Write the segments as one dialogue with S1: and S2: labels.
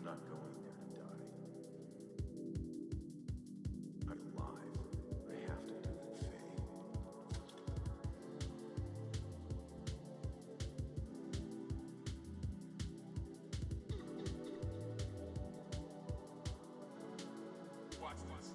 S1: not going there to die. I'm alive. I have to do it, Faye.
S2: Watch this.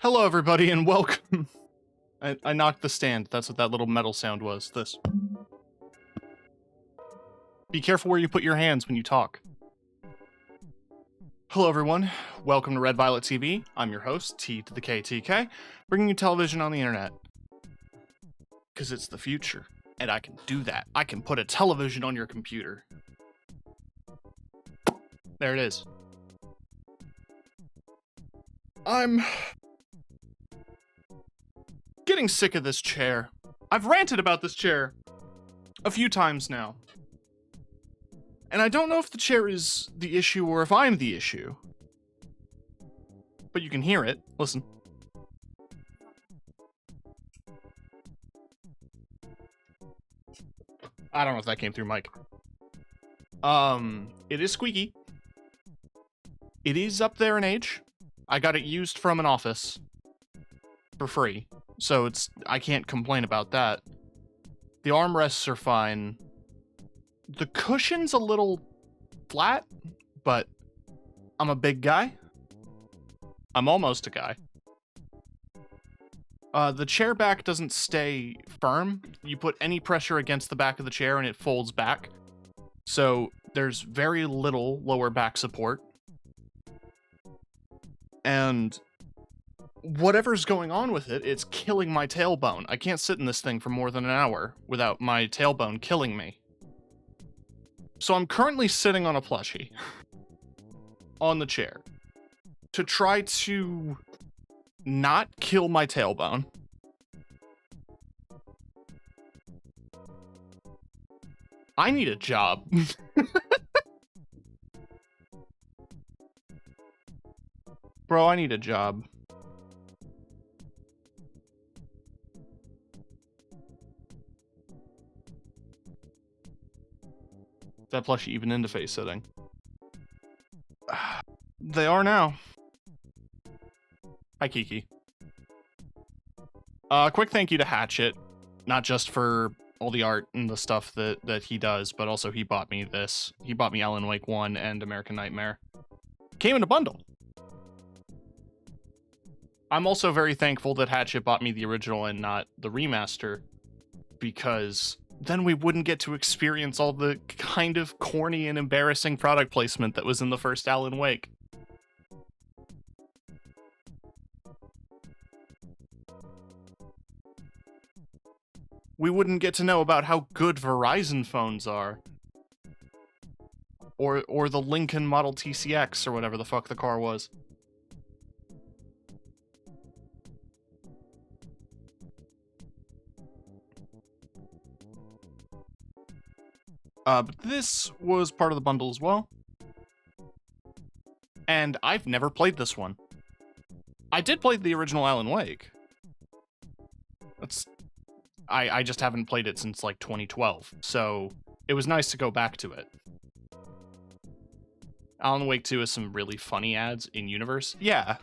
S3: Hello, everybody, and welcome. I knocked the stand. That's what that little metal sound was. This. Be careful where you put your hands when you talk. Hello, everyone. Welcome to Red Violet TV. I'm your host, T to the KTK, bringing you television on the internet. Because it's the future, and I can do that. I can put a television on your computer. There it is. I'm getting sick of this chair. I've ranted about this chair a few times now. And I don't know if the chair is the issue or if I'm the issue. But you can hear it. Listen. I don't know if that came through mic. It is squeaky. It is up there in age. I got it used from an office for free. So I can't complain about that. The armrests are fine. The cushion's a little flat, but I'm a big guy. I'm almost a guy. The chair back doesn't stay firm. You put any pressure against the back of the chair and it folds back. So there's very little lower back support. And whatever's going on with it, it's killing my tailbone. I can't sit in this thing for more than an hour without my tailbone killing me. So I'm currently sitting on a plushie on the chair to try to not kill my tailbone. I need a job. Bro, I need a job. That plushie even into face sitting? They are now. Hi, Kiki. Quick thank you to Hatchet, not just for all the art and the stuff that he does, but also he bought me this. He bought me Alan Wake 1 and American Nightmare. Came in a bundle. I'm also very thankful that Hatchet bought me the original and not the remaster, because then we wouldn't get to experience all the kind of corny and embarrassing product placement that was in the first Alan Wake. We wouldn't get to know about how good Verizon phones are. Or the Lincoln Model TCX, or whatever the fuck the car was. But this was part of the bundle as well. And I've never played this one. I did play the original Alan Wake. I just haven't played it since like 2012, so it was nice to go back to it. Alan Wake 2 has some really funny ads in universe. Yeah.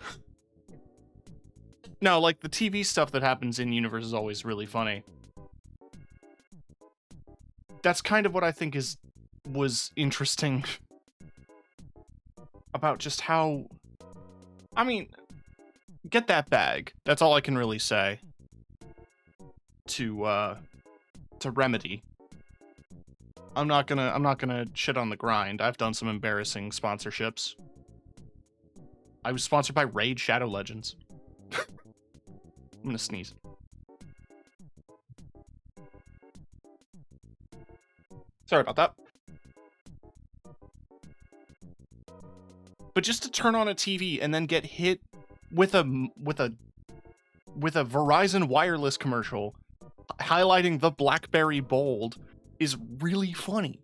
S3: No, like the TV stuff that happens in universe is always really funny. That's kind of what I think was interesting about just how, I mean, get that bag. That's all I can really say to Remedy. I'm not gonna shit on the grind. I've done some embarrassing sponsorships. I was sponsored by Raid Shadow Legends. I'm gonna sneeze. Sorry about that. But just to turn on a TV and then get hit with a Verizon wireless commercial highlighting the BlackBerry Bold is really funny.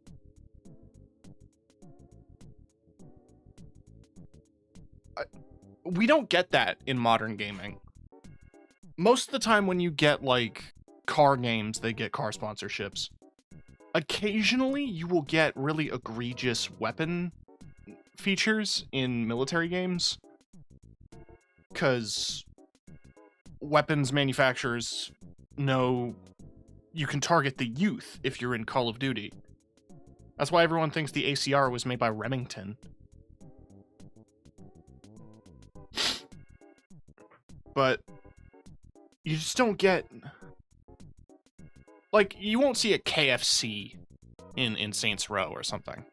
S3: We don't get that in modern gaming. Most of the time when you get, like, car games, they get car sponsorships. Occasionally, you will get really egregious weapon features in military games. Because weapons manufacturers know you can target the youth if you're in Call of Duty. That's why everyone thinks the ACR was made by Remington. but you just don't get, like, you won't see a KFC in Saints Row or something.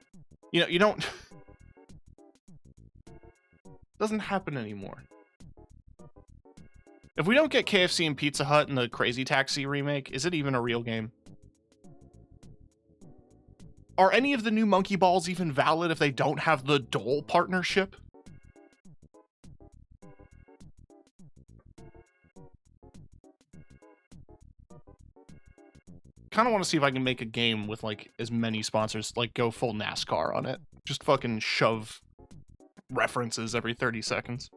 S3: You know, you don't. Doesn't happen anymore. If we don't get KFC and Pizza Hut in the Crazy Taxi remake, is it even a real game? Are any of the new Monkey Balls even valid if they don't have the Dole partnership? Kind of want to see if I can make a game with, like, as many sponsors, like, go full NASCAR on it. Just fucking shove references every 30 seconds.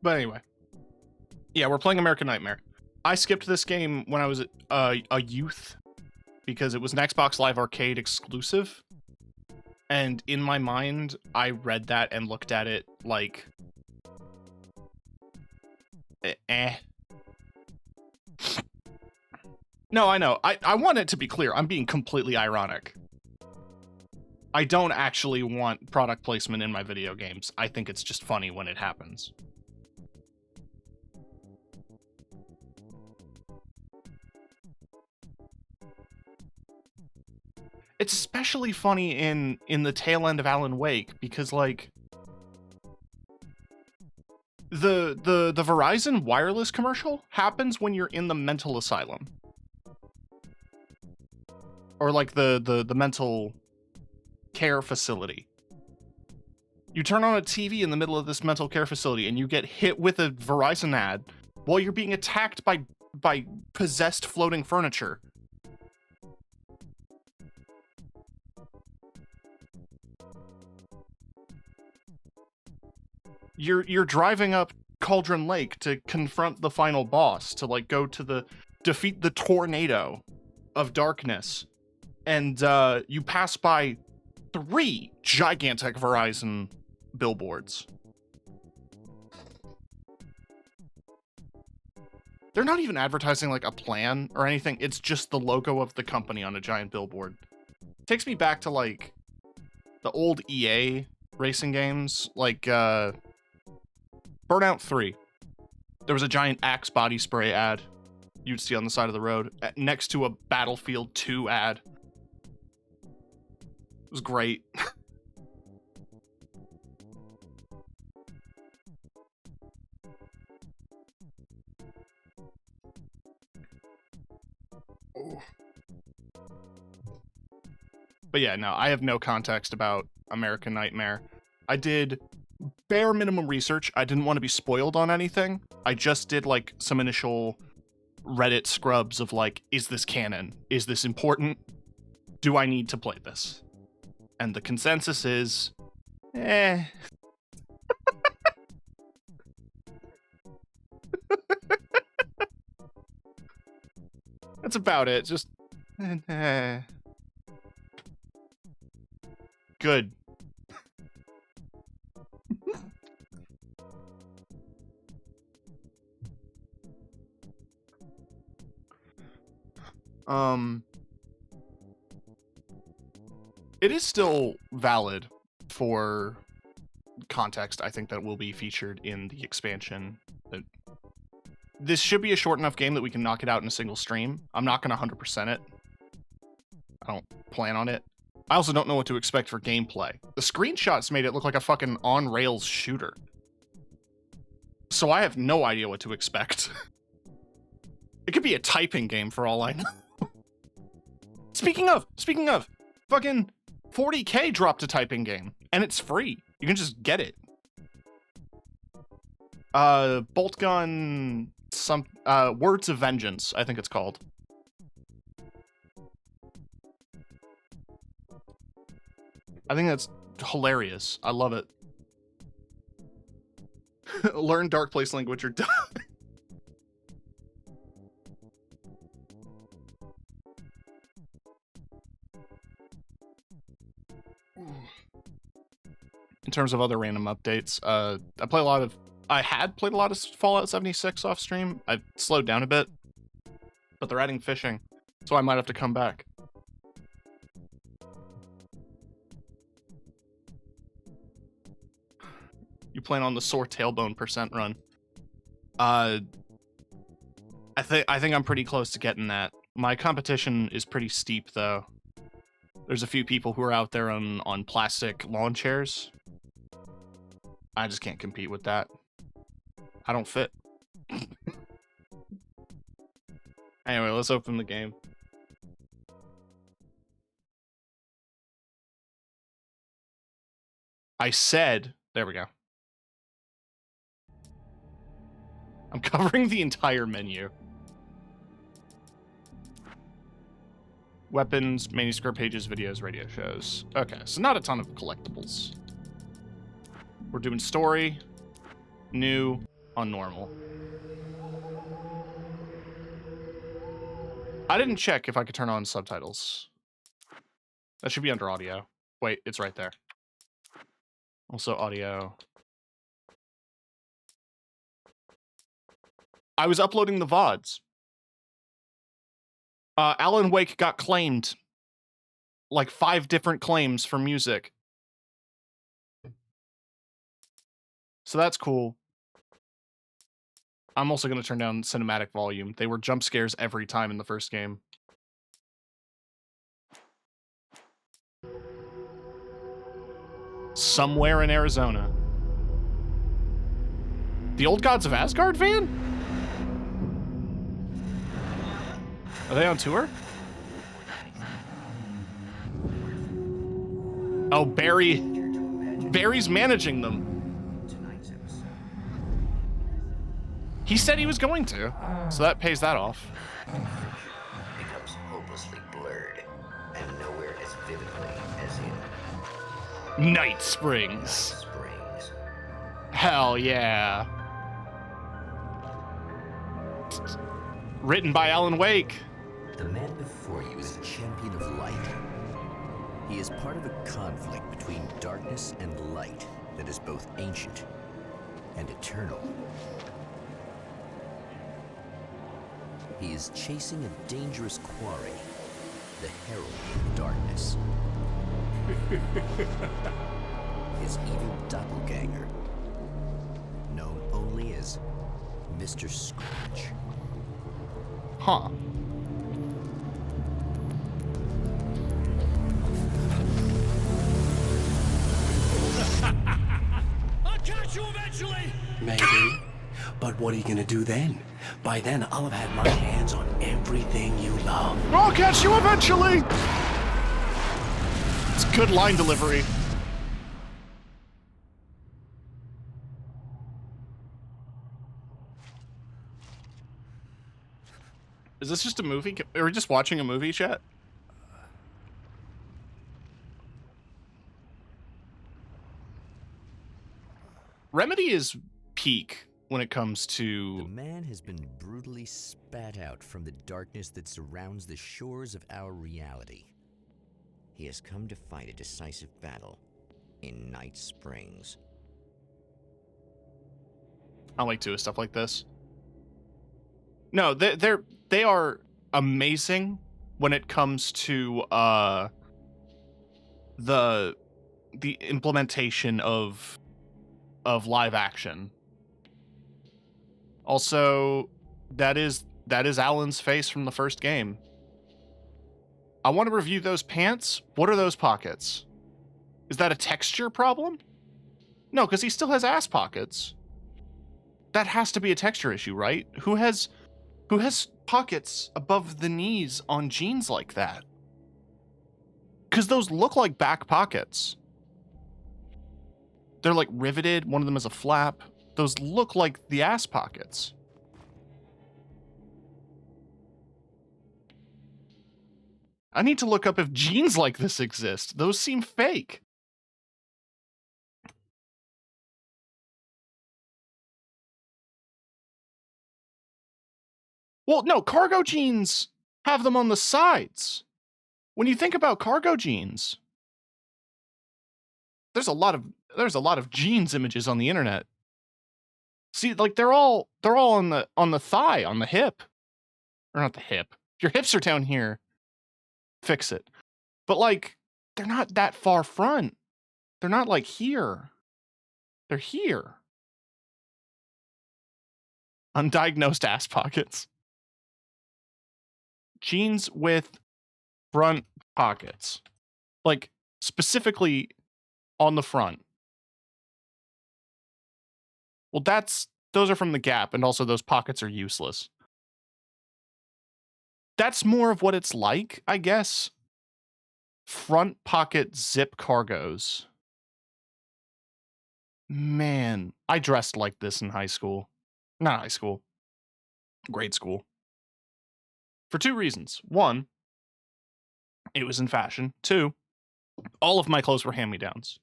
S3: But anyway. Yeah, we're playing American Nightmare. I skipped this game when I was a youth because it was an Xbox Live Arcade exclusive. And in my mind, I read that and looked at it like, No, I know. I want it to be clear. I'm being completely ironic. I don't actually want product placement in my video games. I think it's just funny when it happens. It's especially funny in the tail end of Alan Wake because, like, the Verizon wireless commercial happens when you're in the mental asylum. Or, like, the mental care facility. You turn on a TV in the middle of this mental care facility and you get hit with a Verizon ad while you're being attacked by possessed floating furniture. You're driving up Cauldron Lake to confront the final boss, to, like, go to defeat the tornado of darkness. And you pass by 3 gigantic Verizon billboards. They're not even advertising, like, a plan or anything. It's just the logo of the company on a giant billboard. Takes me back to, like, the old EA racing games, like Burnout 3. There was a giant Axe body spray ad you'd see on the side of the road next to a Battlefield 2 ad. It was great. But yeah, no, I have no context about American Nightmare. I did bare minimum research. I didn't want to be spoiled on anything. I just did, like, some initial Reddit scrubs of, like, is this canon? Is this important? Do I need to play this? And the consensus is, That's about it. Just, Good. It is still valid for context. I think that will be featured in the expansion. This should be a short enough game that we can knock it out in a single stream. I'm not going to 100% it. I don't plan on it. I also don't know what to expect for gameplay. The screenshots made it look like a fucking on-rails shooter. So I have no idea what to expect. It could be a typing game for all I know. Speaking of, fucking 40K dropped a typing game, and it's free. You can just get it. Bolt Gun, Words of Vengeance, I think it's called. I think that's hilarious. I love it. Learn Dark Place language or die. In terms of other random updates, I had played a lot of Fallout 76 off stream. I've slowed down a bit, but they're adding fishing, so I might have to come back. You plan on the sore tailbone % run. I think I'm pretty close to getting that. My competition is pretty steep though. There's a few people who are out there on plastic lawn chairs. I just can't compete with that. I don't fit. Anyway, let's open the game. I said, there we go. I'm covering the entire menu. Weapons, manuscript pages, videos, radio shows. Okay, so not a ton of collectibles. We're doing story, new, on normal. I didn't check if I could turn on subtitles. That should be under audio. Wait, it's right there. Also audio. I was uploading the VODs. Alan Wake got claimed. Like 5 different claims for music. So that's cool. I'm also going to turn down cinematic volume. They were jump scares every time in the first game. Somewhere in Arizona. The Old Gods of Asgard van? Are they on tour? Oh, Barry's managing them. He said he was going to, so that pays that off.
S4: Becomes hopelessly blurred and nowhere as vividly as in
S3: Night Springs.
S4: Springs.
S3: Hell yeah. Written by Alan Wake.
S4: The man before you is a champion of light. He is part of a conflict between darkness and light that is both ancient and eternal. He is chasing a dangerous quarry, the Herald of Darkness. His evil doppelganger, known only as Mr. Scratch.
S3: Huh.
S2: I'll catch you eventually!
S1: Maybe. But what are you gonna do then? By then, I'll have had my hands on everything you love.
S3: I'll catch you eventually! It's good line delivery. Is this just a movie? Are we just watching a movie, chat? Remedy is peak when it comes
S4: The
S3: to...
S4: man has been brutally spat out from the darkness that surrounds the shores of our reality. He has come to fight a decisive battle in Night Springs.
S3: I like doing stuff like this. No, they are amazing when it comes to the implementation of live action. Also, that is Alan's face from the first game. I want to review those pants. What are those pockets? Is that a texture problem? No, because he still has ass pockets. That has to be a texture issue, right? Who has pockets above the knees on jeans like that? Because those look like back pockets. They're like riveted. One of them is a flap. Those look like the ass pockets. I need to look up if jeans like this exist. Those seem fake. Well, no, cargo jeans have them on the sides. When you think about cargo jeans, there's a lot of jeans images on the internet. See, like they're all on the thigh, on the hip. Or not the hip. Your hips are down here. Fix it. But like they're not that far front. They're not like here. They're here. Undiagnosed ass pockets. Jeans with front pockets. Like, specifically on the front. Well, those are from the Gap, and also those pockets are useless. That's more of what it's like, I guess. Front pocket zip cargos. Man, I dressed like this in high school. Not high school. Grade school. For two reasons. One, it was in fashion. Two, all of my clothes were hand-me-downs.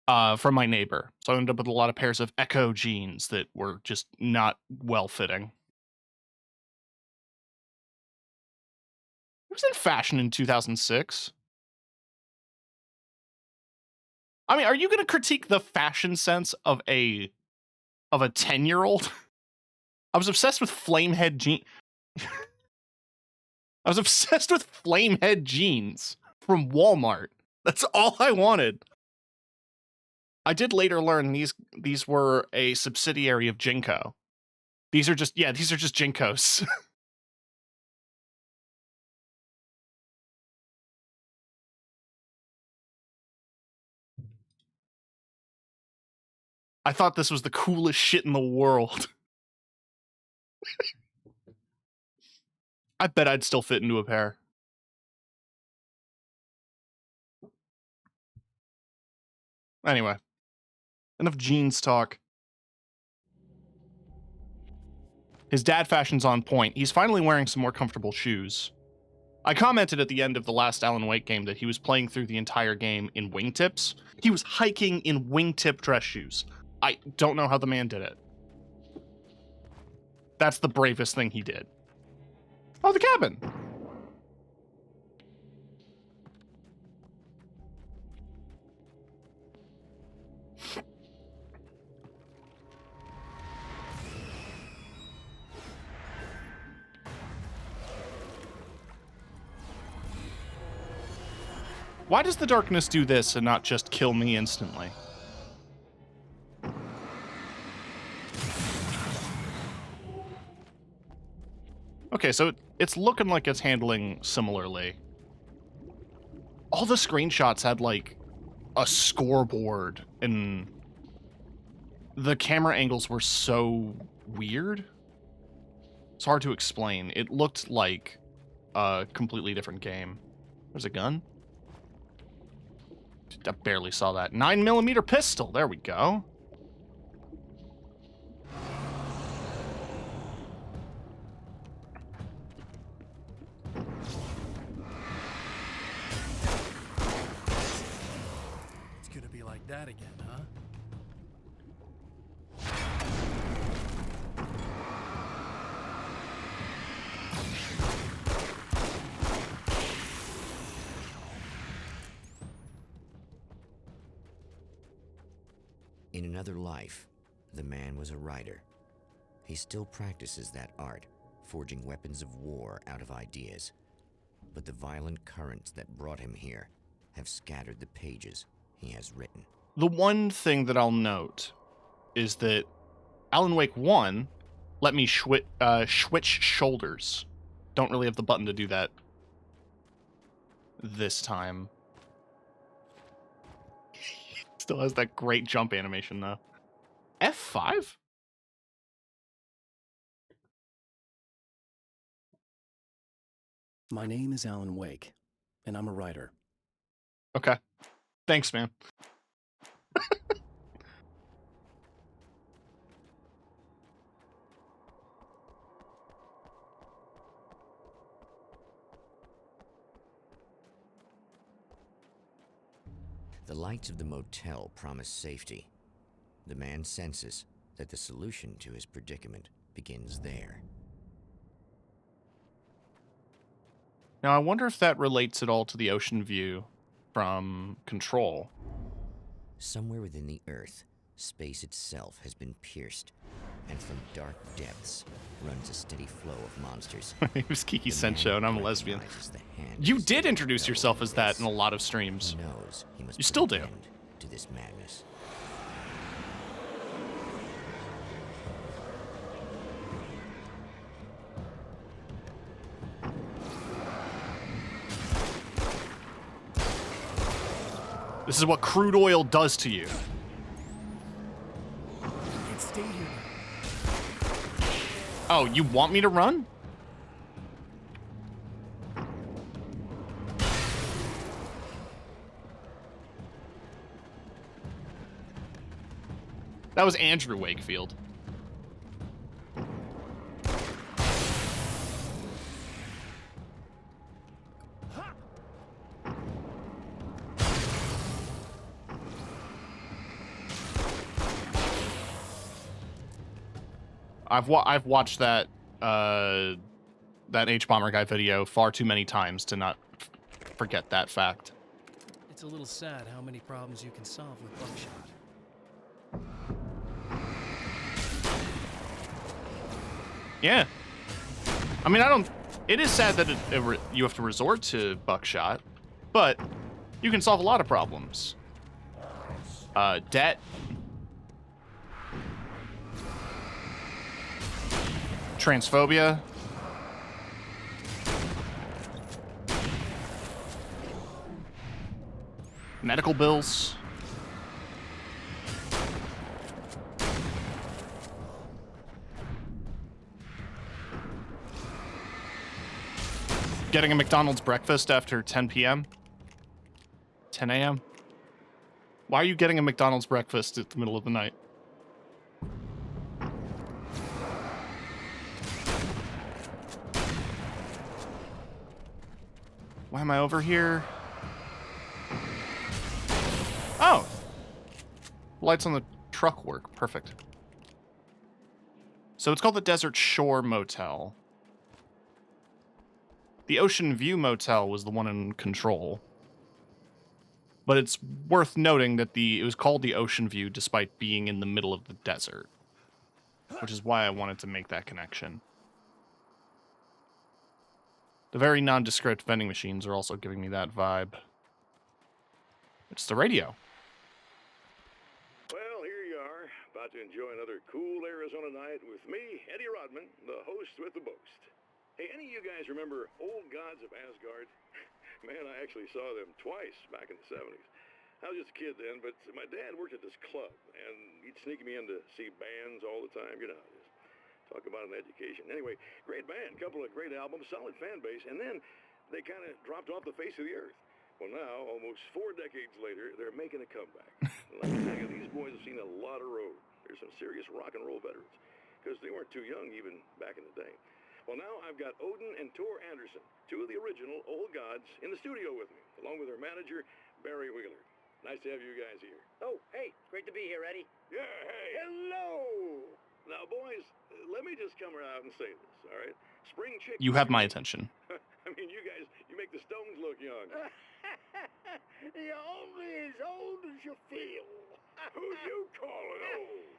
S3: From my neighbor. So I ended up with a lot of pairs of Echo jeans that were just not well-fitting. It was in fashion in 2006. I mean, are you going to critique the fashion sense of a 10-year-old? I was obsessed with flamehead jeans. I was obsessed with flamehead jeans from Walmart. That's all I wanted. I did later learn these were a subsidiary of Jinko. These are just Jinkos. I thought this was the coolest shit in the world. I bet I'd still fit into a pair. Anyway, enough jeans talk. His dad fashion's on point. He's finally wearing some more comfortable shoes. I commented at the end of the last Alan Wake game that he was playing through the entire game in wingtips. He was hiking in wingtip dress shoes. I don't know how the man did it. That's the bravest thing he did. Oh, the cabin! Why does the darkness do this and not just kill me instantly? Okay, so it's looking like it's handling similarly. All the screenshots had, like, a scoreboard, and the camera angles were so weird. It's hard to explain. It looked like a completely different game. There's a gun? I barely saw that. 9mm pistol. There we go.
S2: It's gonna be like that again, huh?
S4: In another life, the man was a writer. He still practices that art, forging weapons of war out of ideas. But the violent currents that brought him here have scattered the pages he has written.
S3: The one thing that I'll note is that Alan Wake 1 let me switch shoulders. Don't really have the button to do that this time. Still has that great jump animation, though. F5?
S1: My name is Alan Wake, and I'm a writer.
S3: Okay. Thanks, man.
S4: The lights of the motel promise safety. The man senses that the solution to his predicament begins there.
S3: Now, I wonder if that relates at all to the ocean view from Control.
S4: Somewhere within the Earth, space itself has been pierced, and from dark depths runs a steady flow of monsters.
S3: It was Kiki
S4: The man
S3: Sencho, and I'm a lesbian.
S4: recognizes the hand
S3: You
S4: of
S3: did
S4: the
S3: introduce yourself as that in a lot of
S4: He
S3: streams.
S4: knows he must
S3: You
S4: put
S3: still
S4: an
S3: do.
S4: end to this madness.
S3: This is what crude oil does to you.
S2: I can't stay here.
S3: Oh, you want me to run? That was Andrew Wakefield. I've watched that that H-Bomber guy video far too many times to not forget that fact.
S2: It's a little sad how many problems you can solve with buckshot.
S3: Yeah. I mean, I don't... It is sad that you have to resort to buckshot, but you can solve a lot of problems. Debt. Transphobia. Medical bills. Getting a McDonald's breakfast after 10 p.m. 10 a.m. Why are you getting a McDonald's breakfast at the middle of the night? Why am I over here? Oh! Lights on the truck work. Perfect. So it's called the Desert Shore Motel. The Ocean View Motel was the one in control. But it's worth noting that it was called the Ocean View despite being in the middle of the desert. Which is why I wanted to make that connection. The very nondescript vending machines are also giving me that vibe. It's the radio.
S5: Well, here you are, about to enjoy another cool Arizona night with me, Eddie Rodman, the host with the boast. Hey, any of you guys remember Old Gods of Asgard? Man, I actually saw them twice back in the 70s. I was just a kid then, but my dad worked at this club, and he'd sneak me in to see bands all the time, you know, just talk about an education. Anyway, great band, couple of great albums, solid fan base, and then they kind of dropped off the face of the earth. Well, now, almost 4 decades later, they're making a comeback. Let me tell you, these boys have seen a lot of road. There's some serious rock and roll veterans, because they weren't too young even back in the day. Well, now I've got Odin and Tor Anderson, two of the original Old Gods, in the studio with me, along with their manager, Barry Wheeler. Nice to have you guys here.
S6: Oh, hey, great to be here, Eddie.
S5: Yeah, hey. Hello! Now, boys, let me just come out and say this, all right? Spring chicken...
S3: You have my attention.
S5: I mean, you guys, you make the Stones look young.
S6: You're only as old as you feel.
S5: Who you calling old?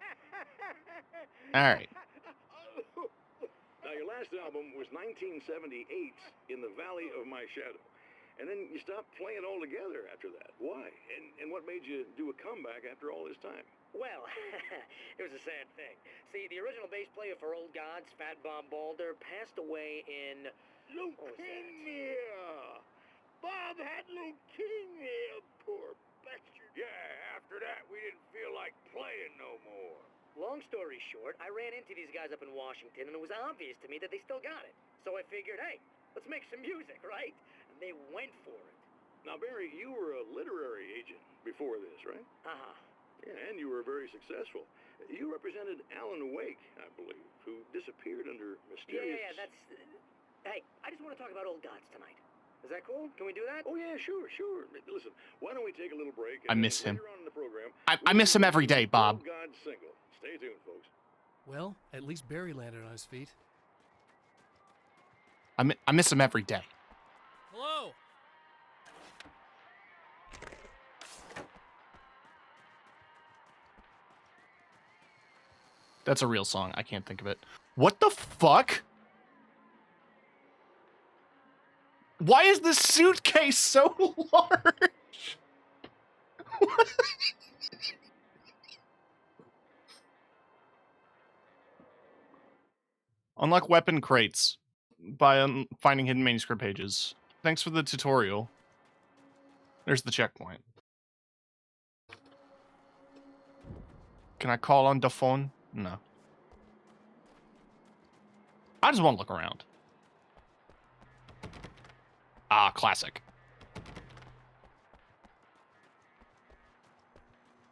S3: All right.
S5: Now, your last album was 1978, In the Valley of My Shadow. And then you stopped playing altogether after that. Why? And what made you do a comeback after all this time?
S6: Well, it was a sad thing. See, the original bass player for Old Gods, Fat Bob Balder, passed away in...
S5: Leukemia! Bob had leukemia, poor bastard. Yeah, after that, we didn't feel like playing no more.
S6: Long story short, I ran into these guys up in Washington, and it was obvious to me that they still got it. So I figured, hey, let's make some music, right? And they went for it.
S5: Now, Barry, you were a literary agent before this, right?
S6: Uh-huh.
S5: Yeah, and you were very successful. You represented Alan Wake, I believe, who disappeared under mysterious...
S6: Yeah, that's... Hey, I just want to talk about Old Gods tonight. Is that cool? Can we do that?
S5: Oh, yeah, sure. Listen, why don't we take a little break?
S3: I miss him.
S5: Later on in the program,
S3: I miss him every day, Bob.
S5: Old God single. Stay tuned, folks.
S2: Well, at least Barry landed on his feet.
S3: I miss him every day.
S2: Hello!
S3: That's a real song. I can't think of it. What the fuck? Why is this suitcase so large? Unlock weapon crates by finding hidden manuscript pages. Thanks for the tutorial. There's the checkpoint. Can I call on the phone? No. I just want to look around. Ah, classic.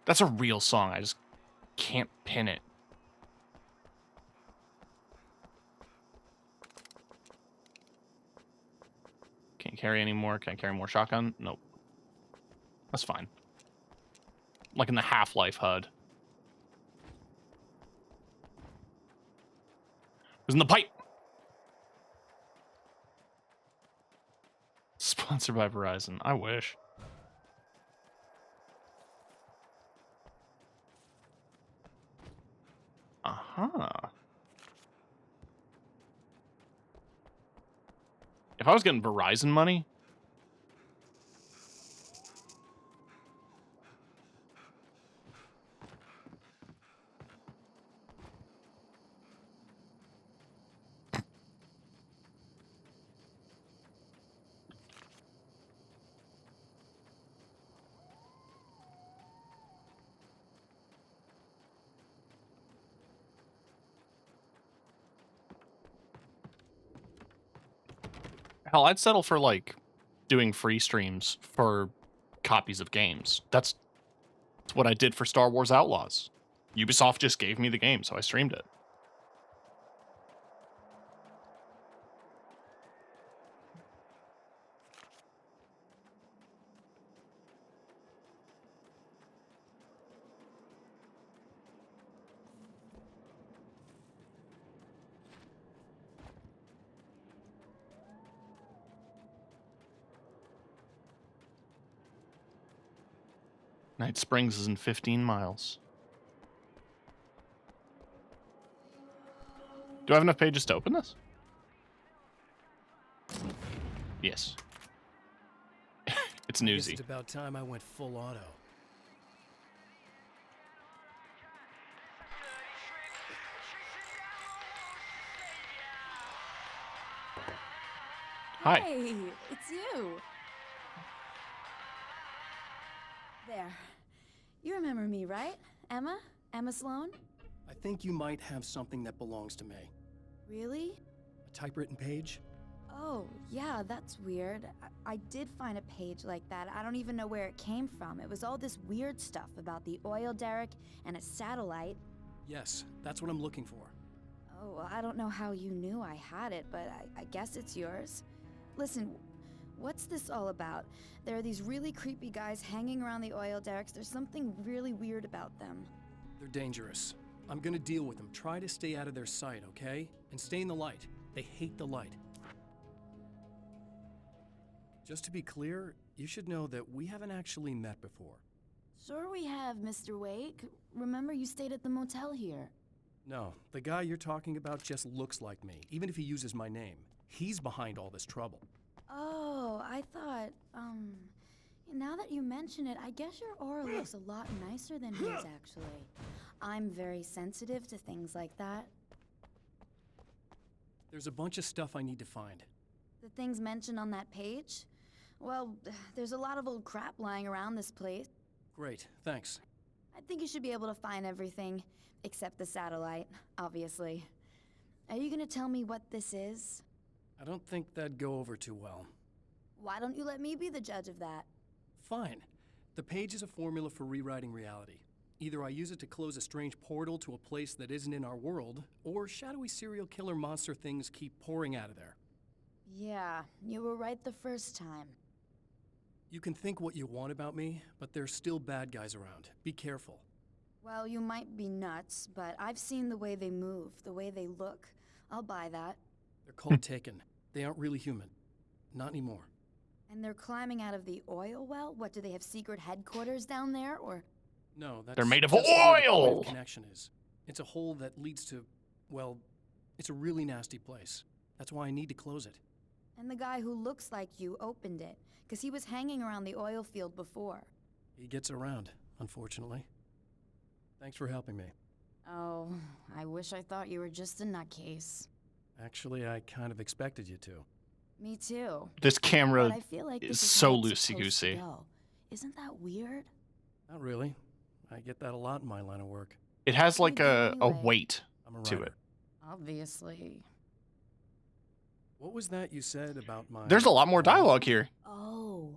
S3: That's a real song. I just can't pin it. Can't carry any more. Can I carry more shotgun? Nope. That's fine. Like in the Half-Life HUD. Who's in the pipe? Sponsored by Verizon. I wish. Uh-huh. If I was getting Verizon money... Hell, I'd settle for, like, doing free streams for copies of games. That's what I did for Star Wars Outlaws. Ubisoft just gave me the game, so I streamed it. Night Springs is in 15 miles. Do I have enough pages to open this? Yes. It's
S2: Guess
S3: newsy.
S2: it's about time I went full auto.
S3: Hi.
S7: Hey, it's you. There. You remember me, right? Emma? Emma Sloan?
S2: I think you might have something that belongs to me.
S7: Really?
S2: A typewritten page?
S7: Oh, yeah, that's weird. I did find a page like that. I don't even know where it came from. It was all this weird stuff about the oil derrick and a satellite.
S2: Yes, that's what I'm looking for.
S7: Oh, well, I don't know how you knew I had it, but I guess it's yours. Listen, what's this all about? There are these really creepy guys hanging around the oil derricks. There's something really weird about them.
S2: They're dangerous. I'm gonna deal with them. Try to stay out of their sight, okay? And stay in the light. They hate the light. Just to be clear, you should know that we haven't actually met before.
S7: Sure we have, Mr. Wake. Remember you stayed at the motel here.
S2: No, the guy you're talking about just looks like me, even if he uses my name. He's behind all this trouble.
S7: Oh, I thought, now that you mention it, I guess your aura looks a lot nicer than his, actually. I'm very sensitive to things like that.
S2: There's a bunch of stuff I need to find.
S7: The things mentioned on that page? Well, there's a lot of old crap lying around this place.
S2: Great, thanks.
S7: I think you should be able to find everything, except the satellite, obviously. Are you gonna tell me what this is?
S2: I don't think that'd go over too well.
S7: Why don't you let me be the judge of that?
S2: Fine. The page is a formula for rewriting reality. Either I use it to close a strange portal to a place that isn't in our world, or shadowy serial killer monster things keep pouring out of there.
S7: Yeah, you were right the first time.
S2: You can think what you want about me, but there's still bad guys around. Be careful.
S7: Well, you might be nuts, but I've seen the way they move, the way they look. I'll buy that.
S2: They're cold taken. They aren't really human. Not anymore.
S7: And they're climbing out of the oil well? What, do they have secret headquarters down there, or...?
S2: No, that's
S3: They're made of
S2: just where the point
S3: oil!
S2: of connection is. It's a hole that leads to, well, it's a really nasty place. That's why I need to close it.
S7: And the guy who looks like you opened it, because he was hanging around the oil field before.
S2: He gets around, unfortunately. Thanks for helping me.
S7: Oh, I wish I thought you were just a nutcase.
S2: Actually, I kind of expected you to.
S7: Me too.
S3: This camera
S7: But I feel like
S3: is
S7: this is
S3: so
S7: how it's supposed to
S3: loosey-goosey.
S7: go. Isn't that weird?
S2: Not really. I get that a lot in my line of work.
S3: It has like
S7: What do you
S3: a
S7: do anyway?
S3: weight
S2: I'm a
S3: to
S2: writer.
S3: it.
S7: Obviously.
S2: What was that you said about my...
S3: There's a lot more dialogue here.
S7: Oh,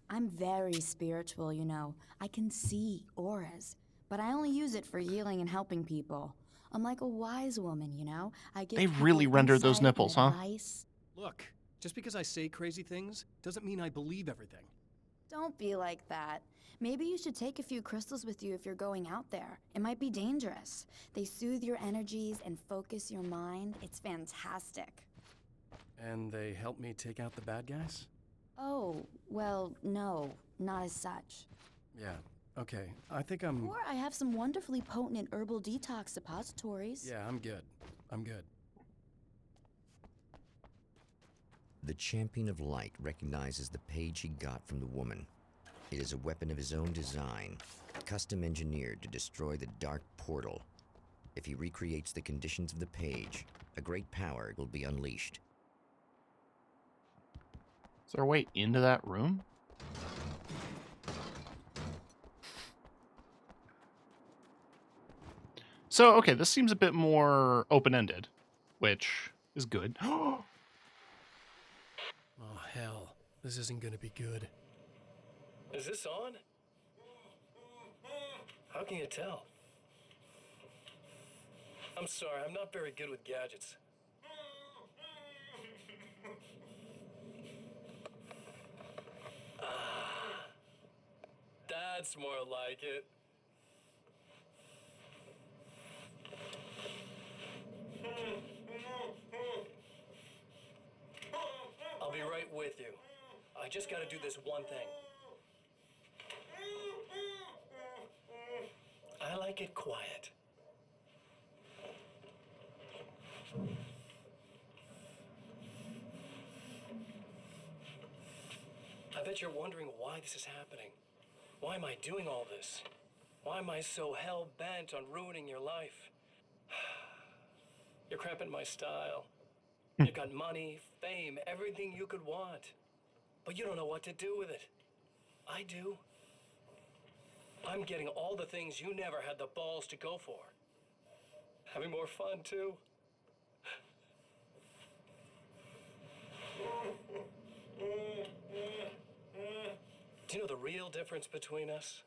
S7: I'm very spiritual, you know. I can see auras, but I only use it for healing and helping people. I'm like a wise woman, you know. I give
S3: They
S7: people
S3: really rendered those
S7: insight and
S3: nipples, huh?
S7: advice.
S2: Look, just because I say crazy things doesn't mean I believe everything.
S7: Don't be like that. Maybe you should take a few crystals with you if you're going out there. It might be dangerous. They soothe your energies and focus your mind. It's fantastic.
S2: And they help me take out the bad guys?
S7: Oh, well, no, not as such.
S2: Yeah, okay. I think I'm...
S7: Or I have some wonderfully potent and herbal detox suppositories.
S2: Yeah, I'm good. I'm good.
S4: The Champion of Light recognizes the page he got from the woman. It is a weapon of his own design, custom engineered to destroy the dark portal. If he recreates the conditions of the page, a great power will be unleashed.
S3: Is there a way into that room? So, okay, this seems a bit more open-ended, which is good.
S2: Oh, hell. This isn't gonna be good. Is this on? How can you tell? I'm sorry, I'm not very good with gadgets. That's more like it. I'll be right with you. I just gotta do this one thing. I like it quiet. I bet you're wondering why this is happening. Why am I doing all this? Why am I so hell-bent on ruining your life? You're cramping my style. You've got money, fame, everything you could want. But you don't know what to do with it. I do. I'm getting all the things you never had the balls to go for. Having more fun, too. Do you know the real difference between us?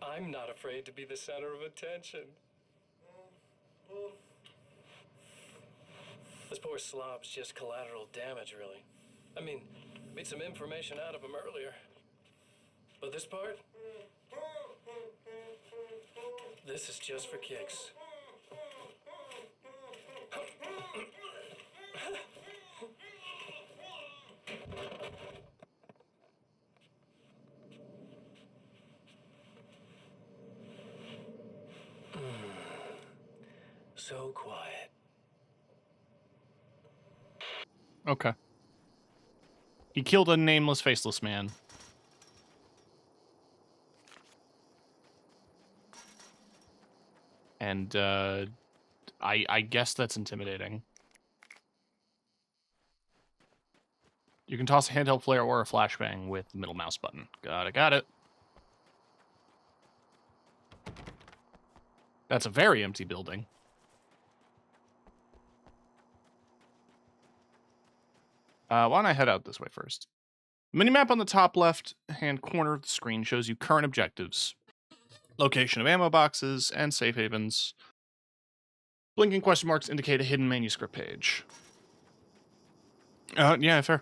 S2: I'm not afraid to be the center of attention. This poor slob's just collateral damage, really. I mean, made some information out of him earlier. But this part? This is just for kicks. So quiet.
S3: Okay. He killed a nameless, faceless man. And, I guess that's intimidating. You can toss a handheld flare or a flashbang with the middle mouse button. Got it. That's a very empty building. Why don't I head out this way first? Minimap on the top left-hand corner of the screen shows you current objectives. Location of ammo boxes and safe havens. Blinking question marks indicate a hidden manuscript page. Yeah, fair.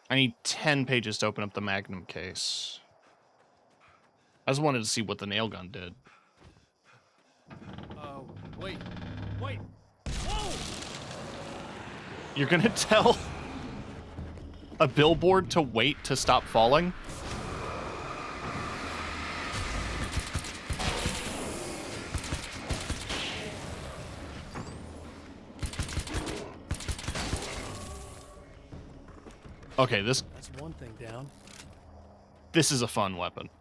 S3: I need 10 pages to open up the Magnum case. I just wanted to see what the nail gun did.
S2: Wait. Whoa!
S3: You're gonna tell a billboard to wait to stop falling? Okay,
S2: That's one thing down.
S3: this is a fun weapon.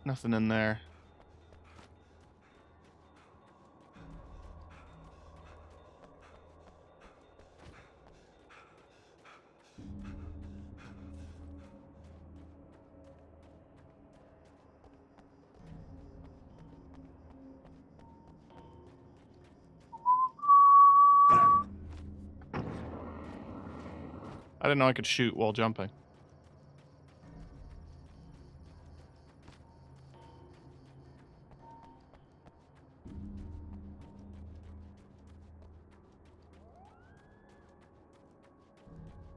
S3: Nothing in there. I didn't know I could shoot while jumping.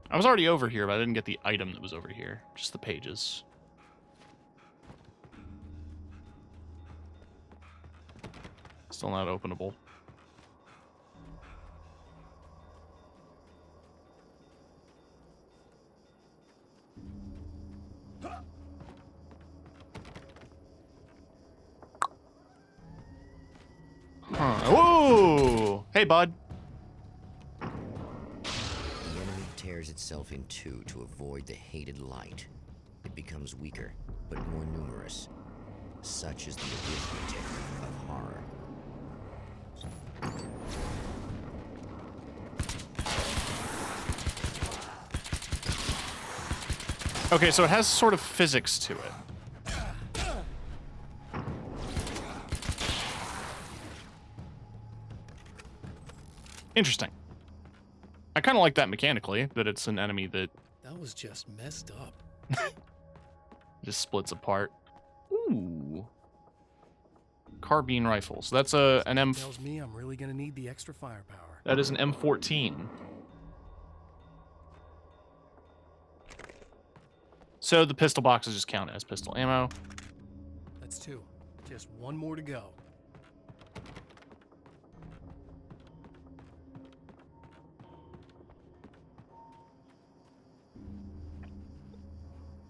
S3: I was already over here, but I didn't get the item that was over here. Just the pages. Still not openable. Huh. Whoa! Hey, bud.
S4: The enemy tears itself in two to avoid the hated light. It becomes weaker, but more numerous. Such is the arithmetic of horror.
S3: Okay, so it has sort of physics to it. Interesting. I kind of like that mechanically, that it's an enemy that
S1: That was just messed up.
S3: just splits apart. Ooh. Carbine rifles. That's an M.
S1: Tells me I'm really gonna need the extra firepower.
S3: That is an M14. So the pistol boxes just count as pistol ammo.
S1: That's 2. Just 1 more to go.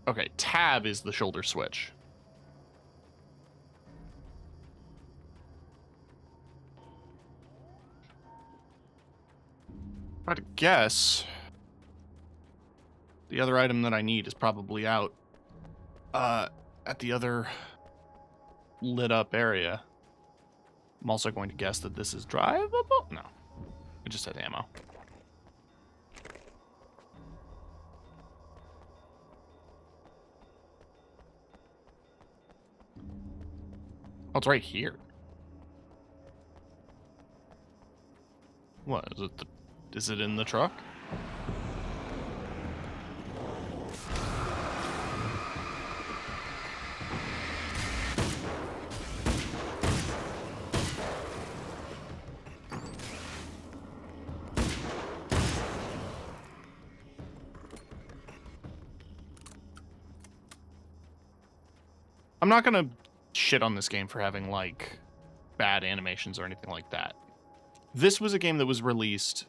S3: Okay, tab is the shoulder switch. If I had to guess, the other item that I need is probably out at the other lit up area. I'm also going to guess that this is drivable. No, it just has ammo. Oh, it's right here. What is it? Is it in the truck? I'm not gonna shit on this game for having, like, bad animations or anything like that. This was a game that was released,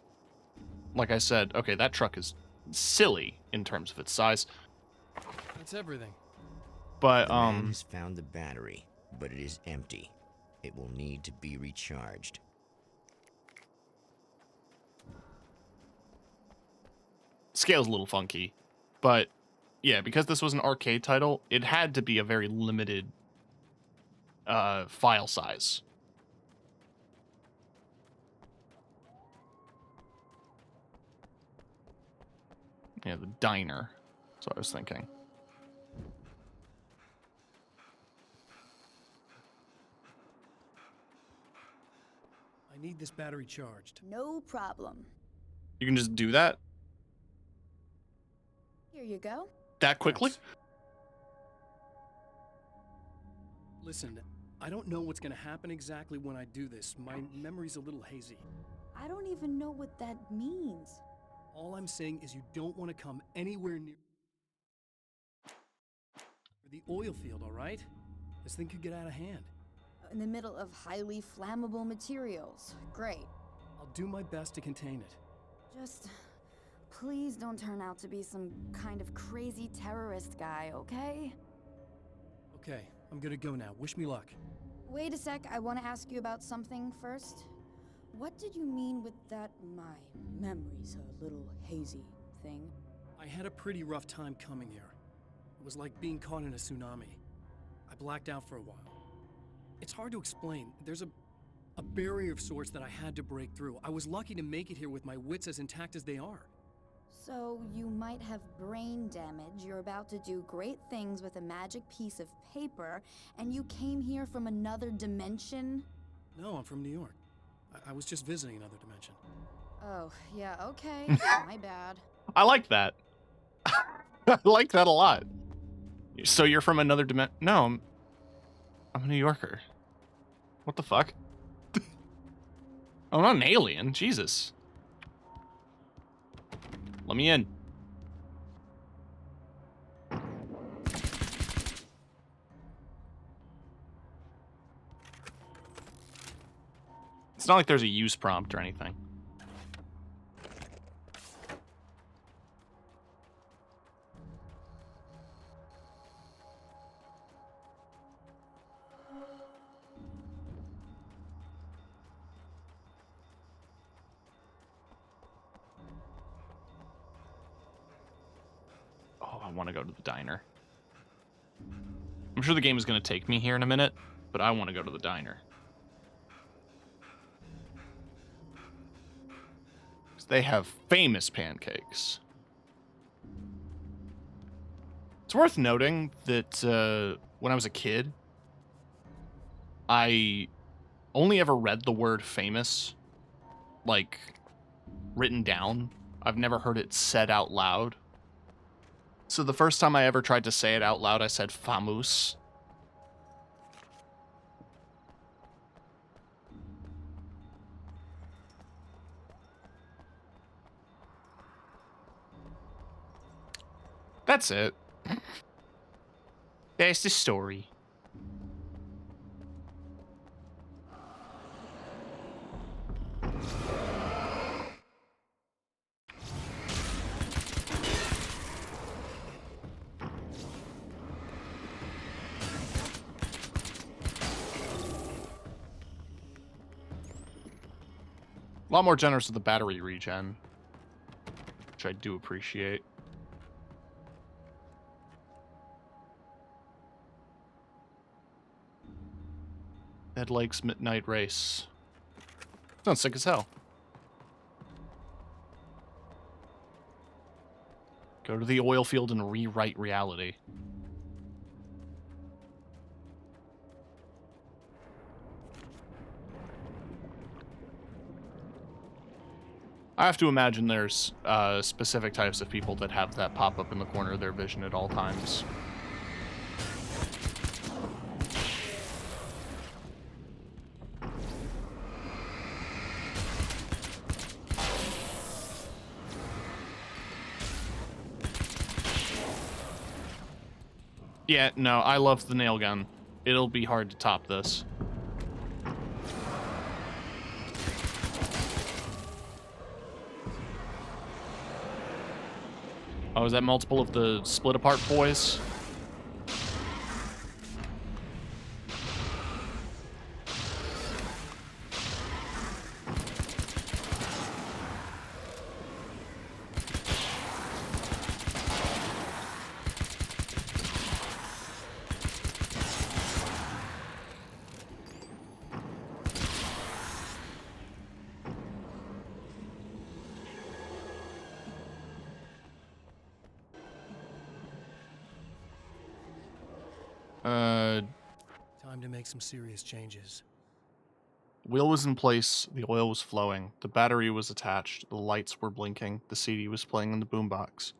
S3: like I said, okay, that truck is silly in terms of its size,
S1: That's everything.
S3: but,
S4: The man has found the battery, but it is empty. It will need to be recharged.
S3: scale's a little funky, but yeah, because this was an arcade title, it had to be a very limited file size. Yeah, the diner. That's what I was thinking.
S1: I need this battery charged.
S7: No problem.
S3: You can just do that
S7: Here you go.
S3: that quickly?
S1: Thanks. Listen, I don't know what's gonna happen exactly when I do this. My memory's a little hazy.
S7: I don't even know what that means.
S1: All I'm saying is you don't want to come anywhere near the oil field, all right? This thing could get out of hand.
S7: In the middle of highly flammable materials. Great.
S1: I'll do my best to contain it.
S7: Just please don't turn out to be some kind of crazy terrorist guy, okay?
S1: Okay, I'm gonna go now. Wish me luck.
S7: Wait a sec, I want to ask you about something first. What did you mean with that my memory's a little hazy thing?
S1: I had a pretty rough time coming here. It was like being caught in a tsunami. I blacked out for a while. It's hard to explain. There's a barrier of sorts that I had to break through. I was lucky to make it here with my wits as intact as they are.
S7: So you might have brain damage, you're about to do great things with a magic piece of paper, and you came here from another dimension?
S1: No, I'm from New York. I was just visiting another dimension.
S7: Oh, yeah, okay. My bad.
S3: I like that. I like that a lot. So you're from another dimension? No, I'm a New Yorker. What the fuck? I'm not an alien. Jesus. Let me in. It's not like there's a use prompt or anything. Oh, I want to go to the diner. I'm sure the game is going to take me here in a minute, but I want to go to the diner. They have famous pancakes. It's worth noting that when I was a kid, I only ever read the word famous, like, written down. I've never heard it said out loud. So the first time I ever tried to say it out loud, I said famous. That's it. There's the story. A lot more generous with the battery regen, which I do appreciate. Ed Lake's Midnight Race. Sounds sick as hell. Go to the oil field and rewrite reality. I have to imagine there's specific types of people that have that pop up in the corner of their vision at all times. Yeah, no, I love the nail gun. It'll be hard to top this. Oh, is that multiple of the split apart boys?
S1: Time to make some serious changes.
S3: Wheel was in place, the oil was flowing, the battery was attached, the lights were blinking, the CD was playing in the boombox.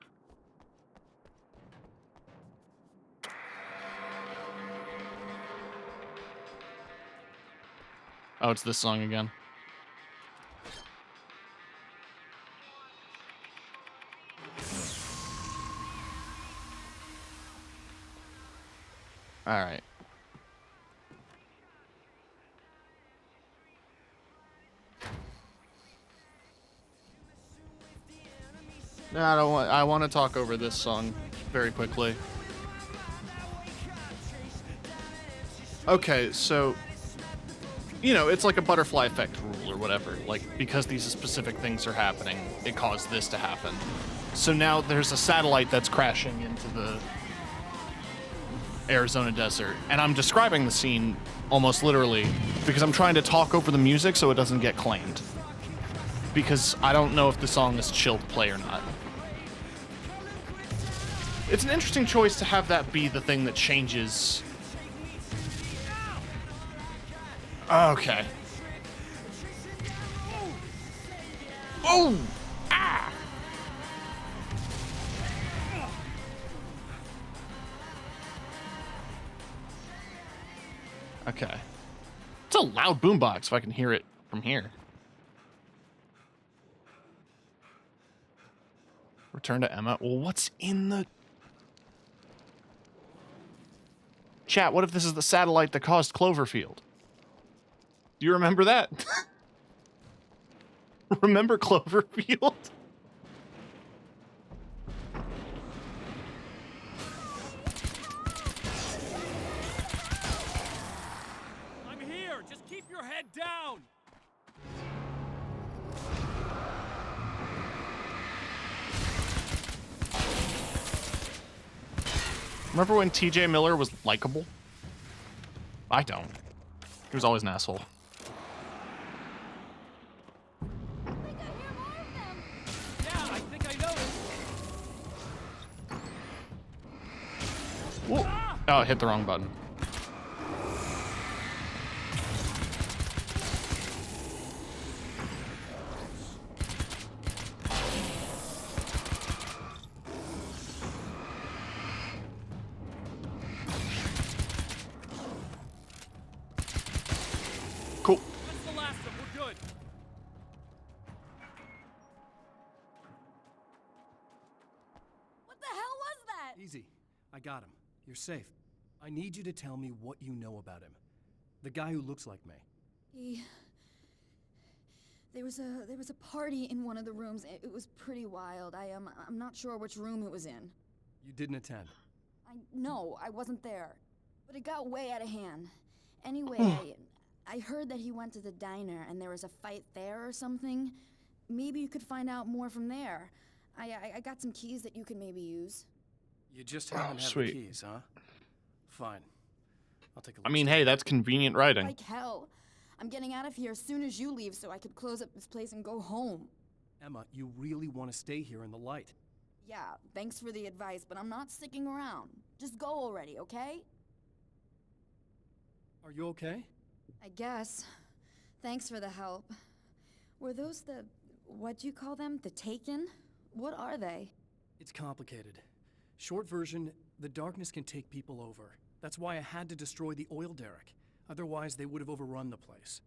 S3: Oh, it's this song again. Alright. No, I want to talk over this song very quickly. Okay, so, you know, it's like a butterfly effect rule or whatever. Like, because these specific things are happening, it caused this to happen. So now there's a satellite that's crashing into the Arizona desert, and I'm describing the scene almost literally because I'm trying to talk over the music so it doesn't get claimed. Because I don't know if the song is chill to play or not. It's an interesting choice to have that be the thing that changes. Okay. Oh! Ah! a loud boombox if I can hear it from here. Return to Emma. Well, what's in the... Chat, what if this is the satellite that caused Cloverfield? Do you remember that? Remember Cloverfield?
S8: I'm here! Just keep your head down!
S3: Remember when TJ Miller was likable? I don't. He was always an asshole.
S8: Yeah, I think I noticed.
S3: Whoa. Oh, I hit the wrong button. Cool.
S8: That's the last of them. We're good.
S7: What the hell was that?
S1: Easy. I got him. You're safe. I need you to tell me what you know about him. The guy who looks like me.
S7: There was a party in one of the rooms. It was pretty wild. I'm not sure which room it was in.
S1: You didn't attend.
S7: No, I wasn't there. But it got way out of hand. Anyway, I heard that he went to the diner and there was a fight there or something. Maybe you could find out more from there. I got some keys that you could maybe use.
S1: You just happen to have the
S3: sweet.
S1: keys, huh? Fine. I'll take a look.
S3: I mean, hey, that's convenient writing.
S7: Like hell. I'm getting out of here as soon as you leave so I could close up this place and go home.
S1: Emma, you really want to stay here in the light.
S7: Yeah, thanks for the advice, but I'm not sticking around. Just go already, okay?
S1: Are you okay?
S7: I guess. Thanks for the help. Were those what'd you call them? The Taken? What are they?
S1: It's complicated. Short version, the darkness can take people over. That's why I had to destroy the oil derrick. Otherwise, they would have overrun the place.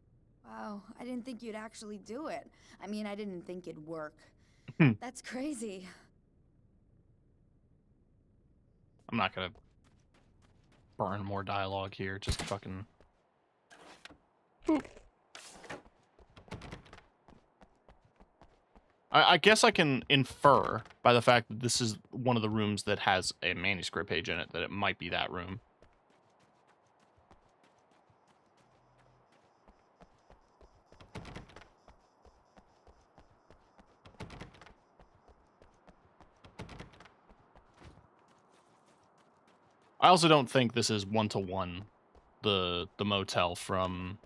S7: Wow, I didn't think you'd actually do it. I mean, I didn't think it'd work. That's crazy.
S3: I'm not gonna burn more dialogue here. Just fucking... Boop. I guess I can infer by the fact that this is one of the rooms that has a manuscript page in it that it might be that room. I also don't think this is one-to-one the motel from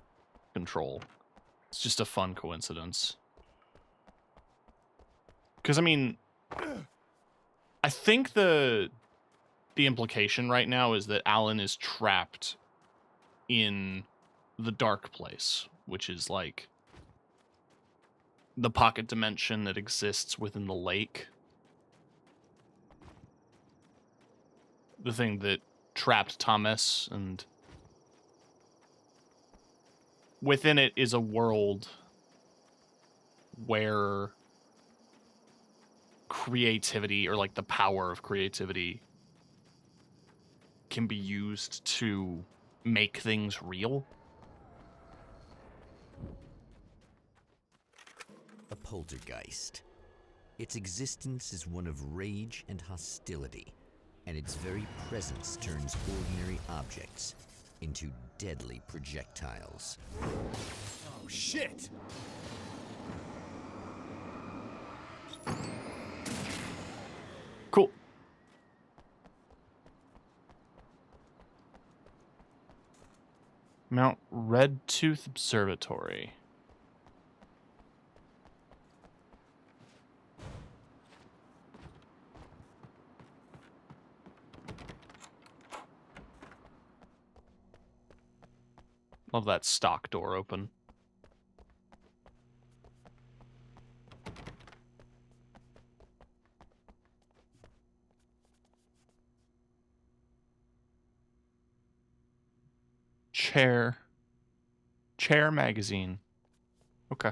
S3: Control. It's just a fun coincidence. Because, I mean, I think the implication right now is that Alan is trapped in the dark place, which is like the pocket dimension that exists within the lake. The thing that trapped Thomas, and within it is a world where creativity, or like the power of creativity, can be used to make things real.
S4: A poltergeist. Its existence is one of rage and hostility, and its very presence turns ordinary objects into deadly projectiles.
S1: Oh, shit!
S3: Cool. Mount Redtooth Observatory. Love that stock door open. Chair magazine. Okay.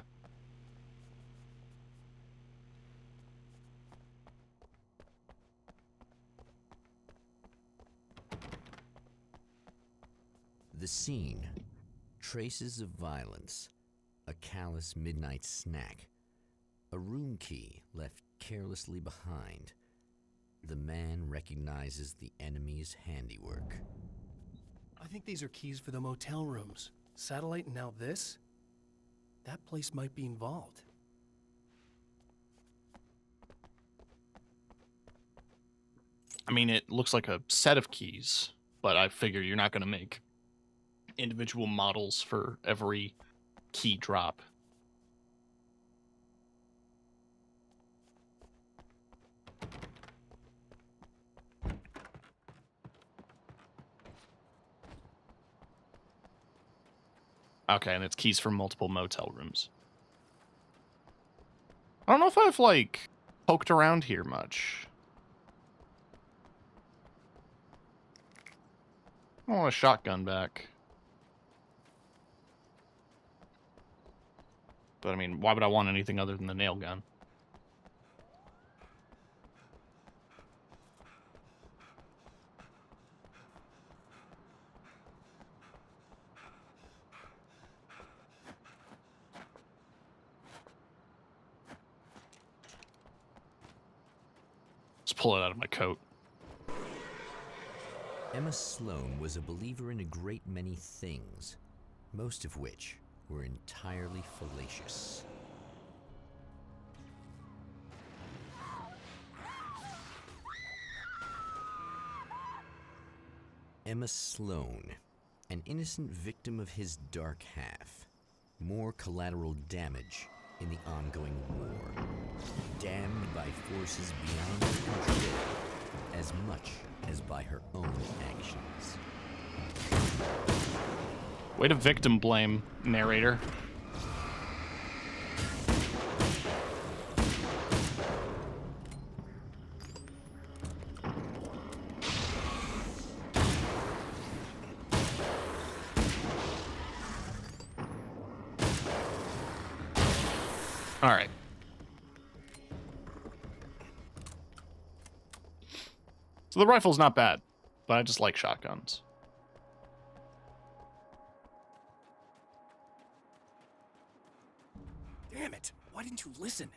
S4: The scene. Traces of violence. A callous midnight snack. A room key left carelessly behind. The man recognizes the enemy's handiwork.
S1: I think these are keys for the motel rooms. Satellite and now this? That place might be involved.
S3: I mean, it looks like a set of keys, but I figure you're not going to make individual models for every key drop. Okay, and it's keys for multiple motel rooms. I don't know if I've, like, poked around here much. I want a shotgun back. But, I mean, why would I want anything other than the nail gun? Let's pull it out of my coat.
S4: Emma Sloan was a believer in a great many things, most of which were entirely fallacious. Emma Sloan, an innocent victim of his dark half. More collateral damage in the ongoing war. Damned by forces beyond her control, as much as by her own actions.
S3: Way to victim blame, narrator. All right. So the rifle's not bad, but I just like shotguns.
S1: Damn it! Why didn't you listen?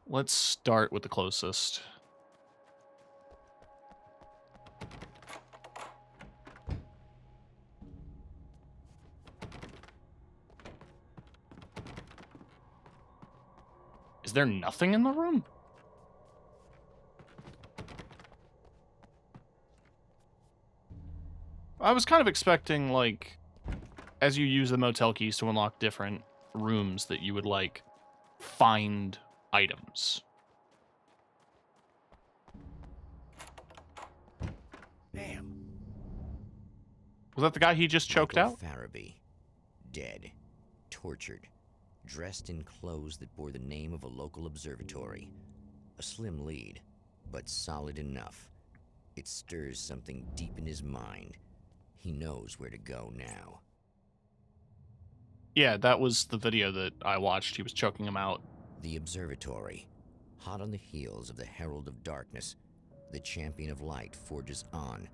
S3: Let's start with the closest. Is there nothing in the room? I was kind of expecting, like, as you use the motel keys to unlock different rooms, that you would, like, find items.
S1: Damn.
S3: Was that the guy he just choked
S4: Michael
S3: out?
S4: Farabee, dead, tortured, dressed in clothes that bore the name of a local observatory. A slim lead, but solid enough. It stirs something deep in his mind. He knows where to go now.
S3: Yeah, that was the video that I watched. He was choking him out.
S4: The observatory, hot on the heels of the Herald of Darkness, the champion of light forges on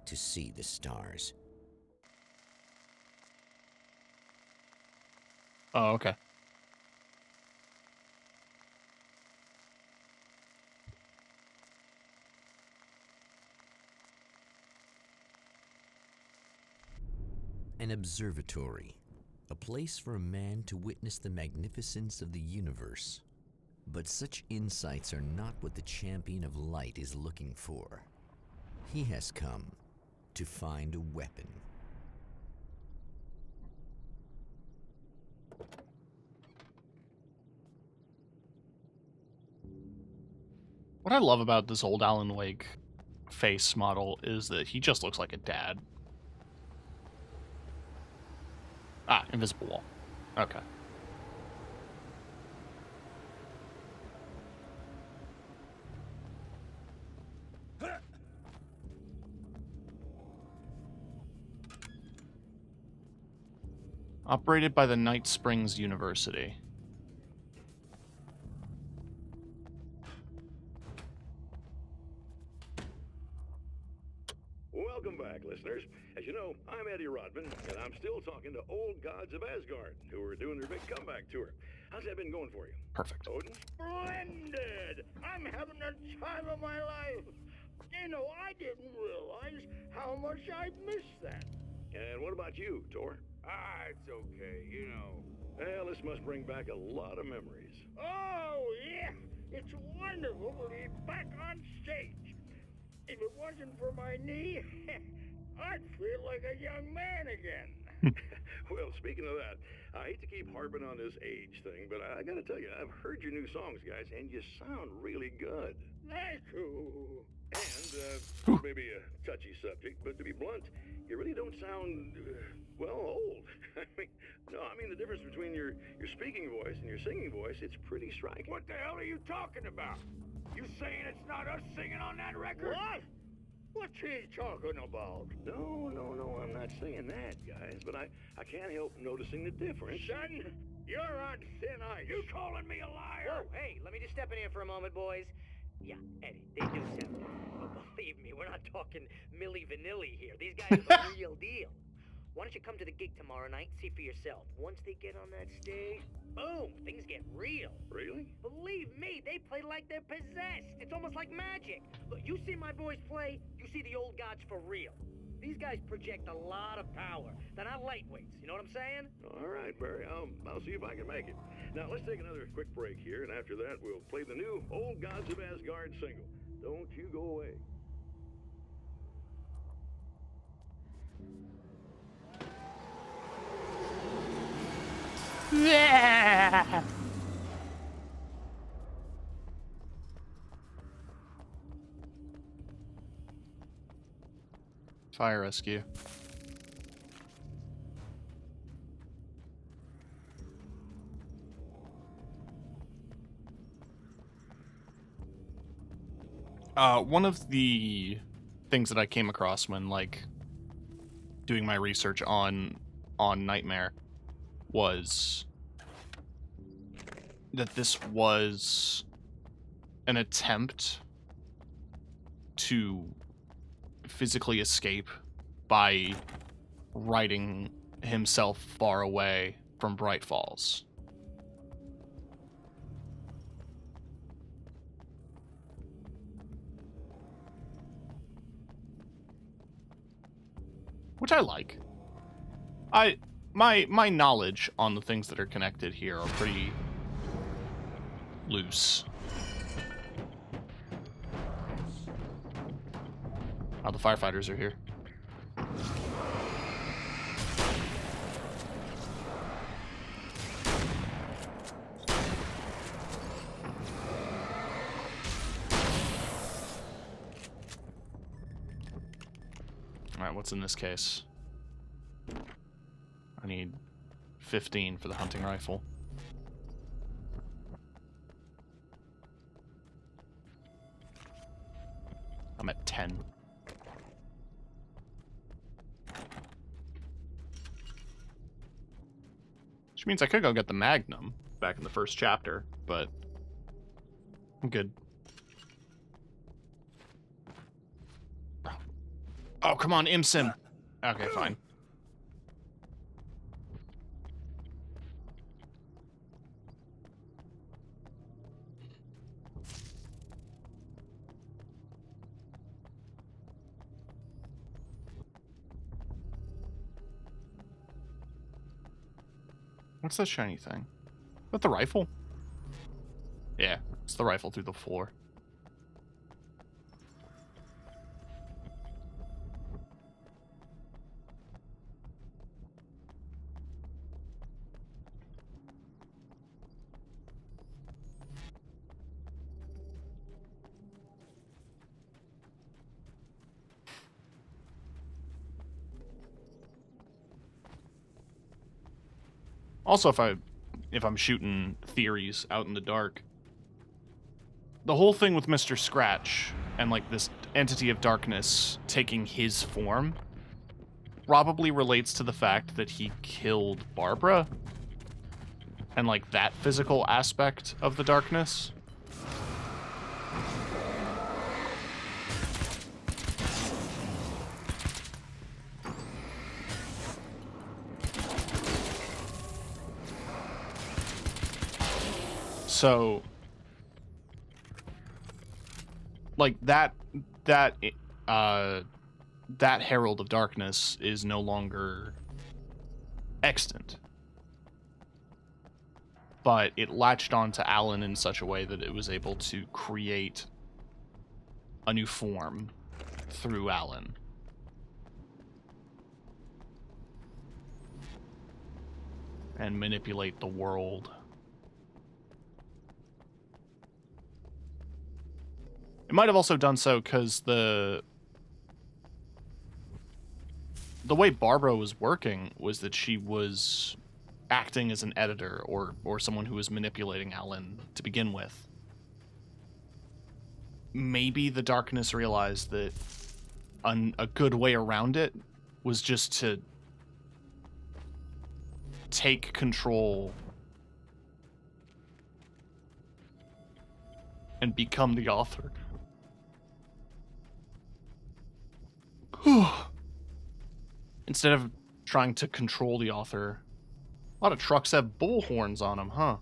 S4: to see the stars.
S3: Oh, okay.
S4: An observatory, a place for a man to witness the magnificence of the universe. But such insights are not what the champion of light is looking for. He has come to find a weapon.
S3: What I love about this old Alan Wake face model is that he just looks like a dad. Ah, invisible wall. Okay. Operated by the Night Springs University.
S5: Welcome back, listeners. As you know, I'm Eddie Rodman, and I'm still talking to old gods of Asgard, who are doing their big comeback tour. How's that been going for you?
S3: Perfect.
S5: Odin?
S9: Splendid! I'm having the time of my life. You know, I didn't realize how much I'd missed that.
S5: And what about you, Tor?
S9: It's okay, you know.
S5: Well, this must bring back a lot of memories.
S9: Oh, yeah. It's wonderful to be back on stage. If it wasn't for my knee, I'd feel like a young man again.
S5: Well, speaking of that, I hate to keep harping on this age thing, but I gotta tell you, I've heard your new songs, guys, and you sound really good.
S9: Thank you.
S5: And, maybe a touchy subject, but to be blunt, you really don't sound, old. I mean, the difference between your speaking voice and your singing voice, it's pretty striking.
S9: What the hell are you talking about? You saying it's not us singing on that record? What? What's he talking about?
S5: No, I'm not saying that, guys, but I can't help noticing the difference.
S9: Son, you're on thin ice. You calling me a liar?
S6: Whoa, hey, let me just step in here for a moment, boys. Yeah, Eddie, they do sound good. But believe me, we're not talking Milli Vanilli here. These guys are the real deal. Why don't you come to the gig tomorrow night and see for yourself? Once they get on that stage, boom, things get real.
S5: Really?
S6: Believe me, they play like they're possessed. It's almost like magic. Look, you see my boys play, you see the old gods for real. These guys project a lot of power. They're not lightweights, you know what I'm saying?
S5: All right, Barry, I'll see if I can make it. Now, let's take another quick break here, and after that, we'll play the new Old Gods of Asgard single. Don't you go away.
S3: Yeah. Fire rescue. One of the things that I came across when, like, doing my research on Nightmare was that this was an attempt to physically escape by writing himself far away from Bright Falls. Which I like. My knowledge on the things that are connected here are pretty loose. Oh, the firefighters are here. Alright, what's in this case? I need 15 for the hunting rifle. I'm at 10. Which means I could go get the Magnum back in the first chapter, but I'm good. Oh, come on, Imsim. Okay, fine. What's that shiny thing? Is that the rifle? Yeah, it's the rifle through the floor. Also, if I'm shooting theories out in the dark, the whole thing with Mr. Scratch and, like, this entity of darkness taking his form probably relates to the fact that he killed Barbara and like that physical aspect of the darkness. So like that Herald of Darkness is no longer extant. But it latched onto Alan in such a way that it was able to create a new form through Alan. And manipulate the world. It might have also done so because the way Barbara was working was that she was acting as an editor or someone who was manipulating Alan to begin with. Maybe the darkness realized that a good way around it was just to take control and become the author. Instead of trying to control the author. A lot of trucks have bull horns on them, huh?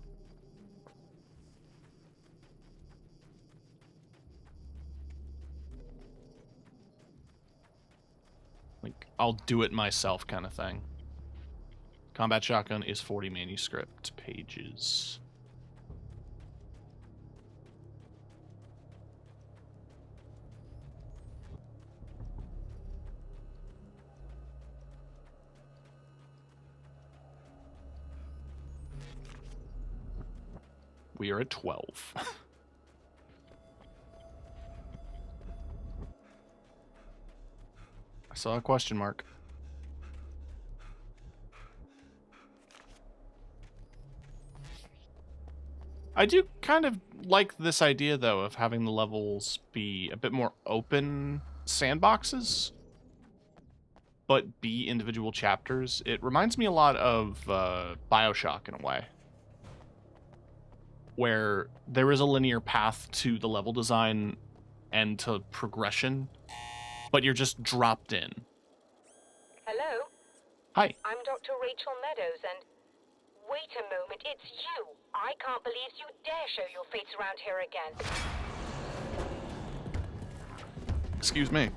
S3: Like, I'll do it myself kind of thing. Combat Shotgun is 40 manuscript pages. We are at 12. I saw a question mark. I do kind of like this idea, though, of having the levels be a bit more open sandboxes, but be individual chapters. It reminds me a lot of BioShock in a way, where there is a linear path to the level design and to progression, but you're just dropped in.
S10: Hello?
S3: Hi.
S10: I'm Dr. Rachel Meadows, and... Wait a moment, it's you! I can't believe you dare show your face around here again.
S3: Excuse me.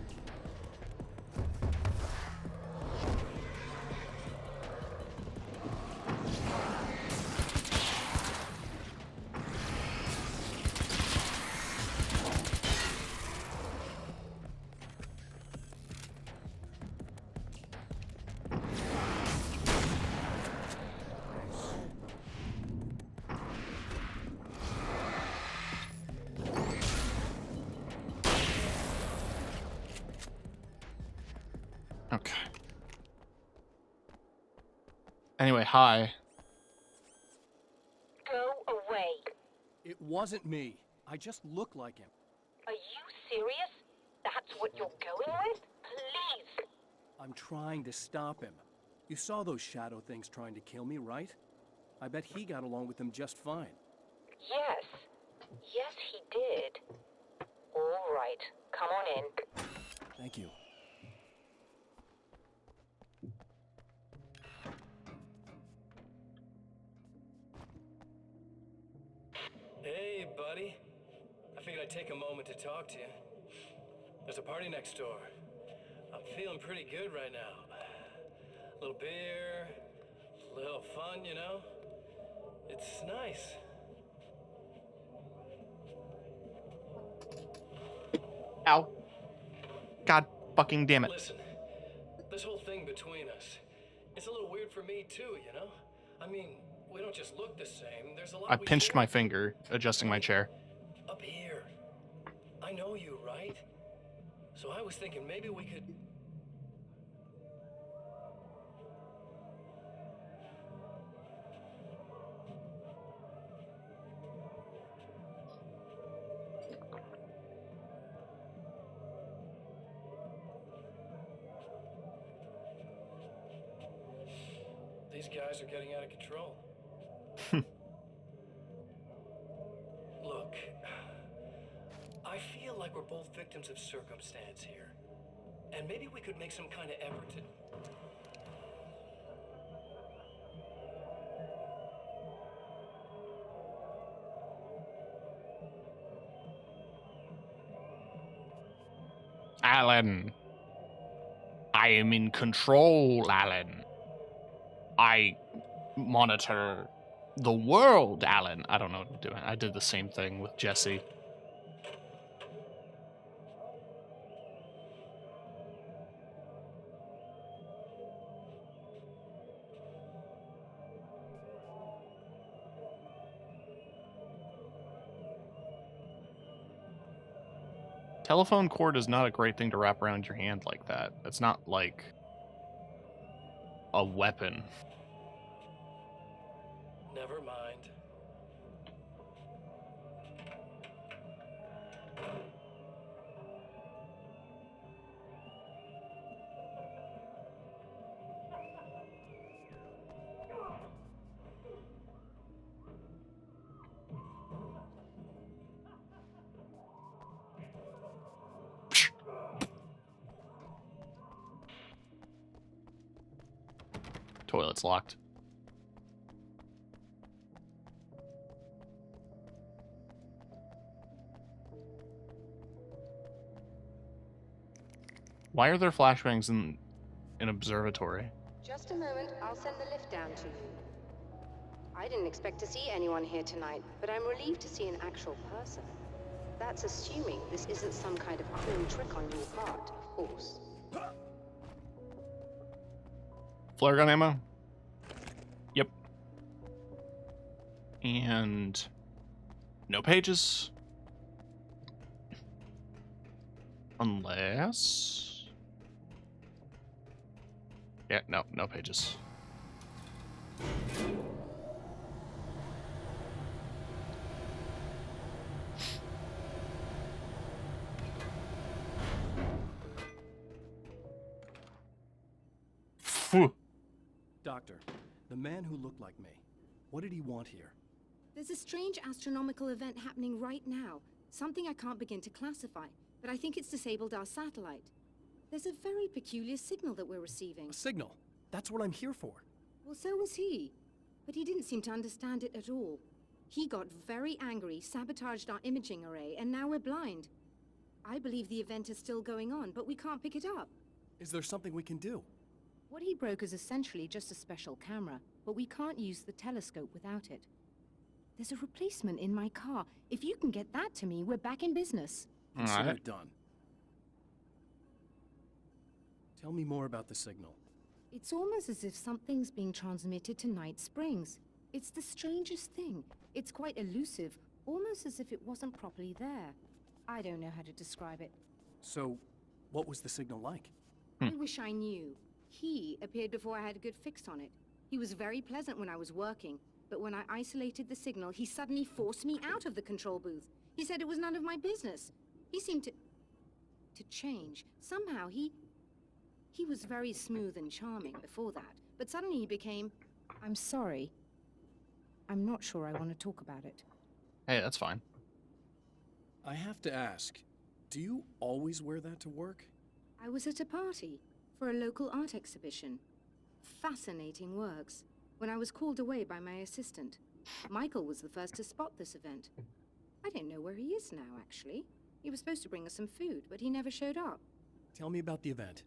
S3: Okay. Anyway, hi.
S10: Go away.
S1: It wasn't me. I just look like him.
S10: Are you serious? That's what you're going with? Please!
S1: I'm trying to stop him. You saw those shadow things trying to kill me, right? I bet he got along with them just fine.
S10: Yes. Yes, he did. All right. Come on in.
S1: Thank you.
S2: Hey, buddy. I figured I'd take a moment to talk to you. There's a party next door. I'm feeling pretty good right now. A little beer, a little fun, you know? It's nice.
S3: Ow. God fucking damn it.
S2: Listen, this whole thing between us, it's a little weird for me too, you know? I mean, we don't just look the same. There's a lot
S3: I
S2: we
S3: pinched
S2: share.
S3: my finger, adjusting my chair.
S2: Up here. I know you, right? So I was thinking maybe we could... These guys are getting out of control. Look, I feel like we're both victims of circumstance here. And maybe we could make some kind of effort to...
S3: Alan. I am in control, Alan. I monitor the world, Alan. I don't know what I'm doing. I did the same thing with Jesse. Telephone cord is not a great thing to wrap around your hand like that. It's not like a weapon.
S2: Never mind.
S3: Toilet's locked. Why are there flashbangs in an observatory?
S10: Just a moment, I'll send the lift down to you. I didn't expect to see anyone here tonight, but I'm relieved to see an actual person. That's assuming this isn't some kind of cruel trick on your part, of course.
S3: Flare gun ammo? Yep. And no pages. Unless... Yeah, no pages. Phew.
S1: Doctor, the man who looked like me, what did he want here?
S11: There's a strange astronomical event happening right now. Something I can't begin to classify, but I think it's disabled our satellite. There's a very peculiar signal that we're receiving.
S1: A signal? That's what I'm here for.
S11: Well, so was he. But he didn't seem to understand it at all. He got very angry, sabotaged our imaging array, and now we're blind. I believe the event is still going on, but we can't pick it up.
S1: Is there something we can do?
S11: What he broke is essentially just a special camera, but we can't use the telescope without it. There's a replacement in my car. If you can get that to me, we're back in business.
S1: Consider it done. Tell me more about the signal.
S11: It's almost as if something's being transmitted to Night Springs. It's the strangest thing. It's quite elusive, almost as if it wasn't properly there. I don't know how to describe it.
S1: So, what was the signal like?
S11: I wish I knew. He appeared before I had a good fix on it. He was very pleasant when I was working, but when I isolated the signal, he suddenly forced me out of the control booth. He said it was none of my business. He seemed to change. Somehow he was very smooth and charming before that, but suddenly he became, I'm sorry. I'm not sure I want to talk about it.
S3: Hey, that's fine.
S1: I have to ask, do you always wear that to work?
S11: I was at a party for a local art exhibition. Fascinating works. When I was called away by my assistant, Michael was the first to spot this event. I don't know where he is now, actually. He was supposed to bring us some food, but he never showed up.
S1: Tell me about the event.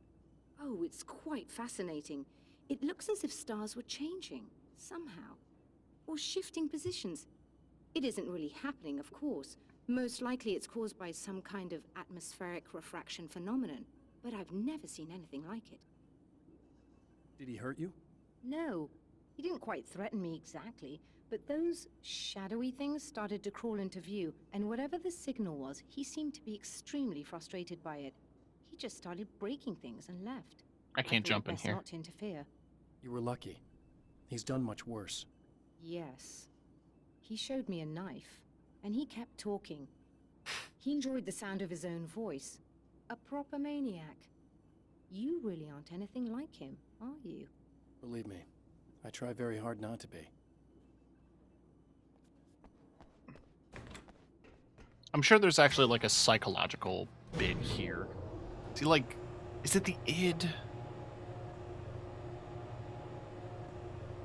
S11: Oh, it's quite fascinating. It looks as if stars were changing, somehow. Or shifting positions. It isn't really happening, of course. Most likely it's caused by some kind of atmospheric refraction phenomenon. But I've never seen anything like it.
S1: Did he hurt you?
S11: No. He didn't quite threaten me exactly, but those shadowy things started to crawl into view, and whatever the signal was, he seemed to be extremely frustrated by it. He just started breaking things and left.
S3: I can't jump in
S11: best
S3: here.
S11: Not to interfere.
S1: You were lucky. He's done much worse.
S11: Yes. He showed me a knife, and he kept talking. He enjoyed the sound of his own voice. A proper maniac. You really aren't anything like him, are you?
S1: Believe me, I try very hard not to be.
S3: I'm sure there's actually like a psychological bit here. See, like, is it the id?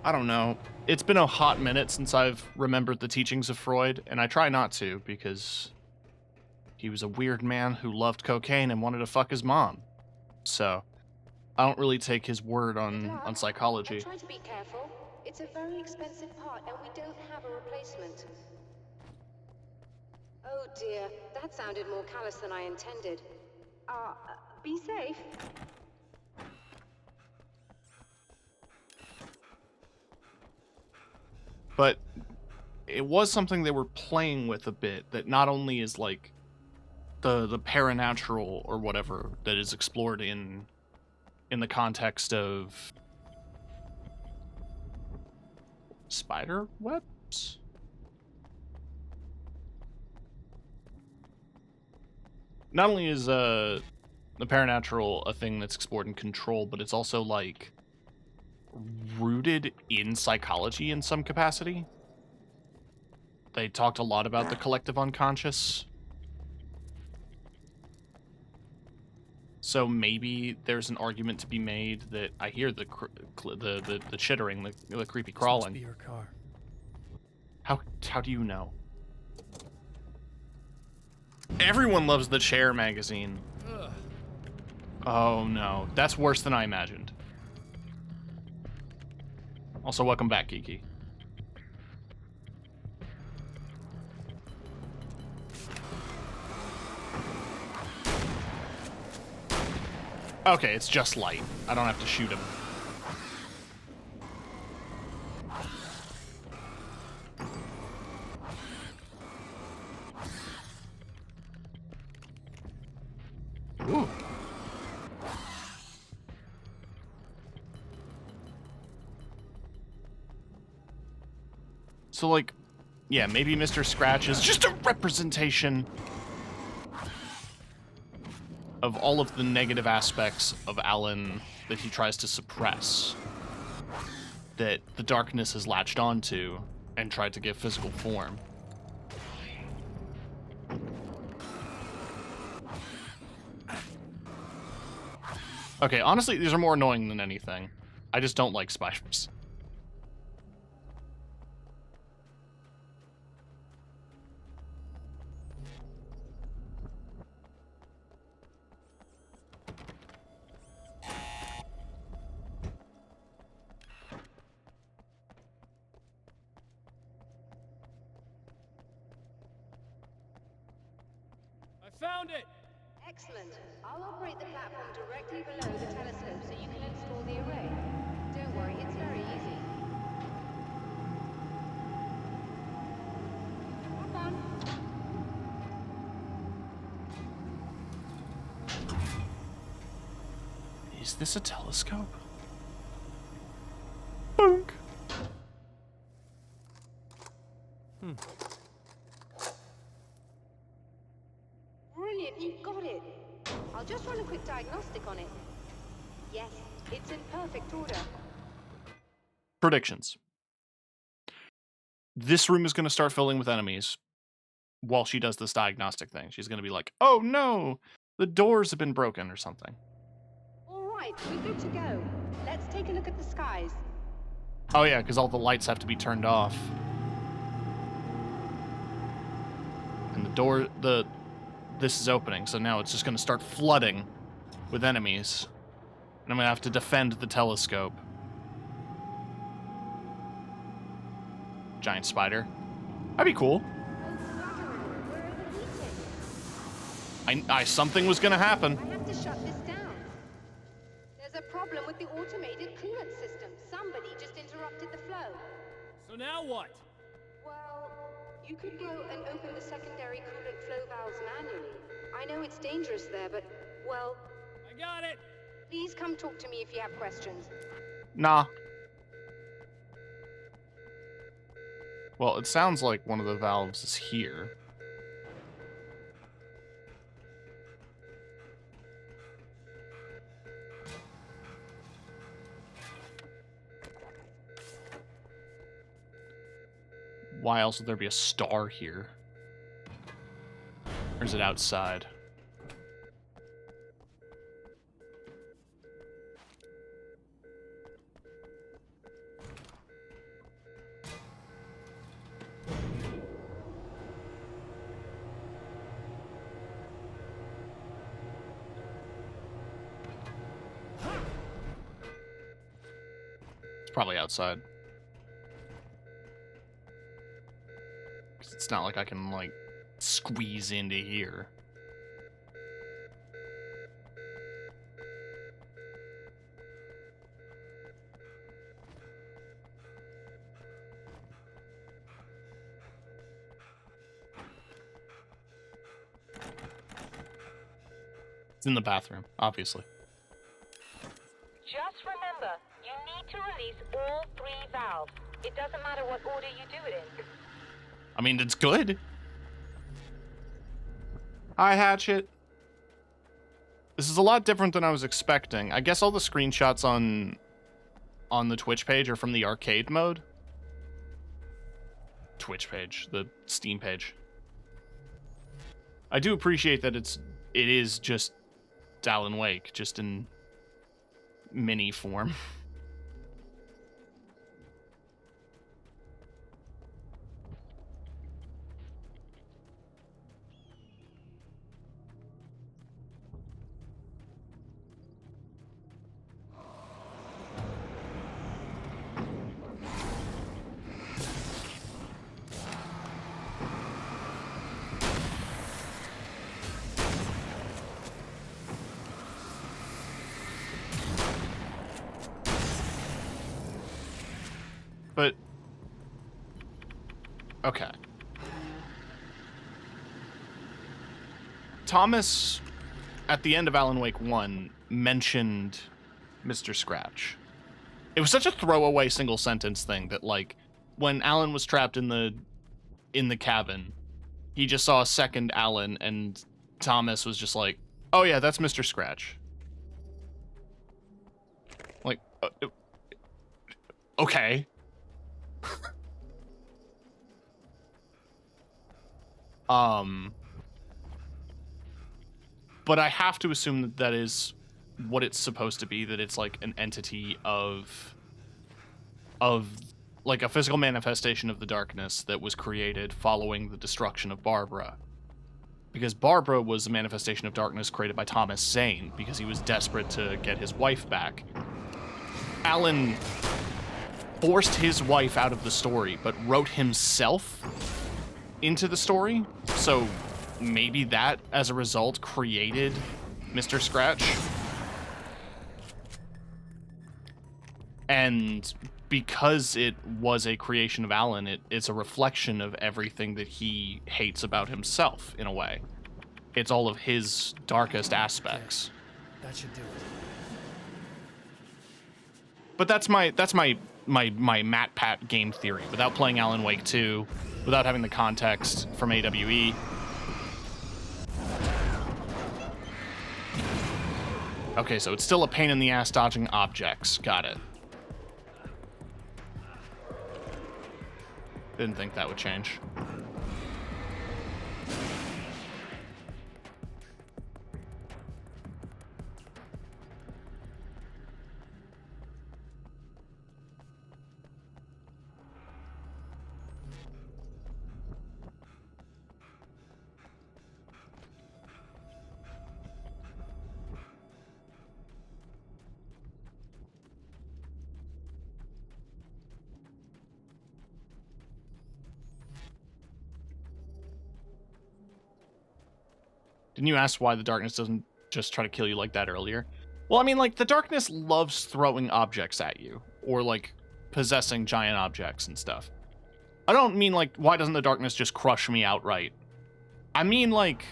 S3: I don't know. It's been a hot minute since I've remembered the teachings of Freud, and I try not to because he was a weird man who loved cocaine and wanted to fuck his mom. So, I don't really take his word on psychology.
S10: Try to be careful. It's a very expensive part, and we don't have a replacement. Oh dear, that sounded more callous than I intended. Be safe.
S3: But it was something they were playing with a bit, that not only is like the paranatural or whatever that is explored in the context of spider webs. Not only is the paranatural a thing that's explored in Control, but it's also like rooted in psychology in some capacity. They talked a lot about the collective unconscious. So maybe there's an argument to be made that I hear the chittering, the creepy crawling.
S1: This must be your car.
S3: How do you know? Everyone loves the Chair magazine.
S8: Ugh.
S3: Oh no, that's worse than I imagined. Also, welcome back, Kiki. Okay, it's just light. I don't have to shoot him. Ooh. So, like, yeah, maybe Mr. Scratch is just a representation of all of the negative aspects of Alan that he tries to suppress, that the darkness has latched onto and tried to give physical form. Okay, honestly, these are more annoying than anything. I just don't like spiders.
S8: I found it!
S10: Excellent. I'll operate the platform directly below the telescope so you can install the array. Don't worry, it's very easy. Hop on.
S3: Is this a telescope? Bonk.
S10: Brilliant, you got it. I'll just run a quick diagnostic on it. Yes, it's in perfect order.
S3: Predictions. This room is going to start filling with enemies while she does this diagnostic thing. She's going to be like, oh no, the doors have been broken or something.
S10: All right, we're good to go. Let's take a look at the skies.
S3: Oh yeah, because all the lights have to be turned off. And the door, this is opening, so now it's just going to start flooding with enemies. And I'm going to have to defend the telescope. Giant spider. That'd be cool. Something was going to happen.
S10: I have to shut this down. There's a problem with the automated coolant system. Somebody just interrupted the flow.
S8: So now what?
S10: Well, you could go and open the secondary coolant flow valves manually. I know it's dangerous there, but, well...
S8: I got it!
S10: Please come talk to me if you have questions.
S3: Nah. Well, it sounds like one of the valves is here. why else would there be a star here? Or is it outside? It's probably outside. 'Cause it's not like I can, like, squeeze into here. It's in the bathroom, obviously.
S12: Just remember, you need to release all 3 valves. It doesn't matter what order you do it in.
S3: I mean, it's good. Hi, Hatchet. This is a lot different than I was expecting. I guess all the screenshots on the Twitch page are from the arcade mode. Twitch page, the Steam page. I do appreciate that it is just Alan Wake, just in mini form. But, okay. Thomas, at the end of Alan Wake 1, mentioned Mr. Scratch. It was such a throwaway single sentence thing that, like, when Alan was trapped in the cabin, he just saw a second Alan, and Thomas was just like, oh yeah, that's Mr. Scratch. Like, okay. But I have to assume that that is what it's supposed to be, that it's like an entity of like a physical manifestation of the darkness that was created following the destruction of Barbara. Because Barbara was a manifestation of darkness created by Thomas Zane because he was desperate to get his wife back. Alan forced his wife out of the story, but wrote himself into the story. So maybe that, as a result, created Mr. Scratch. And because it was a creation of Alan, it's a reflection of everything that he hates about himself, in a way. It's all of his darkest aspects.
S1: That should do it.
S3: But that's my Matt Pat game theory, without playing Alan Wake 2, without having the context from AWE. Okay, so it's still a pain in the ass dodging objects. Got it. Didn't think that would change. Didn't you ask why the darkness doesn't just try to kill you like that earlier? Well, I mean, like, the darkness loves throwing objects at you, or, like, possessing giant objects and stuff. I don't mean, like, why doesn't the darkness just crush me outright? I mean, like,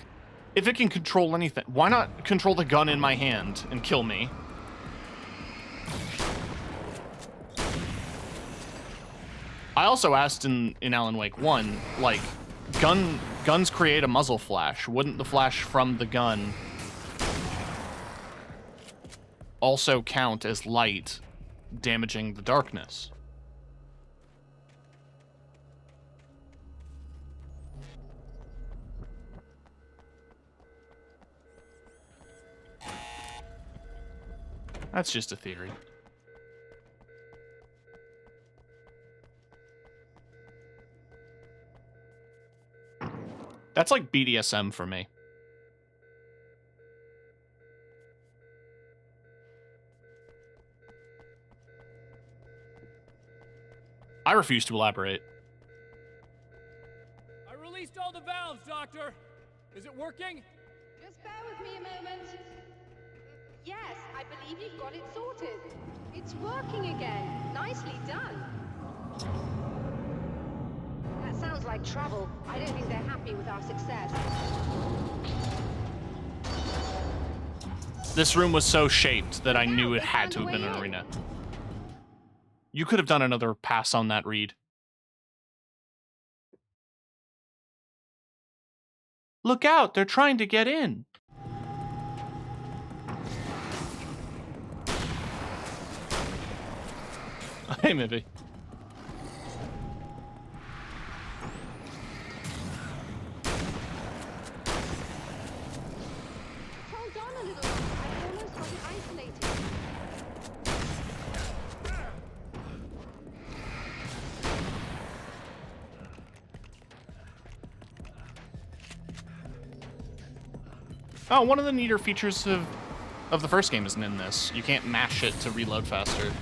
S3: if it can control anything, why not control the gun in my hand and kill me? I also asked in Alan Wake 1, like, guns create a muzzle flash. Wouldn't the flash from the gun also count as light damaging the darkness? That's just a theory. That's like BDSM for me. I refuse to elaborate.
S8: I released all the valves, Doctor. Is it working?
S10: Just bear with me a moment. Yes, I believe you've got it sorted. It's working again. Nicely done. That sounds like trouble. I don't think they're happy with our success.
S3: This room was so shaped that I knew it had to have been an arena. You could have done another pass on that, Reed. Look out, they're trying to get in. Hey, maybe.
S10: Hold on a little longer. I've almost got it isolated.
S3: Oh, one of the neater features of the first game isn't in this. You can't mash it to reload faster.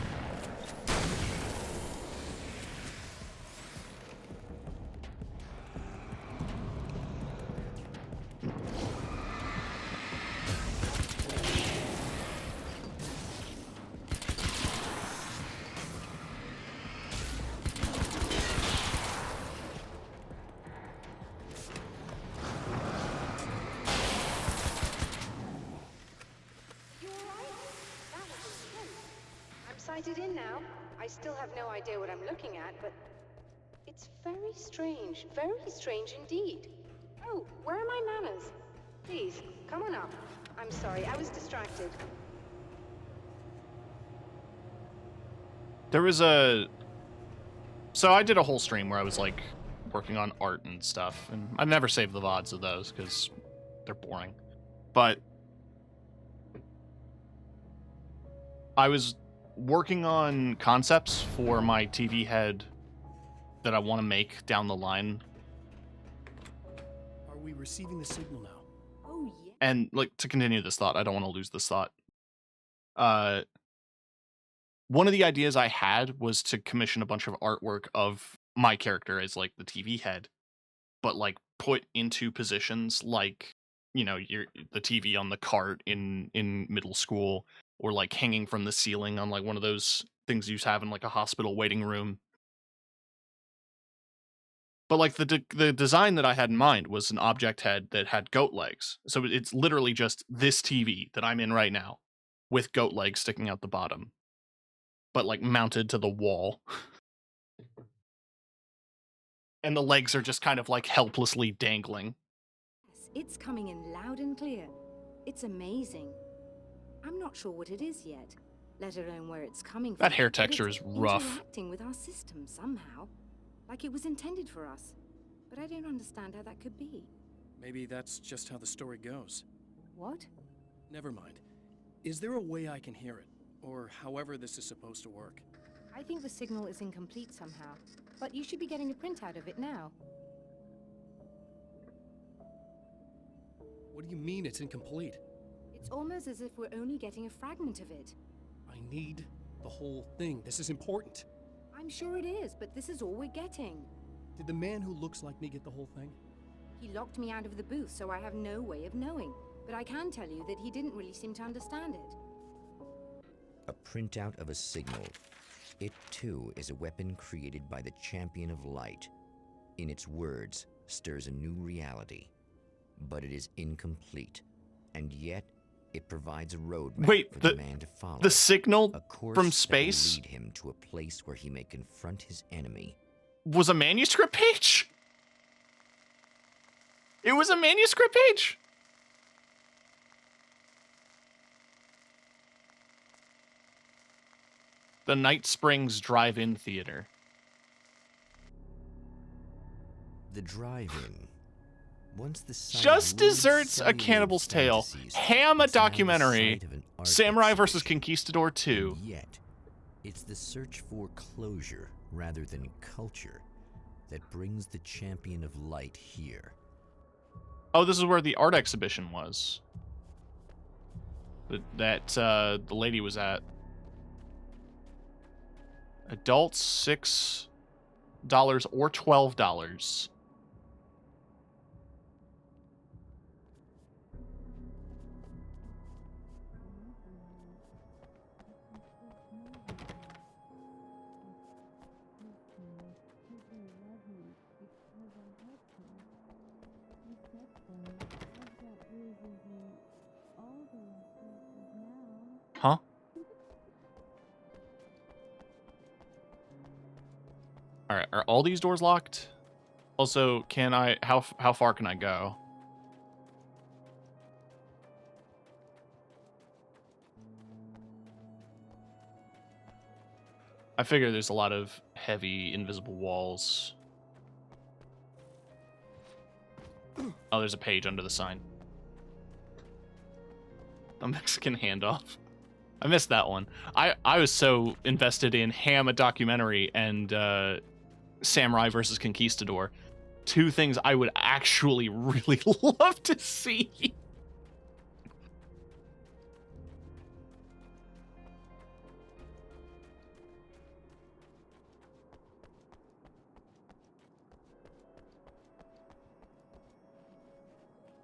S10: Sighted in now. I still have no idea what I'm looking at, but it's very strange indeed. Oh, where are my manners? Please, come on up. I'm sorry, I was distracted.
S3: There was a... So I did a whole stream where I was, like, working on art and stuff, and I've never saved the VODs of those, because they're boring. But I was working on concepts for my TV head that I want to make down the line.
S1: Are we receiving the signal now?
S10: Oh, yeah.
S3: And, like, to continue this thought, I don't want to lose this thought. One of the ideas I had was to commission a bunch of artwork of my character as, like, the TV head, but, like, put into positions like, you know, the TV on the cart in middle school, or, like, hanging from the ceiling on, like, one of those things you have in, like, a hospital waiting room. But, like, the design that I had in mind was an object head that had goat legs. So it's literally just this TV that I'm in right now, with goat legs sticking out the bottom, but, like, mounted to the wall. And the legs are just kind of, like, helplessly dangling.
S11: It's coming in loud and clear. It's amazing. I'm not sure what it is yet, let alone where it's coming from.
S3: That hair
S11: but
S3: texture
S11: it's
S3: is rough.
S11: interacting with our system somehow, like it was intended for us. But I don't understand how that could be.
S1: Maybe that's just how the story goes.
S11: What?
S1: Never mind. Is there a way I can hear it? Or however this is supposed to work?
S11: I think the signal is incomplete somehow, but you should be getting a printout of it now.
S1: What do you mean it's incomplete?
S11: It's almost as if we're only getting a fragment of it.
S1: I need the whole thing. This is important.
S11: I'm sure it is, but this is all we're getting.
S1: Did the man who looks like me get the whole thing?
S11: He locked me out of the booth, so I have no way of knowing. But I can tell you that he didn't really seem to understand it.
S4: A printout of a signal. It, too, is a weapon created by the Champion of Light. In its words, stirs a new reality. But it is incomplete. And yet, it provides a roadmap for the man to follow.
S3: The signal
S4: a course
S3: from
S4: that will
S3: space
S4: lead him to a place where he may confront his enemy.
S3: Was a manuscript page? It was a manuscript page? The Night Springs Drive-In Theater.
S4: The drive-in. Once the site
S3: Just
S4: of rude
S3: Desserts, A
S4: celluloid
S3: Cannibal's Tale.
S4: fantasies,
S3: Ham, a
S4: it's now the
S3: documentary.
S4: site of an art
S3: Samurai versus
S4: exhibition.
S3: Conquistador 2.
S4: And yet, it's the search for closure rather than culture that brings the champion of light here.
S3: Oh, this is where the art exhibition was. That the lady was at. Adults $6 or $12. Huh? All right, are all these doors locked? Also, can I how far can I go? I figure there's a lot of heavy invisible walls. Oh, there's a page under the sign. A Mexican handoff. I missed that one. I was so invested in Ham, a documentary, and Samurai versus Conquistador. Two things I would actually really love to see.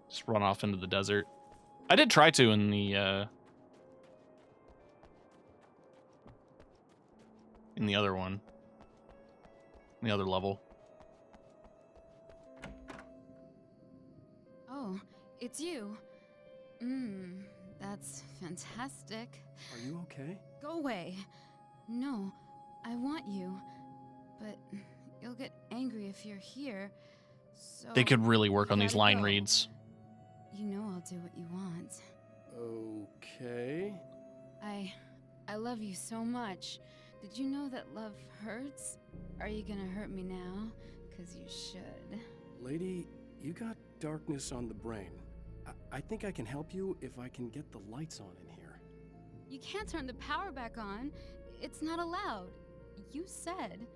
S3: Just run off into the desert. I did try to in the other one. In the other level.
S7: Oh, it's you. That's fantastic.
S1: Are you okay?
S7: Go away. No, I want you. But you'll get angry if you're here. So
S3: They could really work
S7: you
S3: on these
S7: gotta
S3: line
S7: go.
S3: reads.
S7: You know I'll do what you want.
S1: Okay.
S7: I love you so much. Did you know that love hurts? Are you gonna hurt me now? 'Cause you should.
S1: Lady, you got darkness on the brain. I think I can help you if I can get the lights on in here.
S7: You can't turn the power back on. It's not allowed. You said.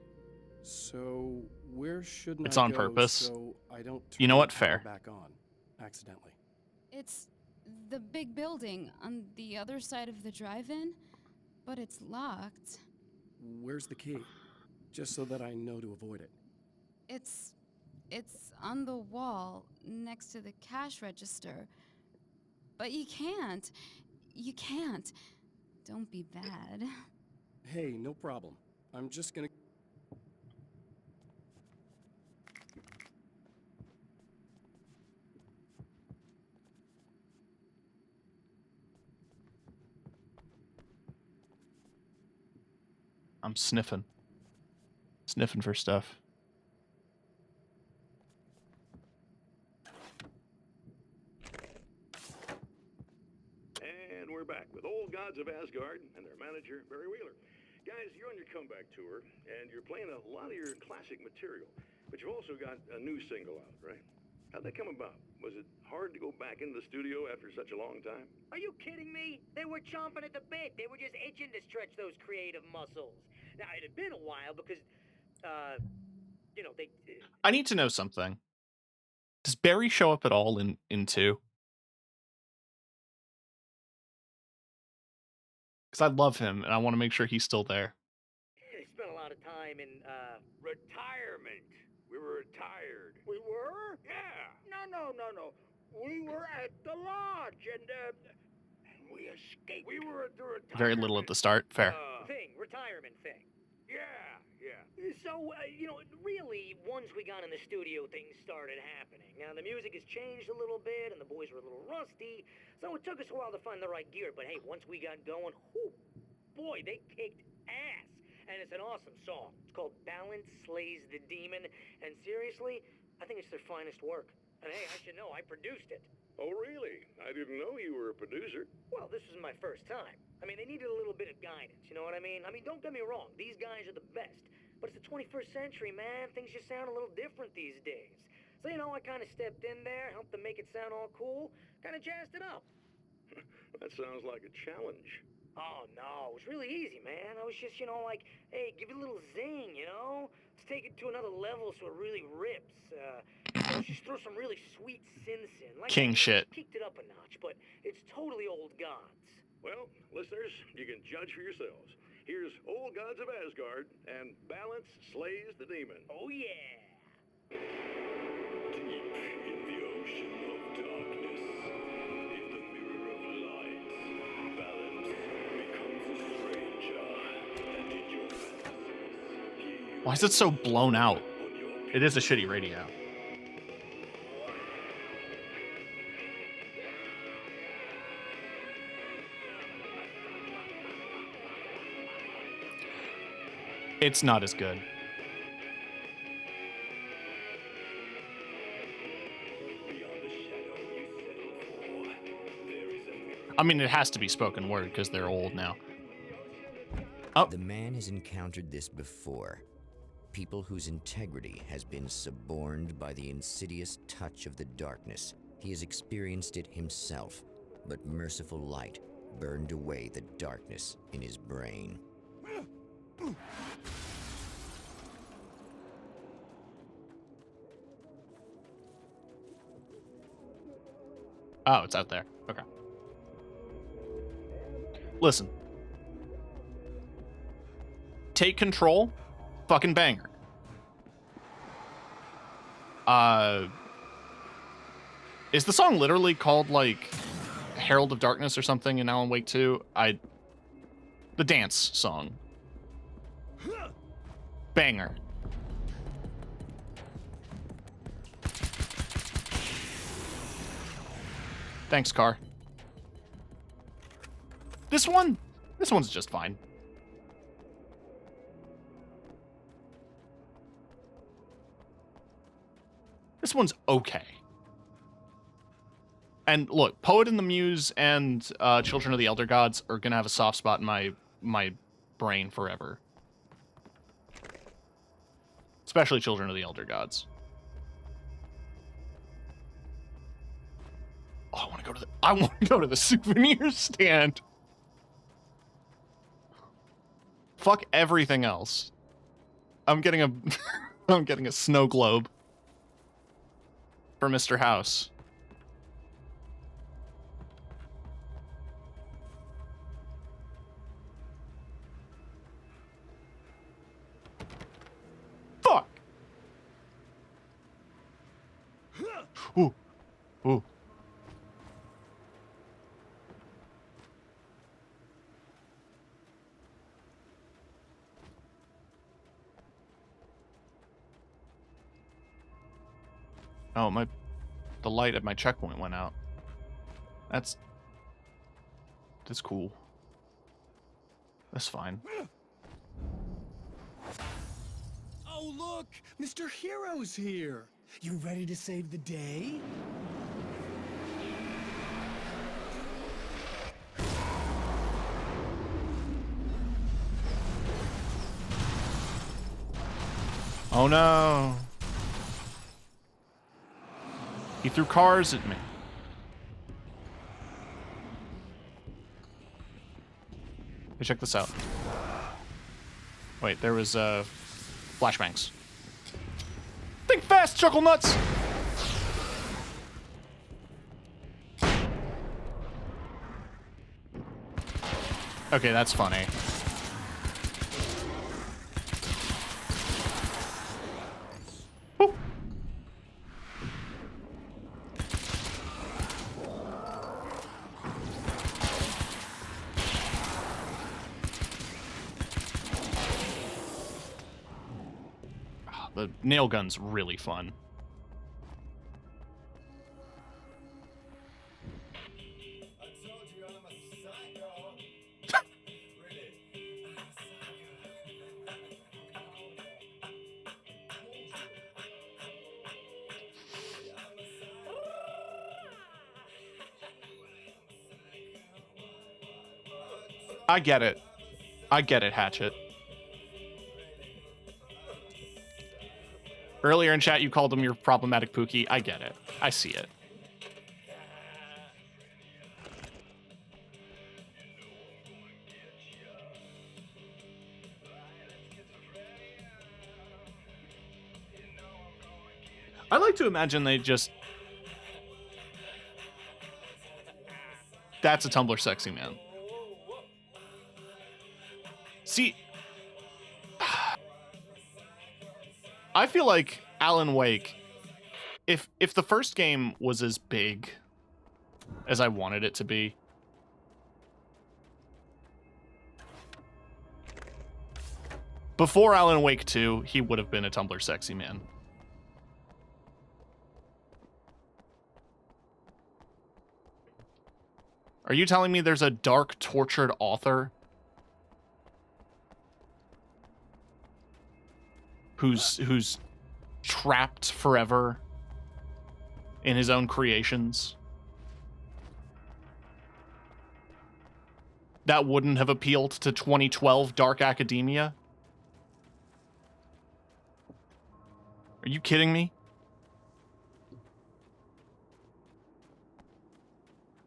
S1: So where shouldn't
S3: It's
S1: I
S3: on
S1: go
S3: purpose.
S1: so I don't turn
S3: You know what?
S1: the power
S3: Fair.
S1: back on accidentally?
S7: It's the big building on the other side of the drive-in, but it's locked.
S1: Where's the key? Just so that I know to avoid it.
S7: It's on the wall next to the cash register. But you can't. You can't. Don't be bad.
S1: Hey, no problem. I'm just gonna...
S3: I'm sniffing. Sniffing for stuff.
S5: And we're back with Old Gods of Asgard and their manager, Barry Wheeler. Guys, you're on your comeback tour, and you're playing a lot of your classic material, but you've also got a new single out, right? How'd that come about? Was it hard to go back into the studio after such a long time?
S6: Are you kidding me? They were chomping at the bit. They were just itching to stretch those creative muscles. Now, it had been a while because, you know, they...
S3: I need to know something. Does Barry show up at all in 2? Because I love him, and I want to make sure he's still there.
S6: They spent a lot of time in,
S5: Retirement. We were retired.
S9: We were?
S5: Yeah.
S9: No. We were at the lodge and we escaped.
S5: We were at the retirement.
S3: Very little at the start. Fair.
S6: retirement thing.
S5: Yeah.
S6: So, you know, really, once we got in the studio, things started happening. Now, the music has changed a little bit, and the boys were a little rusty, so it took us a while to find the right gear. But hey, once we got going, whew, boy, they kicked ass. And it's an awesome song. It's called Balance Slays the Demon, and seriously, I think it's their finest work. And hey, I should know, I produced it.
S5: Oh, really? I didn't know you were a producer.
S6: Well, this was my first time. I mean, they needed a little bit of guidance, you know what I mean? Don't get me wrong, these guys are the best. But it's the 21st century, man. Things just sound a little different these days. So, you know, I kind of stepped in there, helped them make it sound all cool, kind of jazzed it up.
S5: That sounds like a challenge.
S6: Oh, no, it was really easy, man. I was just, like, hey, give it a little zing, Let's take it to another level so it really rips. Let's just throw some really sweet synths in. Like,
S3: King shit.
S6: Kicked it up a notch, but it's totally old gods.
S5: Well, listeners, you can judge for yourselves. Here's Old Gods of Asgard, and Balance Slays the Demon.
S6: Oh, yeah.
S5: Deep in the ocean of darkness, in the mirror of light, Balance becomes a stranger, and in your fantasies,
S3: Why is it so blown out? It is a shitty radio. It's not as good. I mean, it has to be spoken word because they're old now. Oh.
S4: The man has encountered this before. People whose integrity has been suborned by the insidious touch of the darkness. He has experienced it himself, but merciful light burned away the darkness in his brain.
S3: Oh, it's out there. Okay. Listen. Take Control. Fucking banger. Is the song literally called, like, Herald of Darkness or something in Alan Wake 2? The dance song. Banger. Thanks, car. This one's just fine. This one's okay. And look, Poet and the Muse and Children of the Elder Gods are gonna have a soft spot in my brain forever. Especially Children of the Elder Gods. Oh, I want to go to the souvenir stand. Fuck everything else. I'm getting a snow globe for Mr. House. Fuck. Ooh. Ooh. Oh, the light at my checkpoint went out. That's cool. That's fine.
S1: Oh, look! Mr. Hero's here! You ready to save the day?
S3: Oh no! He threw cars at me. Hey, check this out. Wait, there was flashbangs. Think fast, Chuckle Nuts! Okay, that's funny. Woo. The nail gun's really fun. I get it. I get it, Hatchet. Earlier in chat, you called him your problematic Pookie. I get it. I see it. I like to imagine they just... That's a Tumblr sexy man. See, I feel like Alan Wake, if the first game was as big as I wanted it to be, before Alan Wake 2, he would have been a Tumblr sexy man. Are you telling me there's a dark, tortured author who's trapped forever in his own creations that wouldn't have appealed to 2012 dark academia? Are you kidding me?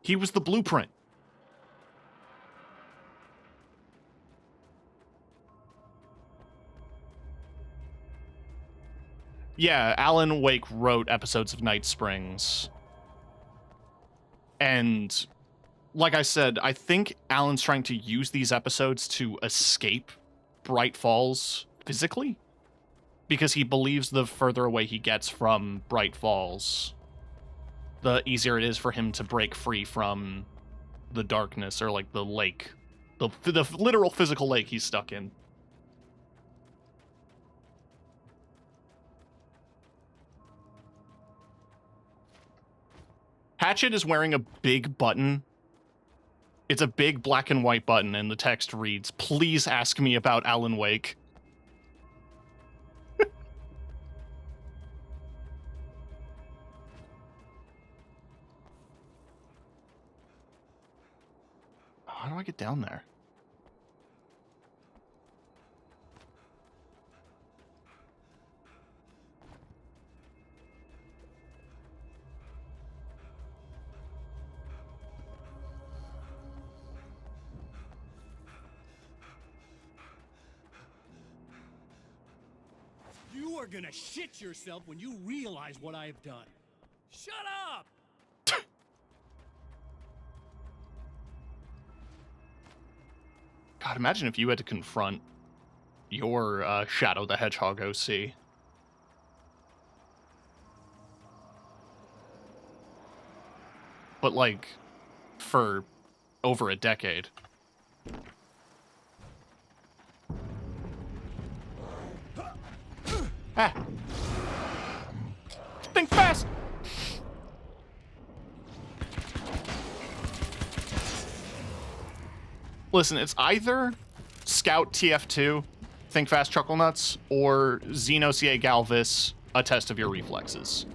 S3: He was the blueprint. Yeah, Alan Wake wrote episodes of Night Springs. And like I said, I think Alan's trying to use these episodes to escape Bright Falls physically, because he believes the further away he gets from Bright Falls, the easier it is for him to break free from the darkness, or like the lake, the literal physical lake he's stuck in. Hatchet is wearing a big button. It's a big black and white button, and the text reads, "Please ask me about Alan Wake." How do I get down there?
S8: You are gonna shit yourself when you realize what I have done. Shut up!
S3: God, imagine if you had to confront your Shadow the Hedgehog OC. But, like, for over a decade. Ah! Think fast! Listen, it's either Scout TF2, Think Fast Chuckle Nuts, or Xeno CA Galvis, a test of your reflexes.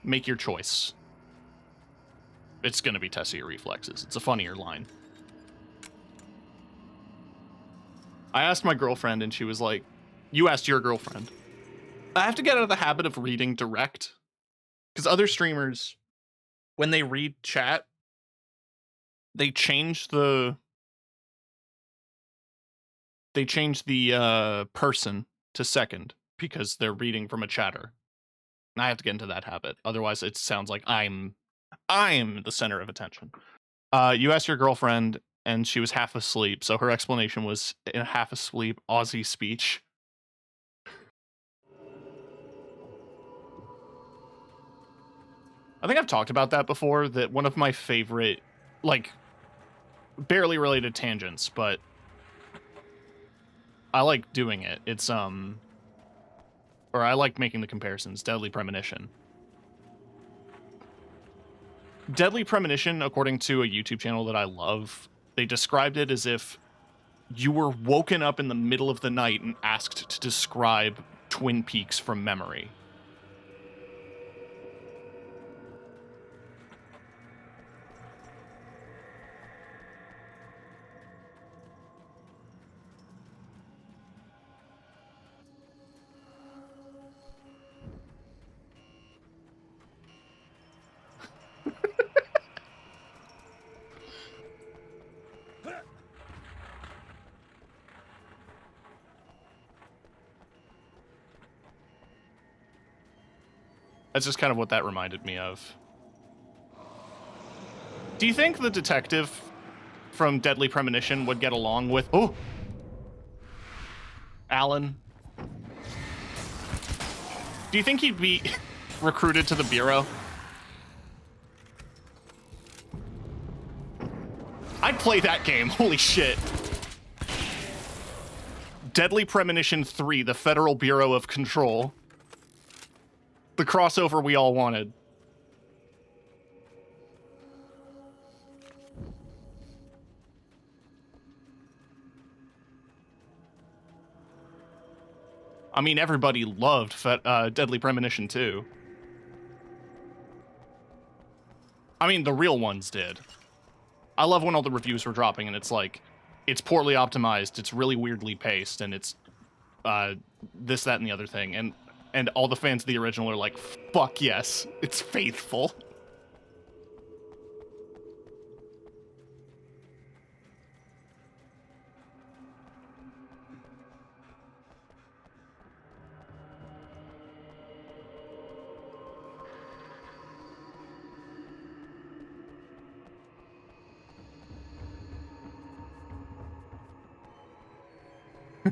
S3: Make your choice. It's gonna be test of your reflexes. It's a funnier line. I asked my girlfriend, and she was like, "You asked your girlfriend." I have to get out of the habit of reading direct, because other streamers, when they read chat, they change the person to second because they're reading from a chatter. And I have to get into that habit. Otherwise, it sounds like I'm the center of attention. You asked your girlfriend, and she was half asleep, so her explanation was in a half asleep Aussie speech. I think I've talked about that before, that one of my favorite, like, barely related tangents, but I like doing it. It's, or I like making the comparisons. Deadly Premonition. Deadly Premonition, according to a YouTube channel that I love, they described it as if you were woken up in the middle of the night and asked to describe Twin Peaks from memory. That's just kind of what that reminded me of. Do you think the detective from Deadly Premonition would get along with... Oh! Alan? Do you think he'd be recruited to the Bureau? I'd play that game. Holy shit. Deadly Premonition 3, the Federal Bureau of Control. The crossover we all wanted. I mean, everybody loved Deadly Premonition 2. I mean, the real ones did. I love when all the reviews were dropping and it's like, it's poorly optimized, it's really weirdly paced, and it's this, that, and the other thing. And all the fans of the original are like, fuck yes, it's faithful.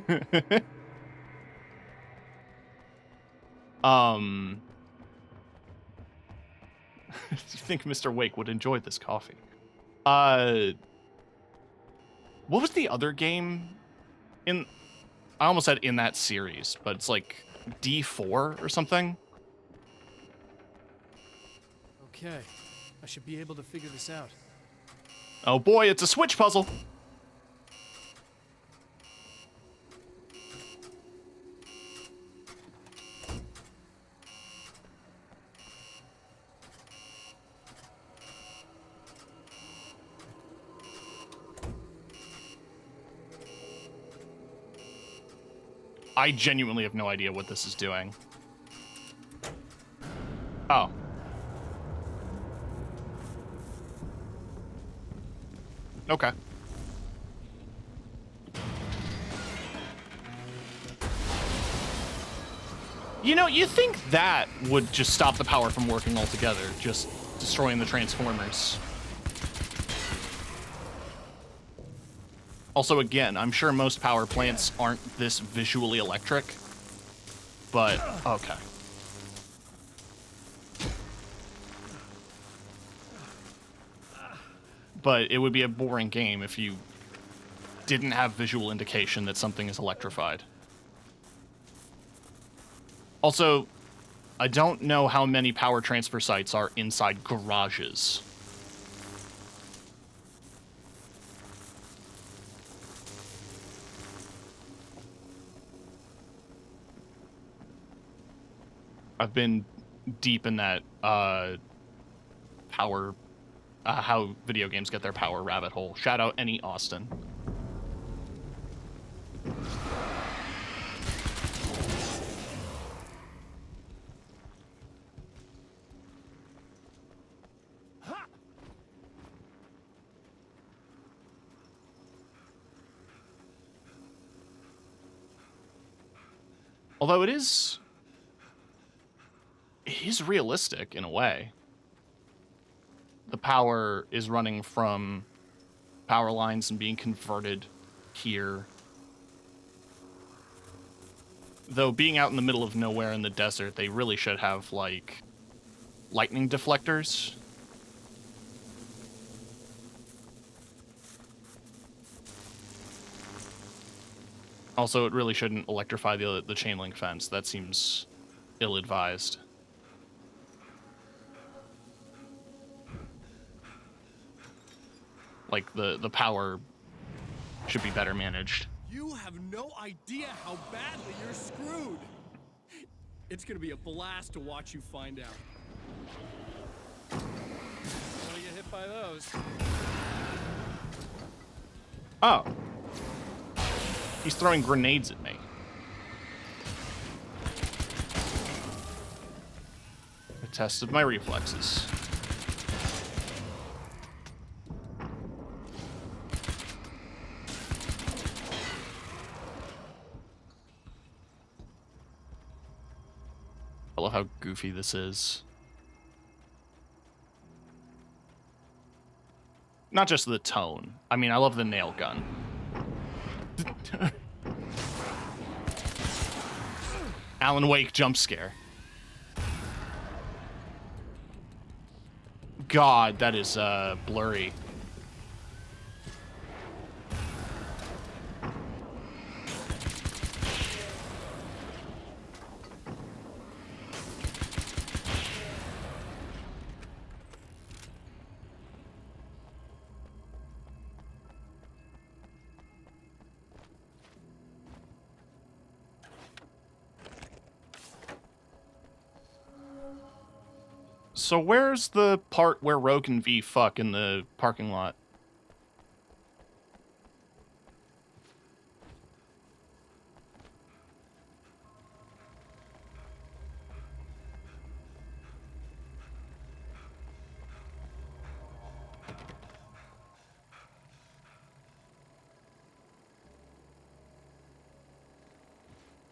S3: Do you think Mr. Wake would enjoy this coffee? What was the other game in... I almost said in that series, but it's like D4 or something?
S1: Okay, I should be able to figure this out.
S3: Oh boy, it's a Switch puzzle! I genuinely have no idea what this is doing. Oh. Okay. You know, you think that would just stop the power from working altogether, just destroying the transformers. Also, again, I'm sure most power plants aren't this visually electric, but okay. But it would be a boring game if you didn't have visual indication that something is electrified. Also, I don't know how many power transfer sites are inside garages. I've been deep in that power, how video games get their power rabbit hole. Shout out any Austin. Although it is realistic in a way. The power is running from power lines and being converted here. Though being out in the middle of nowhere in the desert, they really should have, like, lightning deflectors. Also, it really shouldn't electrify the chain link fence. That seems ill-advised. Like, the power should be better managed.
S8: You have no idea how badly you're screwed. It's gonna be a blast to watch you find out. Don't wanna get hit by those.
S3: Oh. He's throwing grenades at me. A test of my reflexes. of how goofy this is. Not just the tone. I mean, I love the nail gun. Alan Wake jump scare. God, that is blurry. So where's the part where Rogue and V fuck in the parking lot?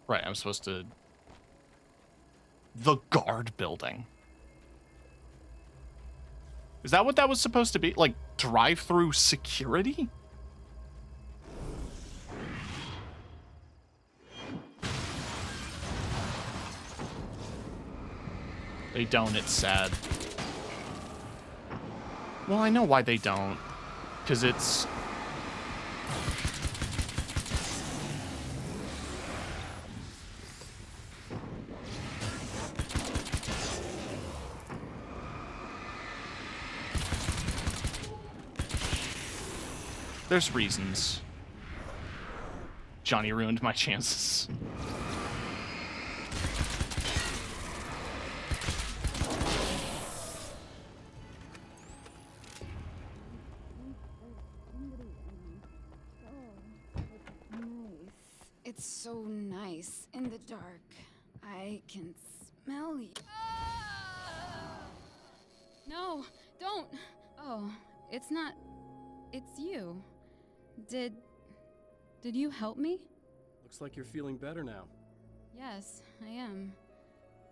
S3: Right, I'm supposed to... The guard building. Is that what that was supposed to be? Like, drive-through security? They don't, it's sad. Well, I know why they don't. Because it's... There's reasons. Johnny ruined my chances.
S7: It's so nice in the dark. I can smell you. No, don't. Oh, it's not. It's you. Did you help me?
S1: Looks like you're feeling better now.
S7: Yes, I am.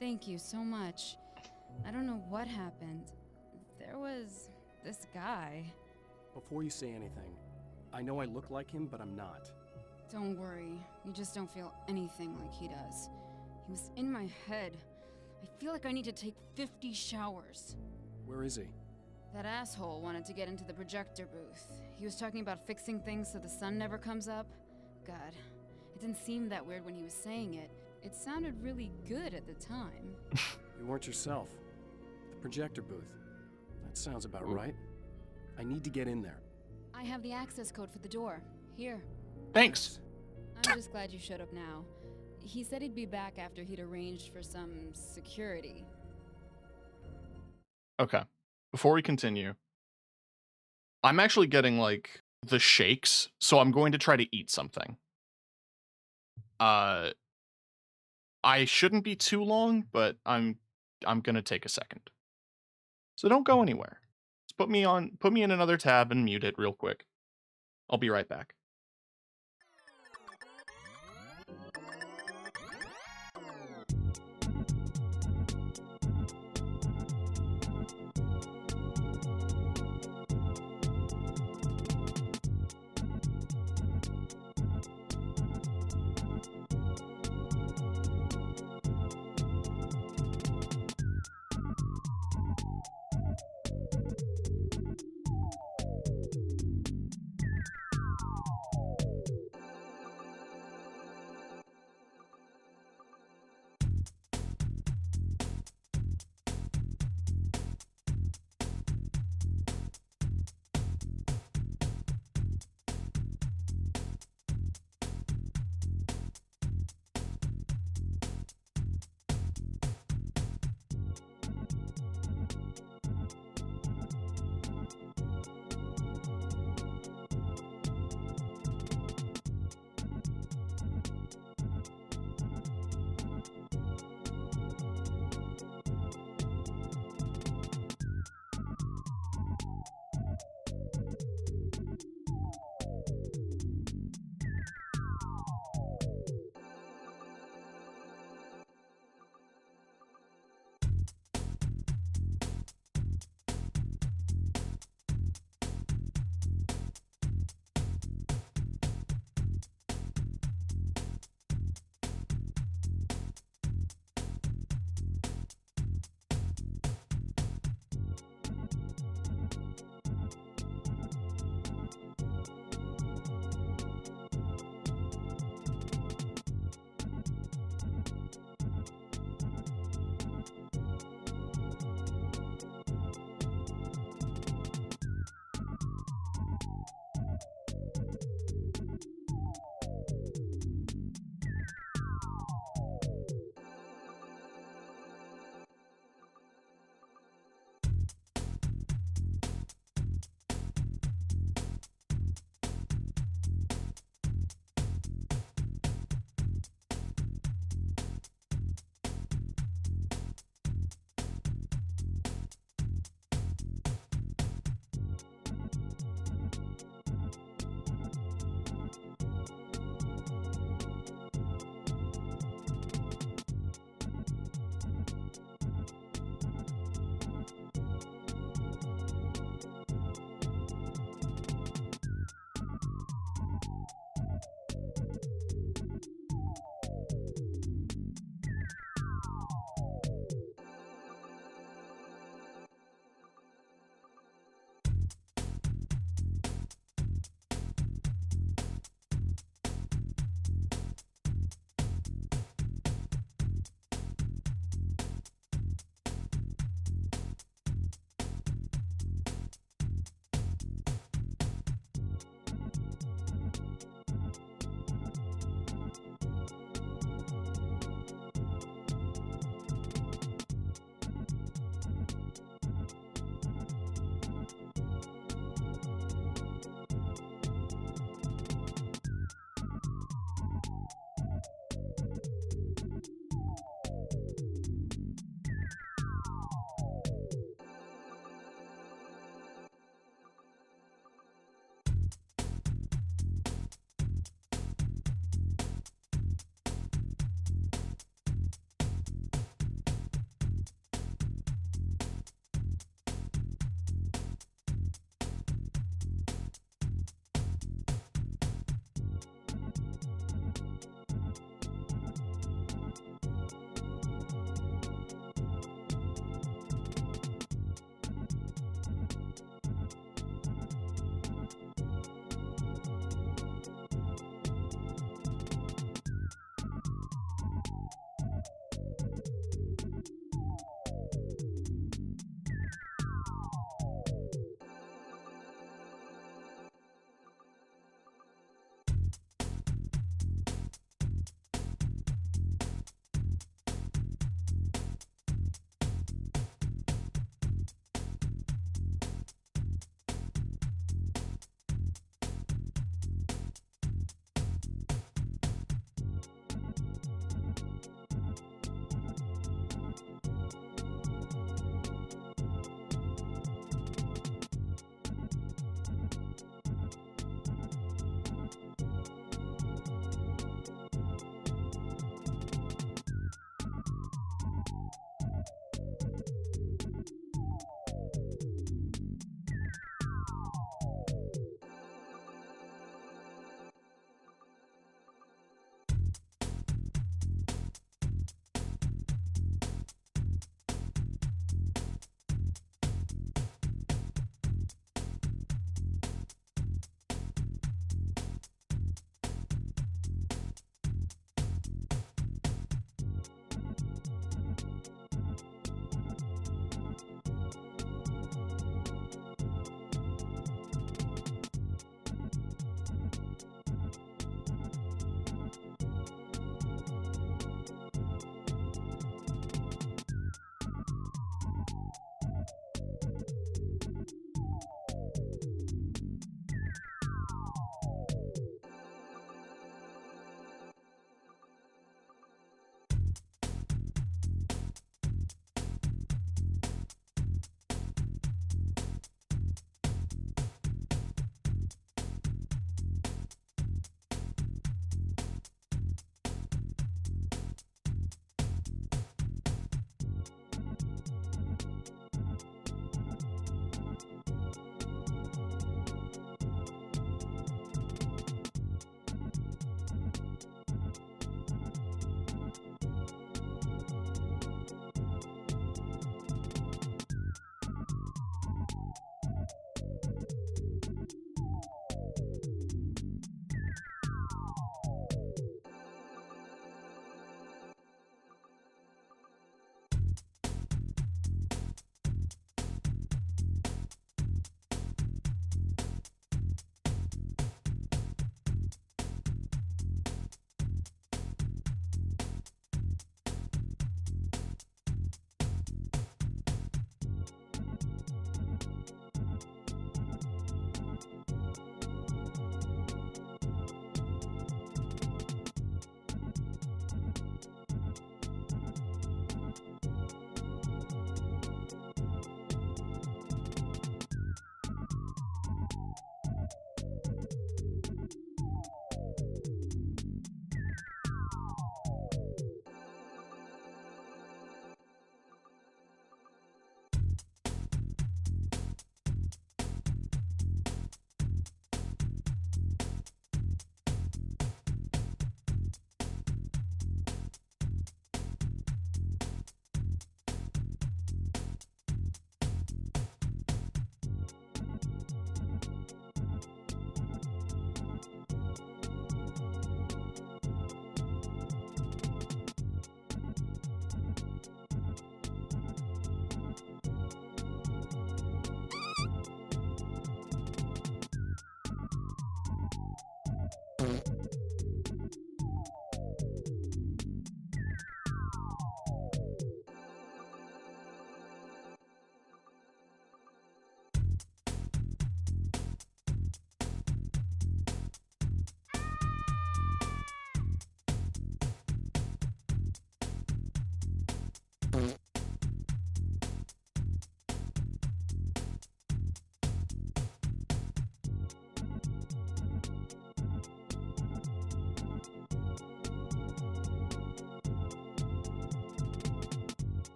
S7: Thank you so much. I don't know what happened. There was this guy.
S1: Before you say anything, I know I look like him, but I'm not.
S7: Don't worry. You just don't feel anything like he does. He was in my head. I feel like I need to take 50 showers.
S1: Where is he?
S7: That asshole wanted to get into the projector booth. He was talking about fixing things so the sun never comes up. God, it didn't seem that weird when he was saying it. It sounded really good at the time.
S1: You weren't yourself. The projector booth. That sounds about right. I need to get in there.
S7: I have the access code for the door. Here.
S3: Thanks.
S7: I'm just glad you showed up now. He said he'd be back after he'd arranged for some security.
S3: Okay. Before we continue, I'm actually getting, like, the shakes, so I'm going to try to eat something. I shouldn't be too long, but I'm gonna take a second. So don't go anywhere. Just put me in another tab and mute it real quick. I'll be right back.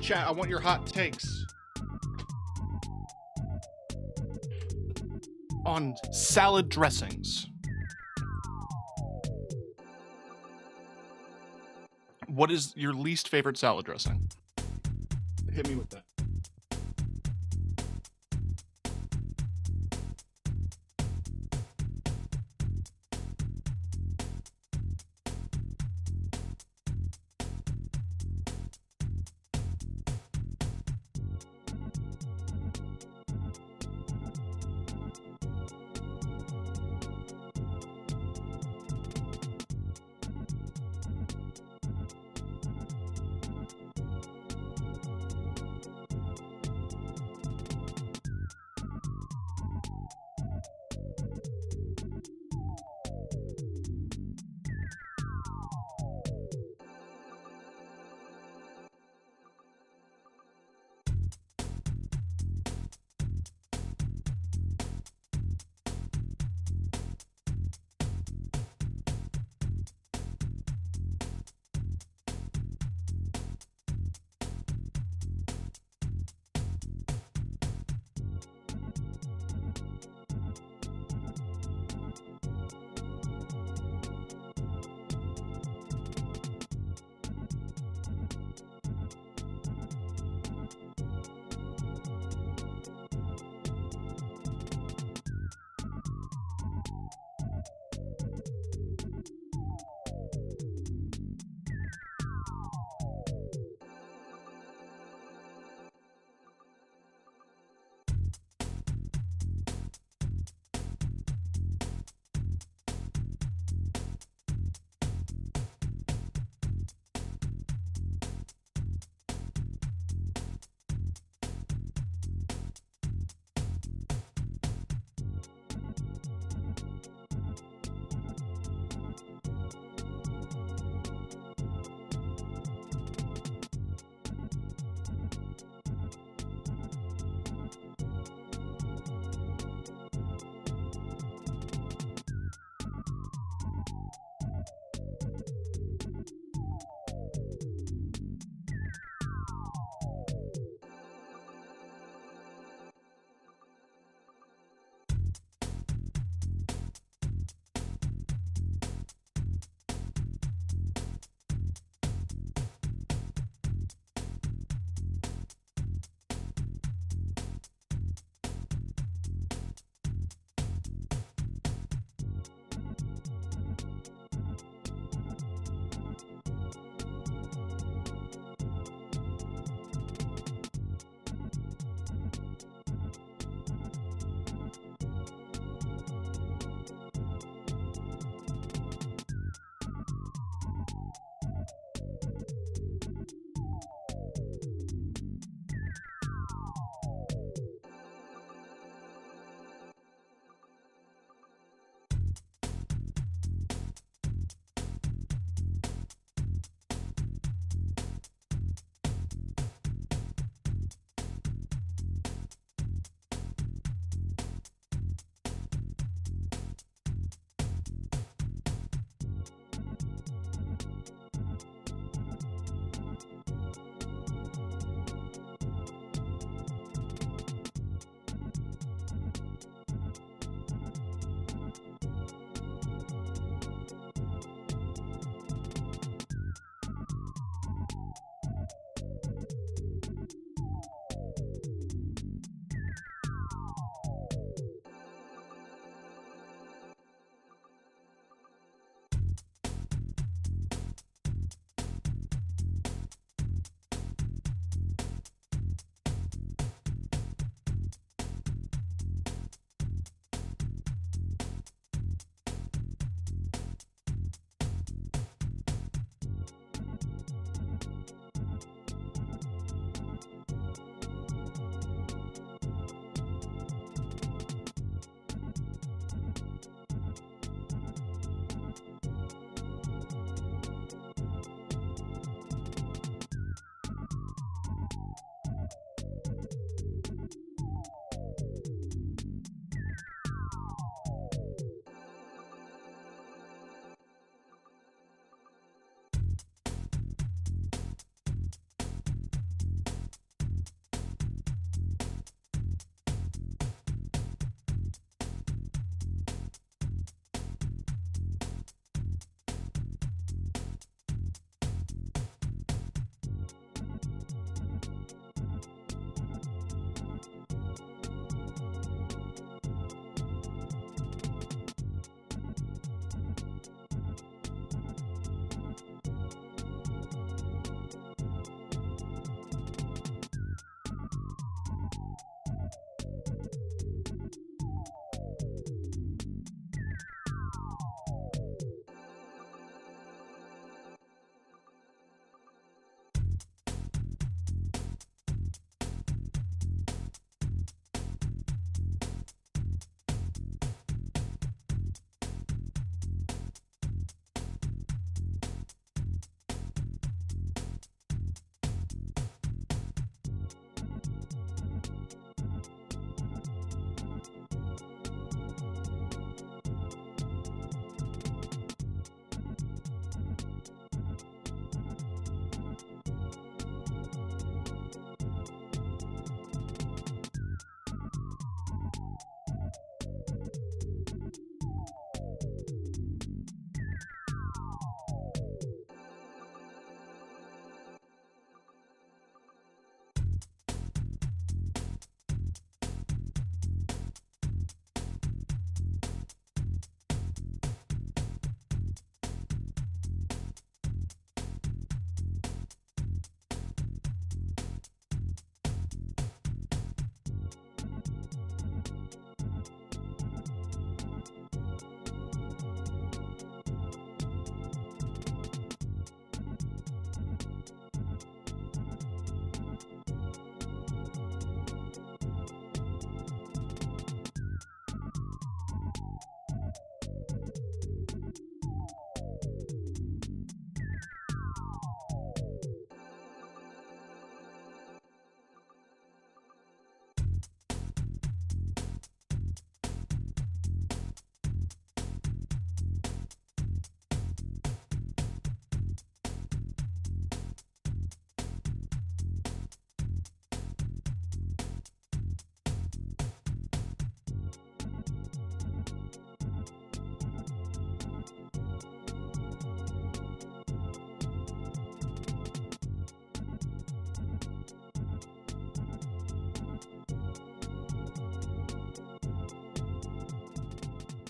S3: Chat, I want your hot takes on salad dressings. What is your least favorite salad dressing? Hit me with that.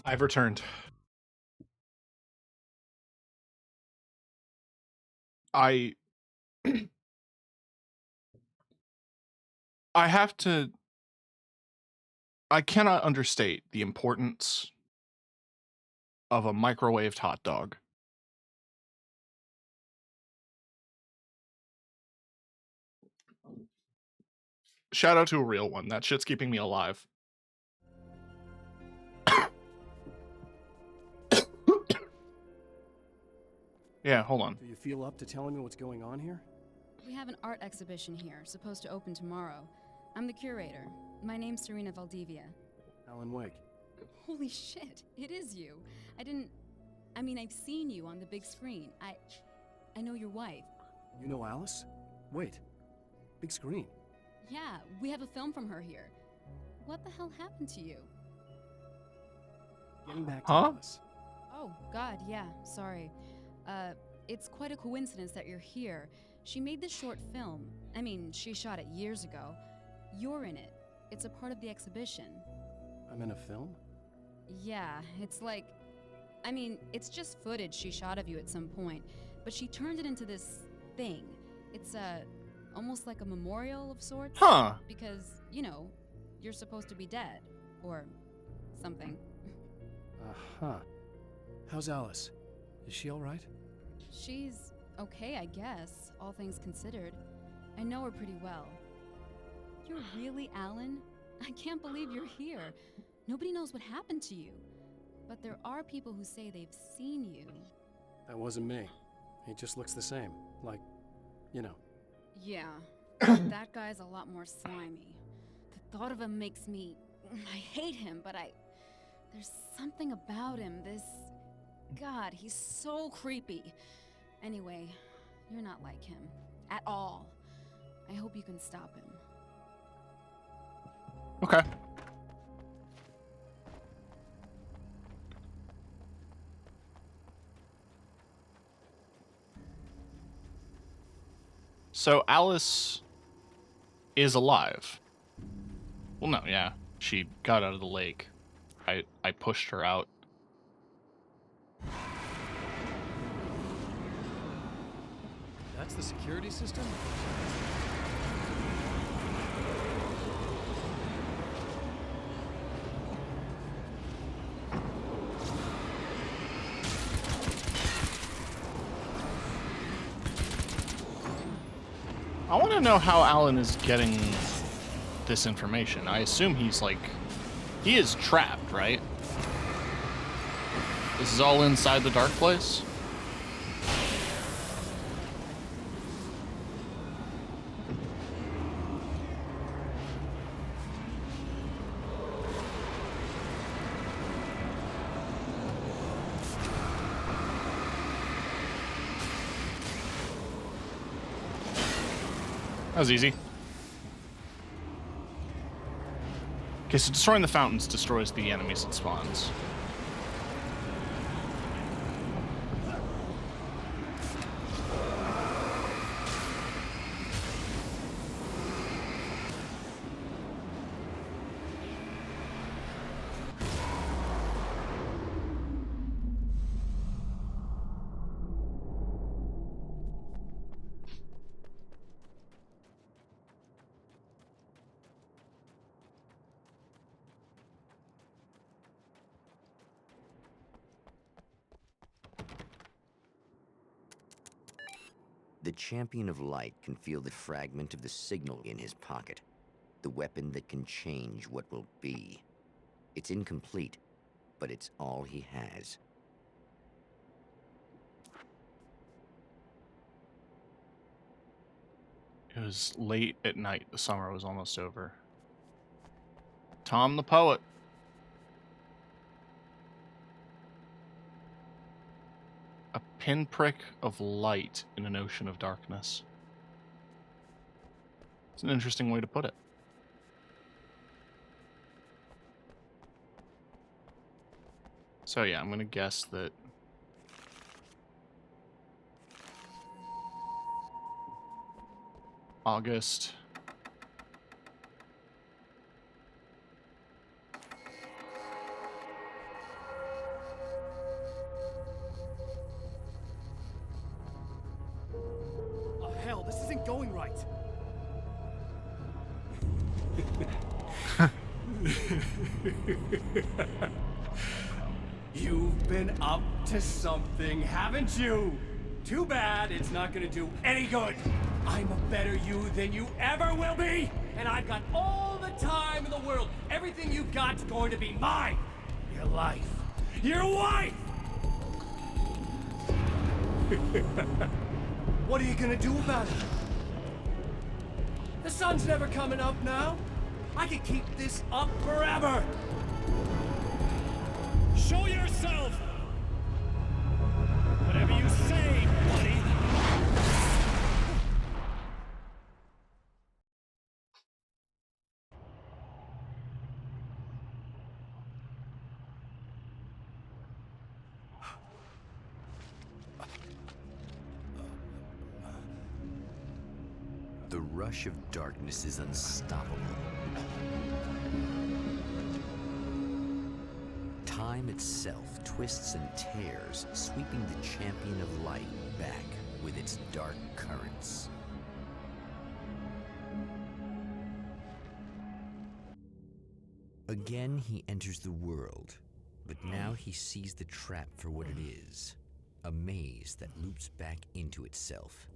S3: I've returned. I have to. I cannot understate the importance of a microwaved hot dog. Shout out to a real one. That shit's keeping me alive. Yeah, hold on.
S1: Do you feel up to telling me what's going on here?
S7: We have an art exhibition here, supposed to open tomorrow. I'm the curator. My name's Serena Valdivia.
S1: Alan Wake.
S7: Holy shit, it is you. I've seen you on the big screen. I know your wife.
S1: You know Alice? Wait. Big screen.
S7: Yeah, we have a film from her here. What the hell happened to you?
S1: Getting back to Alice.
S7: Oh, God, yeah, sorry. It's quite a coincidence that you're here. She made this short film. She shot it years ago. You're in it. It's a part of the exhibition.
S1: I'm in a film?
S7: Yeah, it's just footage she shot of you at some point, but she turned it into this thing. It's almost like a memorial of sorts.
S3: Huh.
S7: Because, you're supposed to be dead. Or something.
S1: Uh-huh. How's Alice? Is she alright?
S7: She's okay, I guess, all things considered. I know her pretty well. You're really Alan? I can't believe you're here. Nobody knows what happened to you. But there are people who say they've seen you.
S1: That wasn't me. He just looks the same. Like,
S7: Yeah, that guy's a lot more slimy. The thought of him makes me... I hate him, but there's something about him, God, he's so creepy. Anyway, you're not like him. At all. I hope you can stop him.
S3: Okay. So Alice is alive. Well, no, yeah. She got out of the lake. I pushed her out.
S1: That's the security system?
S3: I want to know how Alan is getting this information. I assume he is trapped, right? This is all inside the dark place? That was easy. Okay, so destroying the fountains destroys the enemies it spawns.
S4: The Champion of Light can feel the fragment of the signal in his pocket. The weapon that can change what will be. It's incomplete, but it's all he has.
S3: It was late at night. The summer was almost over. Tom the Poet. A pinprick of light in an ocean of darkness. It's an interesting way to put it. So yeah, I'm gonna guess that August.
S1: wasn't going right. You've been up to something, haven't you? Too bad it's not gonna do any good. I'm a better you than you ever will be, and I've got all the time in the world. Everything you've got's going to be mine. Your life. Your wife! What are you gonna do about it? The sun's never coming up now. I can keep this up forever. Show yourself! Whatever you say, buddy.
S4: The rush of darkness is unstoppable. Time itself twists and tears, sweeping the champion of light back with its dark currents. Again, he enters the world, but now he sees the trap for what it is, a maze that loops back into itself.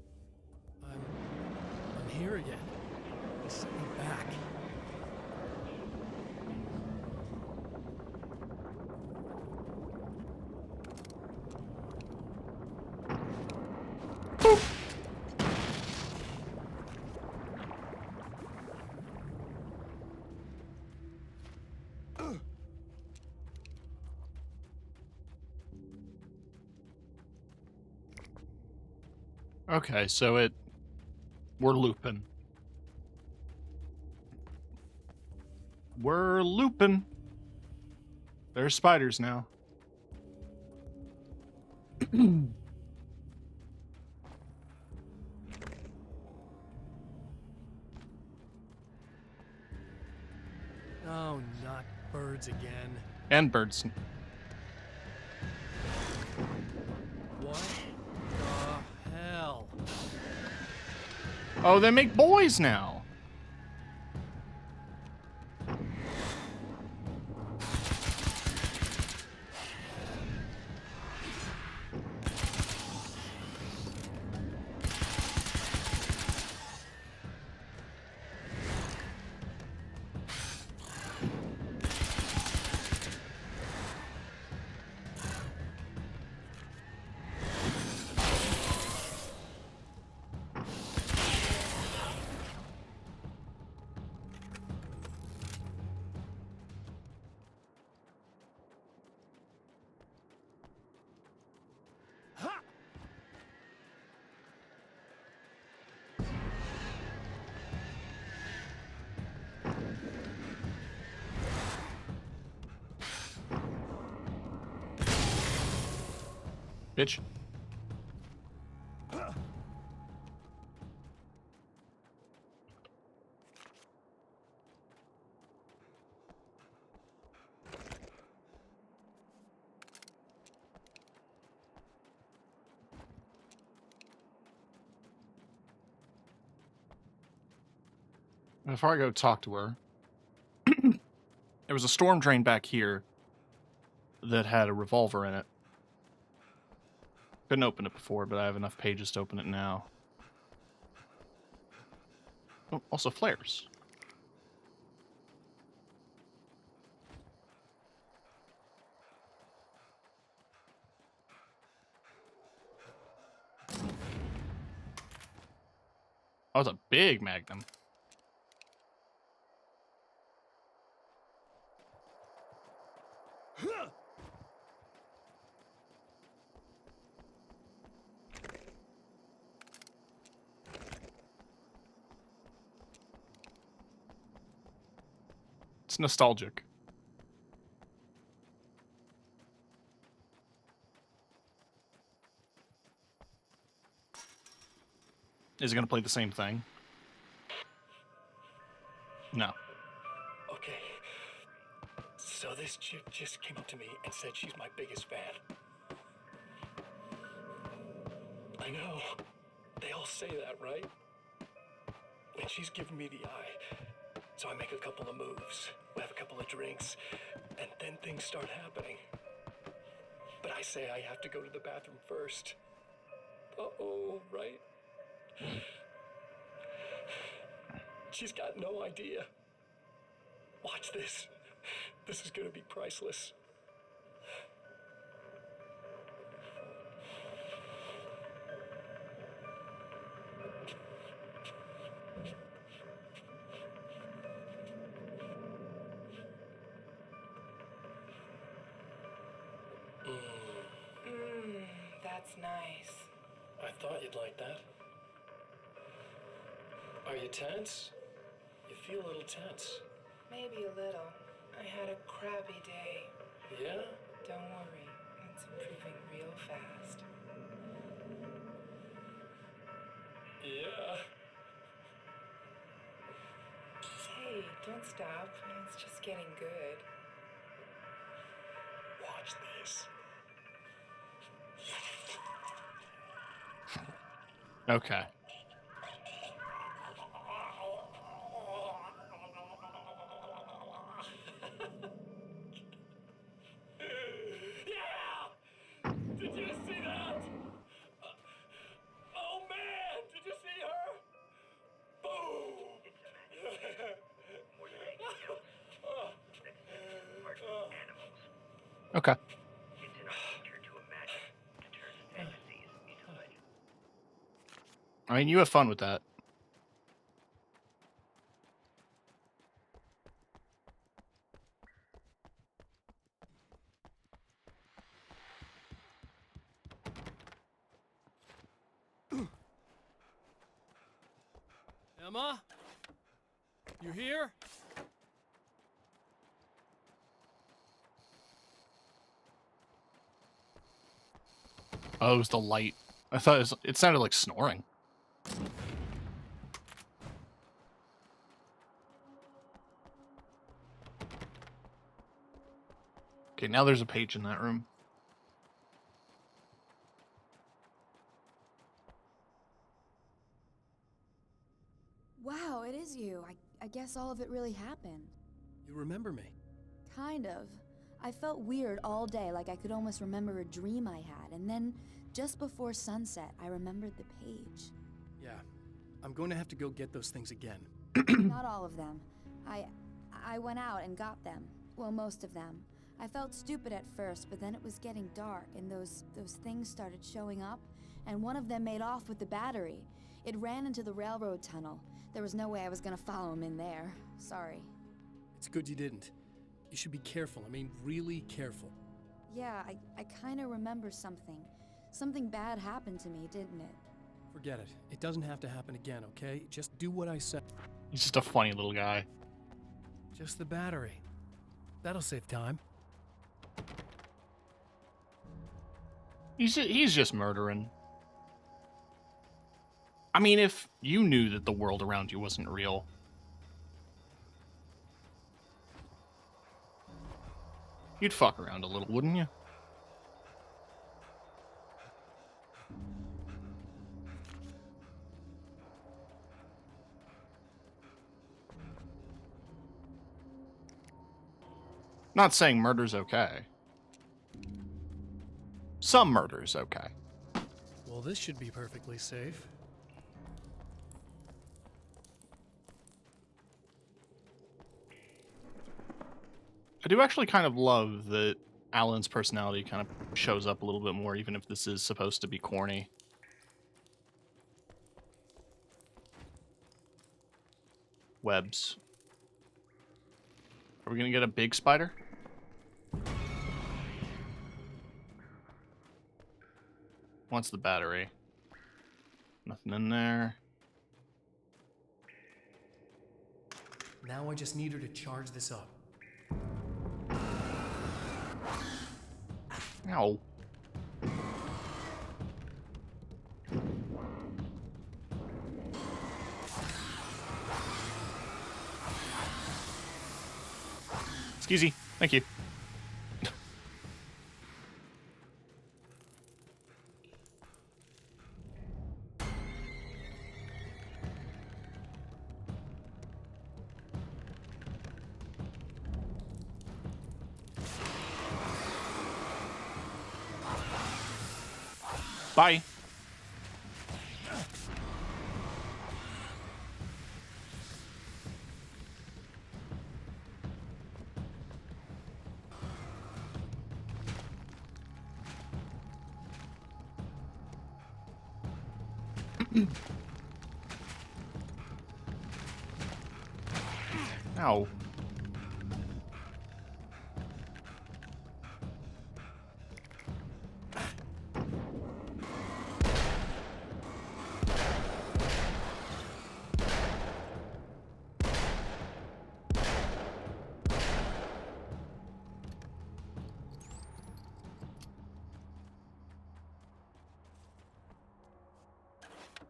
S1: I'm here again. They sent me back.
S3: Okay, so we're looping. We're looping. There's spiders now.
S1: Oh, not birds again.
S3: And birds.
S1: What the hell?
S3: Oh, they make boys now. Bitch. Before I go talk to her, there was a storm drain back here that had a revolver in it. Couldn't open it before, but I have enough pages to open it now. Oh, also flares. That was a big magnum. It's nostalgic. Is it going to play the same thing? No.
S2: Okay. So this chick just came up to me and said she's my biggest fan. I know. They all say that, right? And she's giving me the eye. So I make a couple of moves, have a couple of drinks, and then things start happening. But I say I have to go to the bathroom first. Uh-oh, right? She's got no idea. Watch this. This is gonna be priceless.
S13: That's nice.
S2: I thought you'd like that. Are you tense? You feel a little tense.
S13: Maybe a little. I had a crappy day.
S2: Yeah?
S13: Don't worry, it's improving real fast.
S2: Yeah.
S13: Hey, don't stop. It's just getting good.
S2: Watch this.
S3: Okay.
S2: Yeah! Did you see that? Oh man! Did you see her? Boom!
S3: Okay.
S6: It's in our nature to imagine, to turn fantasies into legends.
S3: I mean, you have fun with that.
S1: Emma? You here?
S3: Oh, it was the light. I thought it sounded like snoring. Okay, now there's a page in that room.
S7: Wow, it is you. I guess all of it really happened.
S1: You remember me?
S7: Kind of. I felt weird all day, like I could almost remember a dream I had, and then, just before sunset, I remembered the page.
S1: Yeah. I'm going to have to go get those things again.
S7: Not all of them. I went out and got them. Well, most of them. I felt stupid at first, but then it was getting dark, and those things started showing up, and one of them made off with the battery. It ran into the railroad tunnel. There was no way I was gonna follow him in there. Sorry.
S1: It's good you didn't. You should be careful. I mean, really careful.
S7: Yeah, I kinda remember something. Something bad happened to me, didn't it?
S1: Forget it. It doesn't have to happen again, okay? Just do what I said.
S3: He's just a funny little guy.
S1: Just the battery. That'll save time.
S3: He's just murdering. I mean, if you knew that the world around you wasn't real, you'd fuck around a little, wouldn't you? Not saying murder's okay. Some murder's okay.
S1: Well, this should be perfectly safe.
S3: I do actually kind of love that Alan's personality kind of shows up a little bit more, even if this is supposed to be corny. Webs. Are we gonna get a big spider? What's the battery? Nothing in there.
S1: Now I just need her to charge this up.
S3: Ow. Excuse me. Thank you. Bye. Ow.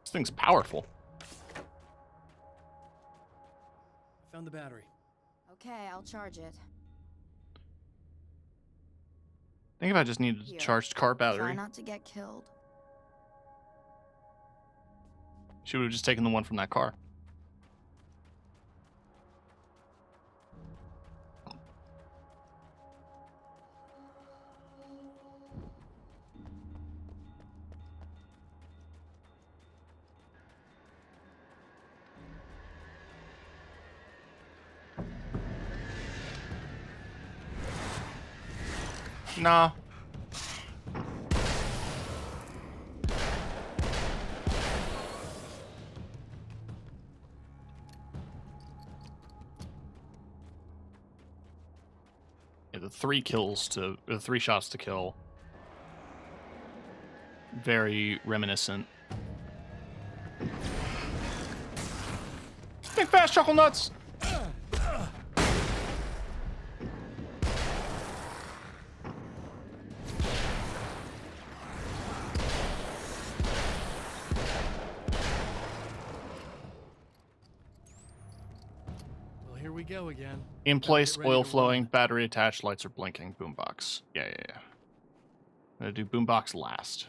S3: This thing's powerful.
S1: Found the battery.
S7: Okay, I'll charge it.
S3: I think if I just needed a
S7: Here.
S3: charged car
S7: Try
S3: battery,
S7: not to get killed.
S3: she would have just taken the one from that car. Nah. Yeah, the 3 shots to kill. Very reminiscent. Think fast, chuckle nuts!
S1: Well, here we go again.
S3: In
S1: Better
S3: place,
S1: get ready
S3: oil
S1: to
S3: flowing,
S1: run.
S3: battery attached, lights are blinking, boombox. Yeah. I'm gonna do boombox last.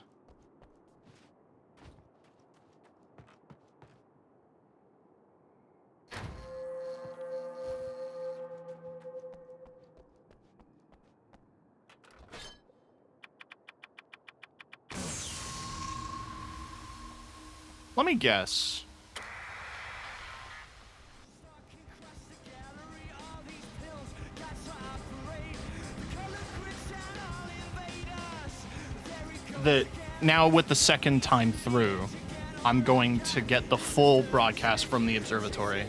S3: Let me guess. That now with the second time through, I'm going to get the full broadcast from the observatory.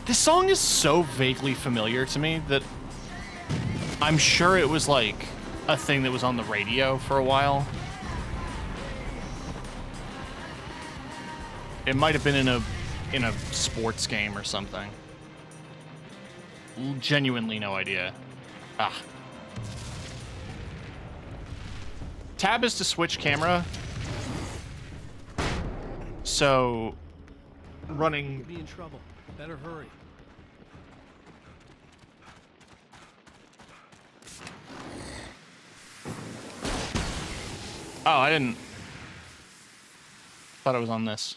S3: This song is so vaguely familiar to me that I'm sure it was like a thing that was on the radio for a while. It might have been in a sports game or something. Genuinely no idea. Tab is to switch camera. So running.
S1: We'll be in trouble. Better hurry.
S3: Oh, I didn't. Thought it was on this.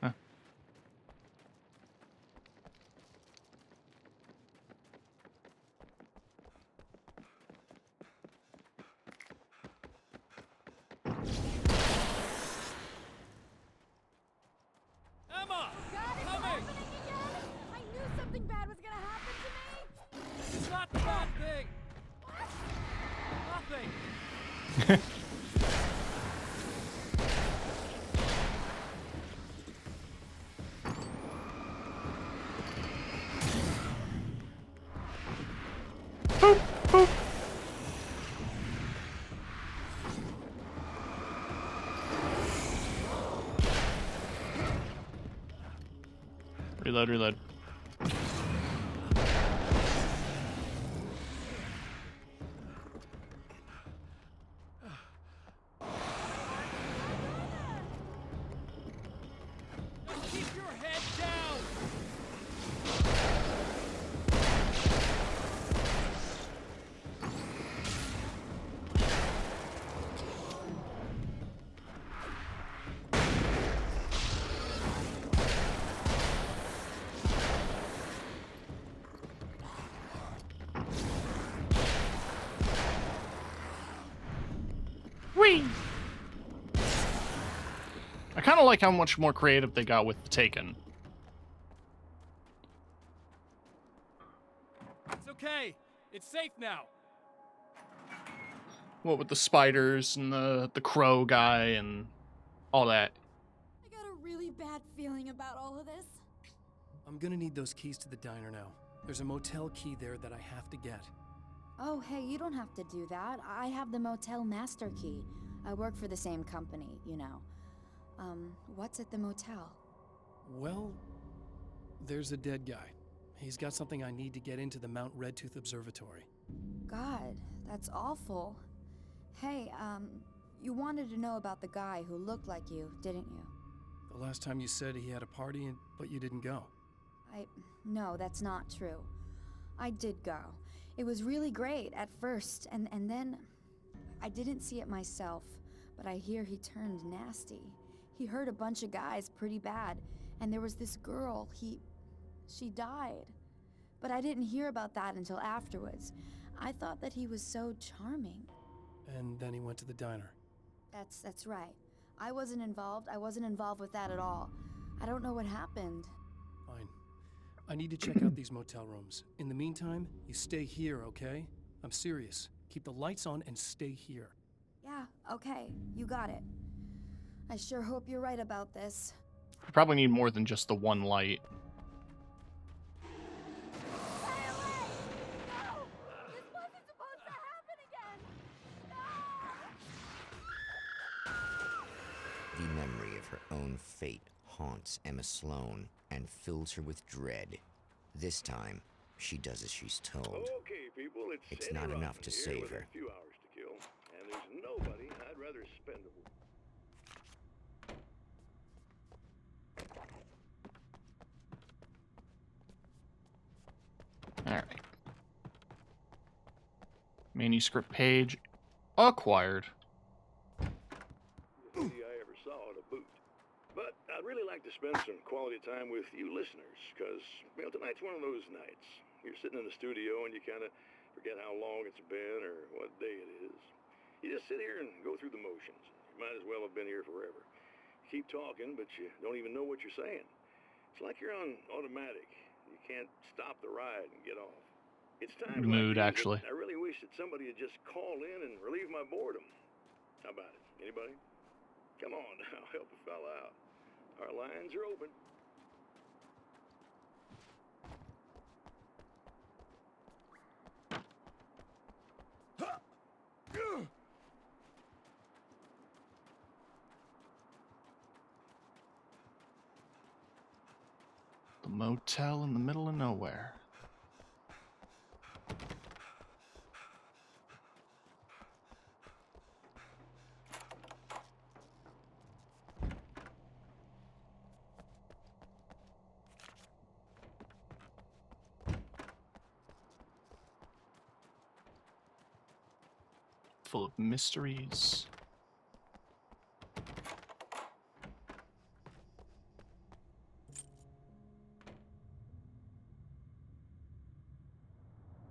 S3: Huh.
S1: Emma!
S14: God, it's happening again! I knew something bad was gonna happen to me!
S1: It's not that thing! Nothing!
S3: Boop, boop. Reload.
S1: Keep your head down!
S3: Whee! I kind of like how much more creative they got with the Taken.
S8: It's okay. It's safe now.
S3: What with the spiders and the crow guy and all that.
S14: I got a really bad feeling about all of this.
S1: I'm gonna need those keys to the diner now. There's a motel key there that I have to get.
S7: Oh, hey, you don't have to do that. I have the motel master key. I work for the same company, you know. What's at the motel?
S1: Well, there's a dead guy. He's got something I need to get into the Mount Redtooth Observatory.
S7: God, that's awful. Hey, you wanted to know about the guy who looked like you, didn't you?
S1: The last time you said he had a party, but you didn't go.
S7: No, that's not true. I did go. It was really great at first, and then I didn't see it myself, but I hear he turned nasty. He hurt a bunch of guys pretty bad, and there was this girl, she died. But I didn't hear about that until afterwards. I thought that he was so charming.
S1: And then he went to the diner.
S7: That's right. I wasn't involved with that at all. I don't know what happened.
S1: Fine. I need to check out these motel rooms. In the meantime, you stay here, okay? I'm serious. Keep the lights on and stay here.
S7: Yeah, okay. You got it. I sure hope you're right about this.
S3: We probably need more than just the one light.
S14: Stay away! No! This wasn't supposed to happen again! No!
S4: The memory of her own fate haunts Emma Sloan and fills her with dread. This time, she does as she's told.
S5: Okay, people,
S4: It's
S5: Eddie
S4: not
S5: Rodman
S4: enough to
S5: here
S4: save
S5: with
S4: her.
S5: A few hours to kill, and there's nobody I'd rather spend a
S3: Alright. Manuscript page acquired.
S5: lady I ever saw at a boot. But I'd really like to spend some quality time with you listeners, because, tonight's one of those nights. You're sitting in the studio and you kind of forget how long it's been or what day it is. You just sit here and go through the motions. You might as well have been here forever. You keep talking, but you don't even know what you're saying. It's like you're on automatic. You can't stop the ride and get off. It's time
S3: Mood,
S5: like
S3: actually.
S5: I really wish that somebody would just call in and relieve my boredom. How about it? Anybody? Come on now, help a fella out. Our lines are open.
S3: The motel in the middle of nowhere. Full of mysteries.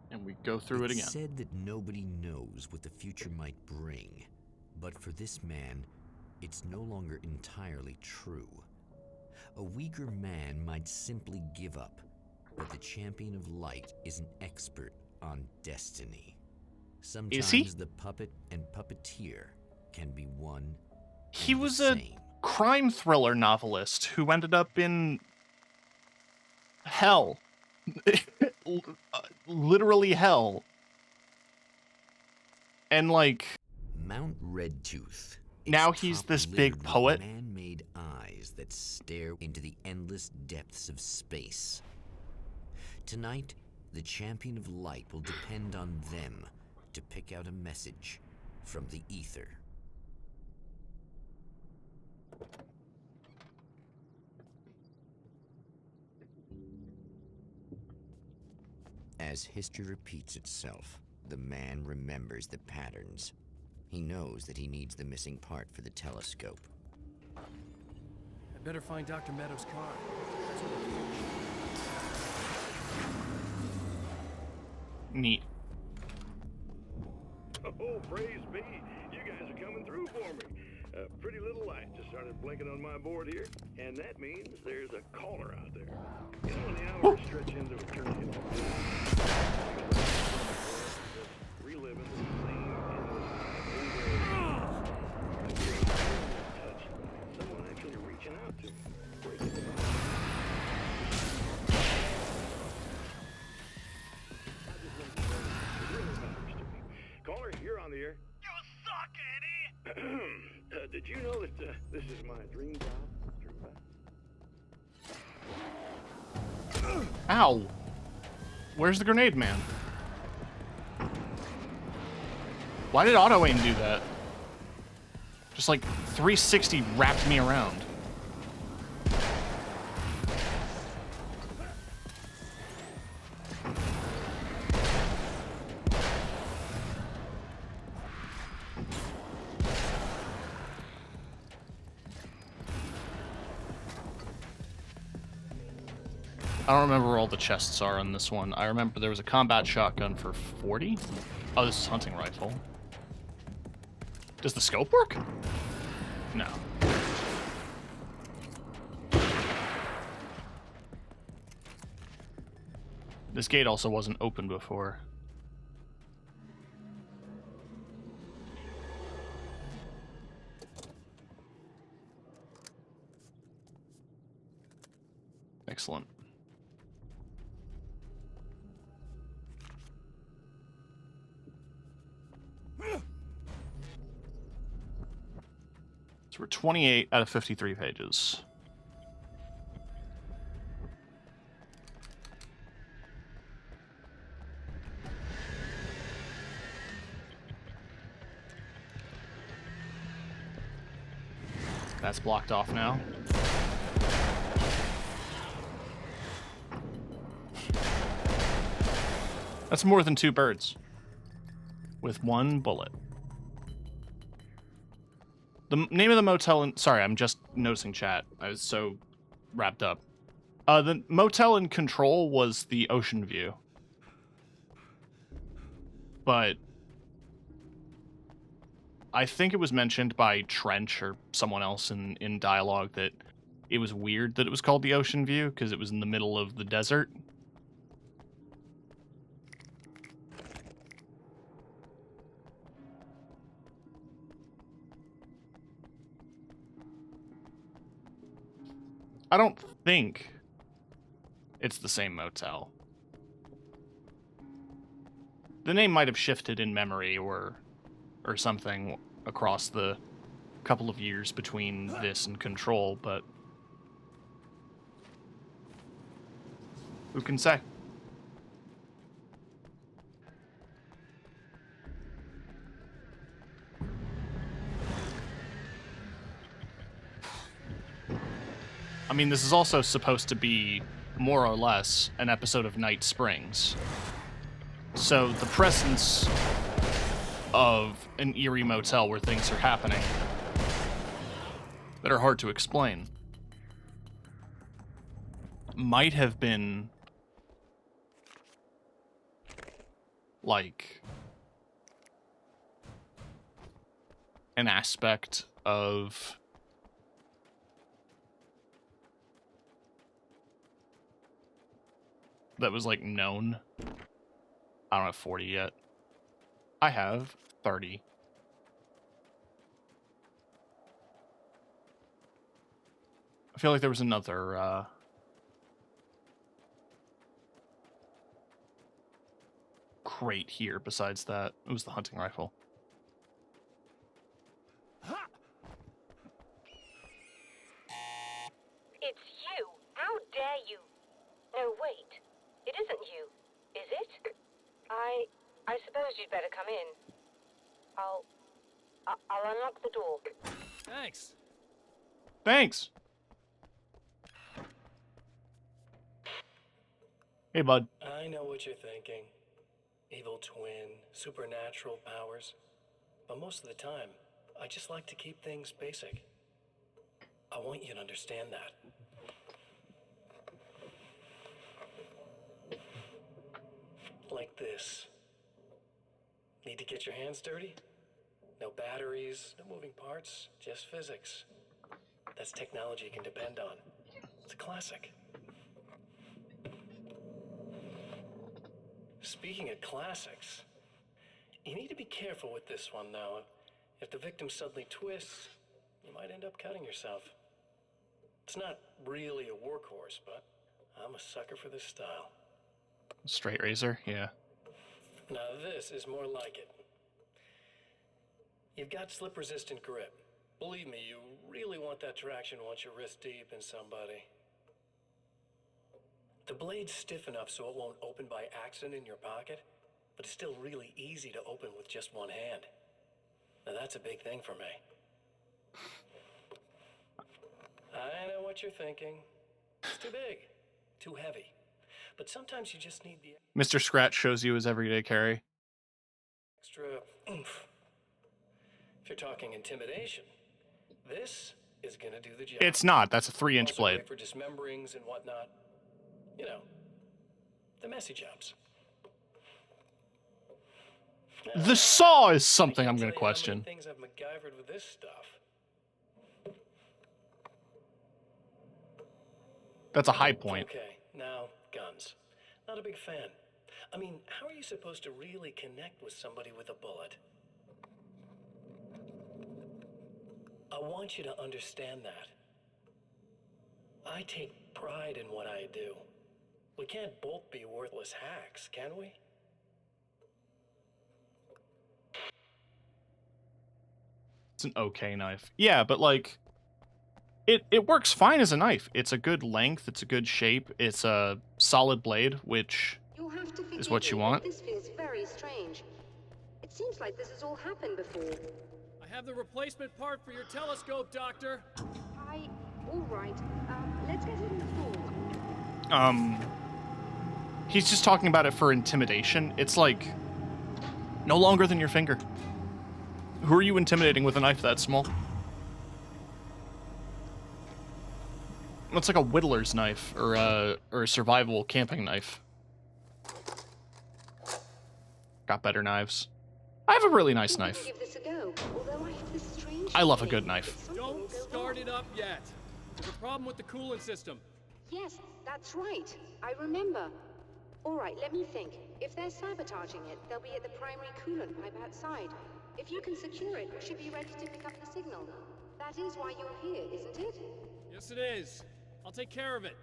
S3: And we go through it again.
S4: It's said that nobody knows what the future might bring, but for this man, it's no longer entirely true. A weaker man might simply give up, but the champion of light is an expert on destiny. Sometimes
S3: he?
S4: the puppet and puppeteer can be one.
S3: He
S4: and the
S3: was a
S4: same.
S3: crime thriller novelist who ended up in hell. Literally hell. And like
S4: Mount Redtooth.
S3: now
S4: its
S3: he's
S4: top
S3: this big
S4: littered with
S3: poet.
S4: Man-made eyes that stare into the endless depths of space. Tonight, the champion of light will depend on them to pick out a message from the ether. As history repeats itself, the man remembers the patterns. He knows that he needs the missing part for the telescope.
S1: I better find Dr. Meadows' car. That's what I'm
S3: Neat.
S5: Oh, praise be. You guys are coming through for me. A pretty little light just started blinking on my board here, and that means there's a caller out there. You know, when the hours stretch into eternity like this, just reliving the same endless night over and touched by someone actually reaching out to me. Where's the device? Caller, you're on the air.
S9: You suck, Eddie!
S5: Did you know that this is my dream job?
S3: Ow! Where's the grenade man? Why did auto aim do that? Just like 360 wrapped me around. I don't remember where all the chests are on this one. I remember there was a combat shotgun for 40. Oh, this is hunting rifle. Does the scope work? No. This gate also wasn't open before. Excellent. So we're 28 out of 53 pages. That's blocked off now. That's more than 2 birds with 1 bullet. The name of the motel in... Sorry, I'm just noticing chat. I was so wrapped up. The motel in Control was the Ocean View. But I think it was mentioned by Trench or someone else in dialogue that it was weird that it was called the Ocean View because it was in the middle of the desert. I don't think it's the same motel. The name might have shifted in memory or something across the couple of years between this and Control, but who can say? I mean, this is also supposed to be, more or less, an episode of Night Springs. So the presence of an eerie motel where things are happening that are hard to explain might have been like an aspect of that was like known. I don't have 40 yet. I have 30. I feel like there was another crate here besides that. It was the hunting rifle.
S12: It's you. How dare you? No, wait. It isn't you, is it? I suppose you'd better come in. I'll unlock the door.
S1: Thanks.
S3: Thanks. Hey, bud.
S2: I know what you're thinking. Evil twin, supernatural powers. But most of the time, I just like to keep things basic. I want you to understand that. Like this. Need to get your hands dirty? No batteries, no moving parts, just physics. That's technology you can depend on. It's a classic. Speaking of classics, you need to be careful with this one, though. If the victim suddenly twists, you might end up cutting yourself. It's not really a workhorse, but I'm a sucker for this style.
S3: Straight razor, yeah.
S2: Now this is more like it. You've got slip-resistant grip. Believe me, you really want that traction once you're wrist deep in somebody. The blade's stiff enough so it won't open by accident in your pocket, but it's still really easy to open with just one hand. Now that's a big thing for me. I know what you're thinking. It's too big, too heavy. But sometimes you just need the
S3: Mr. Scratch shows you his everyday carry.
S2: extra oomph. If you're talking intimidation, this is gonna do the job.
S3: It's not. That's a 3-inch
S2: Also
S3: blade.
S2: great for dismemberings and whatnot. You know, the messy jobs.
S3: The saw is something I'm
S2: Tell
S3: going to
S2: you how many
S3: question.
S2: things I've MacGyvered with this stuff.
S3: That's a high point.
S2: Okay, now guns. Not a big fan. I mean, how are you supposed to really connect with somebody with a bullet? I want you to understand that. I take pride in what I do. We can't both be worthless hacks, can we?
S3: It's an okay knife. Yeah, but like, it works fine as a knife. It's a good length, it's a good shape, it's a solid blade, which
S10: You'll have to
S3: is what you want.
S10: This feels very strange. It seems like this has all happened before.
S8: I have the replacement part for your telescope, Doctor.
S11: All right. Let's get it installed.
S3: He's just talking about it for intimidation. It's like, no longer than your finger. Who are you intimidating with a knife that small? It's like a whittler's knife or a survival camping knife. Got better knives. I have a really nice knife.
S10: Give this a go, although I have this strange
S3: I love a
S10: feeling
S3: good knife.
S10: that
S8: Don't
S10: something will go
S8: start
S10: wrong.
S8: it up yet. There's a problem with the coolant system.
S10: Yes, that's right. I remember. All right, let me think. If they're sabotaging it, they'll be at the primary coolant pipe outside. If you can secure it, we should be ready to pick up the signal. That is why you're here, isn't it?
S8: Yes, it is. I'll take care of it.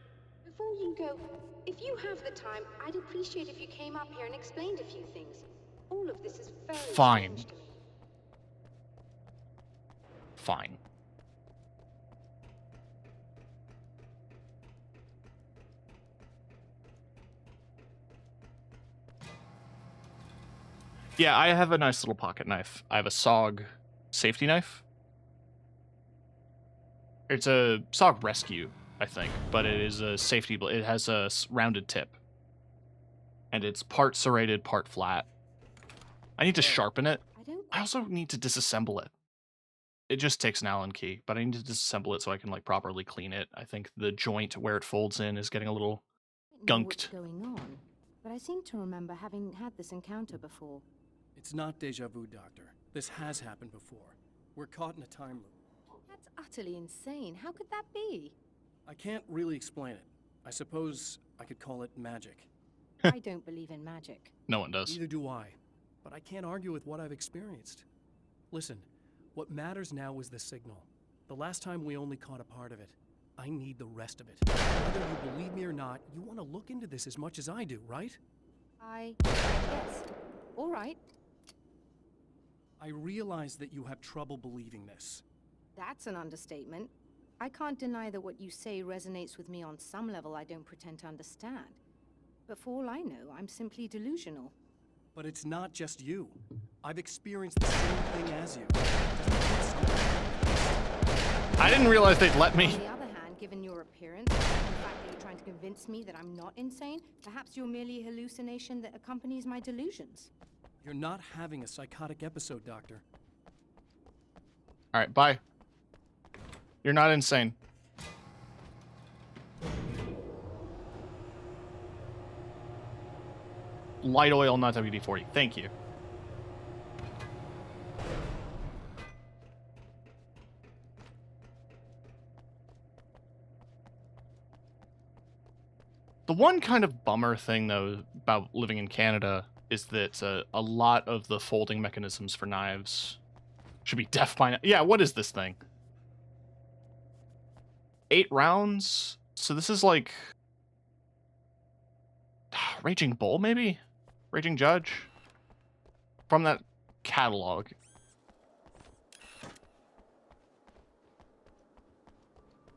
S10: Before you go, if you have the time, I'd appreciate if you came up here and explained a few things. All of this is very
S3: Fine.
S10: strange to me.
S3: Fine. Yeah, I have a nice little pocket knife. I have a SOG safety knife. It's a SOG Rescue, I think, but it is a safety blade. It has a rounded tip. And it's part serrated, part flat. I need to sharpen it. I also need to disassemble it. It just takes an Allen key, but I need to disassemble it so I can like properly clean it. I think the joint where it folds in is getting a little
S11: Know what's
S3: gunked.
S11: going on, but I seem to remember having had this encounter before.
S1: It's not deja vu, Doctor. This has happened before. We're caught in a time loop.
S11: That's utterly insane. How could that be?
S1: I can't really explain it. I suppose I could call it magic.
S11: I don't believe in magic.
S3: No one does.
S1: Neither do I. But I can't argue with what I've experienced. Listen, what matters now is the signal. The last time we only caught a part of it. I need the rest of it. Whether you believe me or not, you want to look into this as much as I do, right?
S11: Yes. All right.
S1: I realize that you have trouble believing this.
S11: That's an understatement. I can't deny that what you say resonates with me on some level I don't pretend to understand. But for all I know, I'm simply delusional.
S1: But it's not just you. I've experienced the same thing as you.
S3: I didn't realize they'd let me.
S11: On the other hand, given your appearance, and the fact that you're trying to convince me that I'm not insane, perhaps you're merely a hallucination that accompanies my delusions.
S1: You're not having a psychotic episode, Doctor.
S3: All right, bye. You're not insane. Light oil, not WD-40. Thank you. The one kind of bummer thing, though, about living in Canada is that a lot of the folding mechanisms for knives should be deaf by now. Yeah, what is this thing? 8 rounds? So this is like... Raging Bull, maybe? Raging Judge? From that catalog.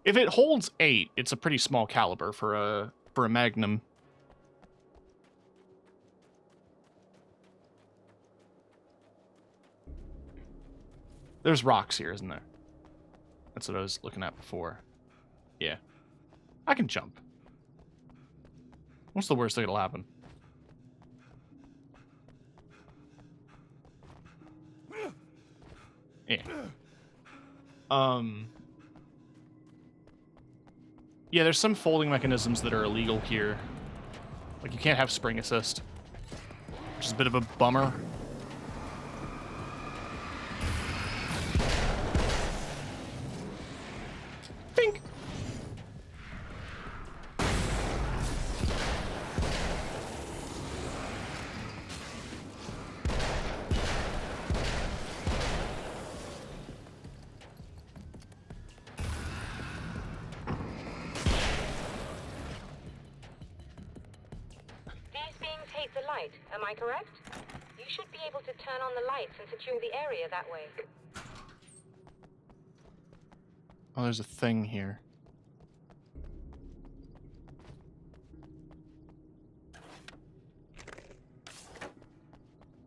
S3: If it holds 8, it's a pretty small caliber for a Magnum. There's rocks here, isn't there? That's what I was looking at before. Yeah. I can jump. What's the worst thing that'll happen? Yeah. Yeah, there's some folding mechanisms that are illegal here. Like, you can't have spring assist, which is a bit of a bummer. Bink!
S12: The light, am I correct? You should be able to turn on the lights and secure the area that way.
S3: Oh, there's a thing here.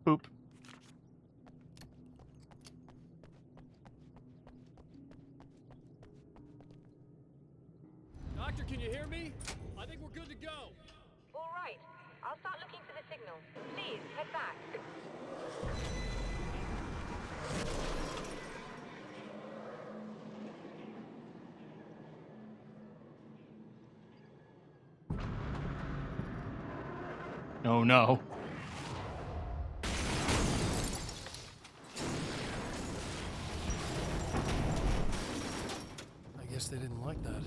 S3: Boop.
S8: Doctor, can you hear me? I think we're good to go.
S12: All right. I'll start looking for the signal. Please, head back.
S3: Oh no.
S1: I guess they didn't like that.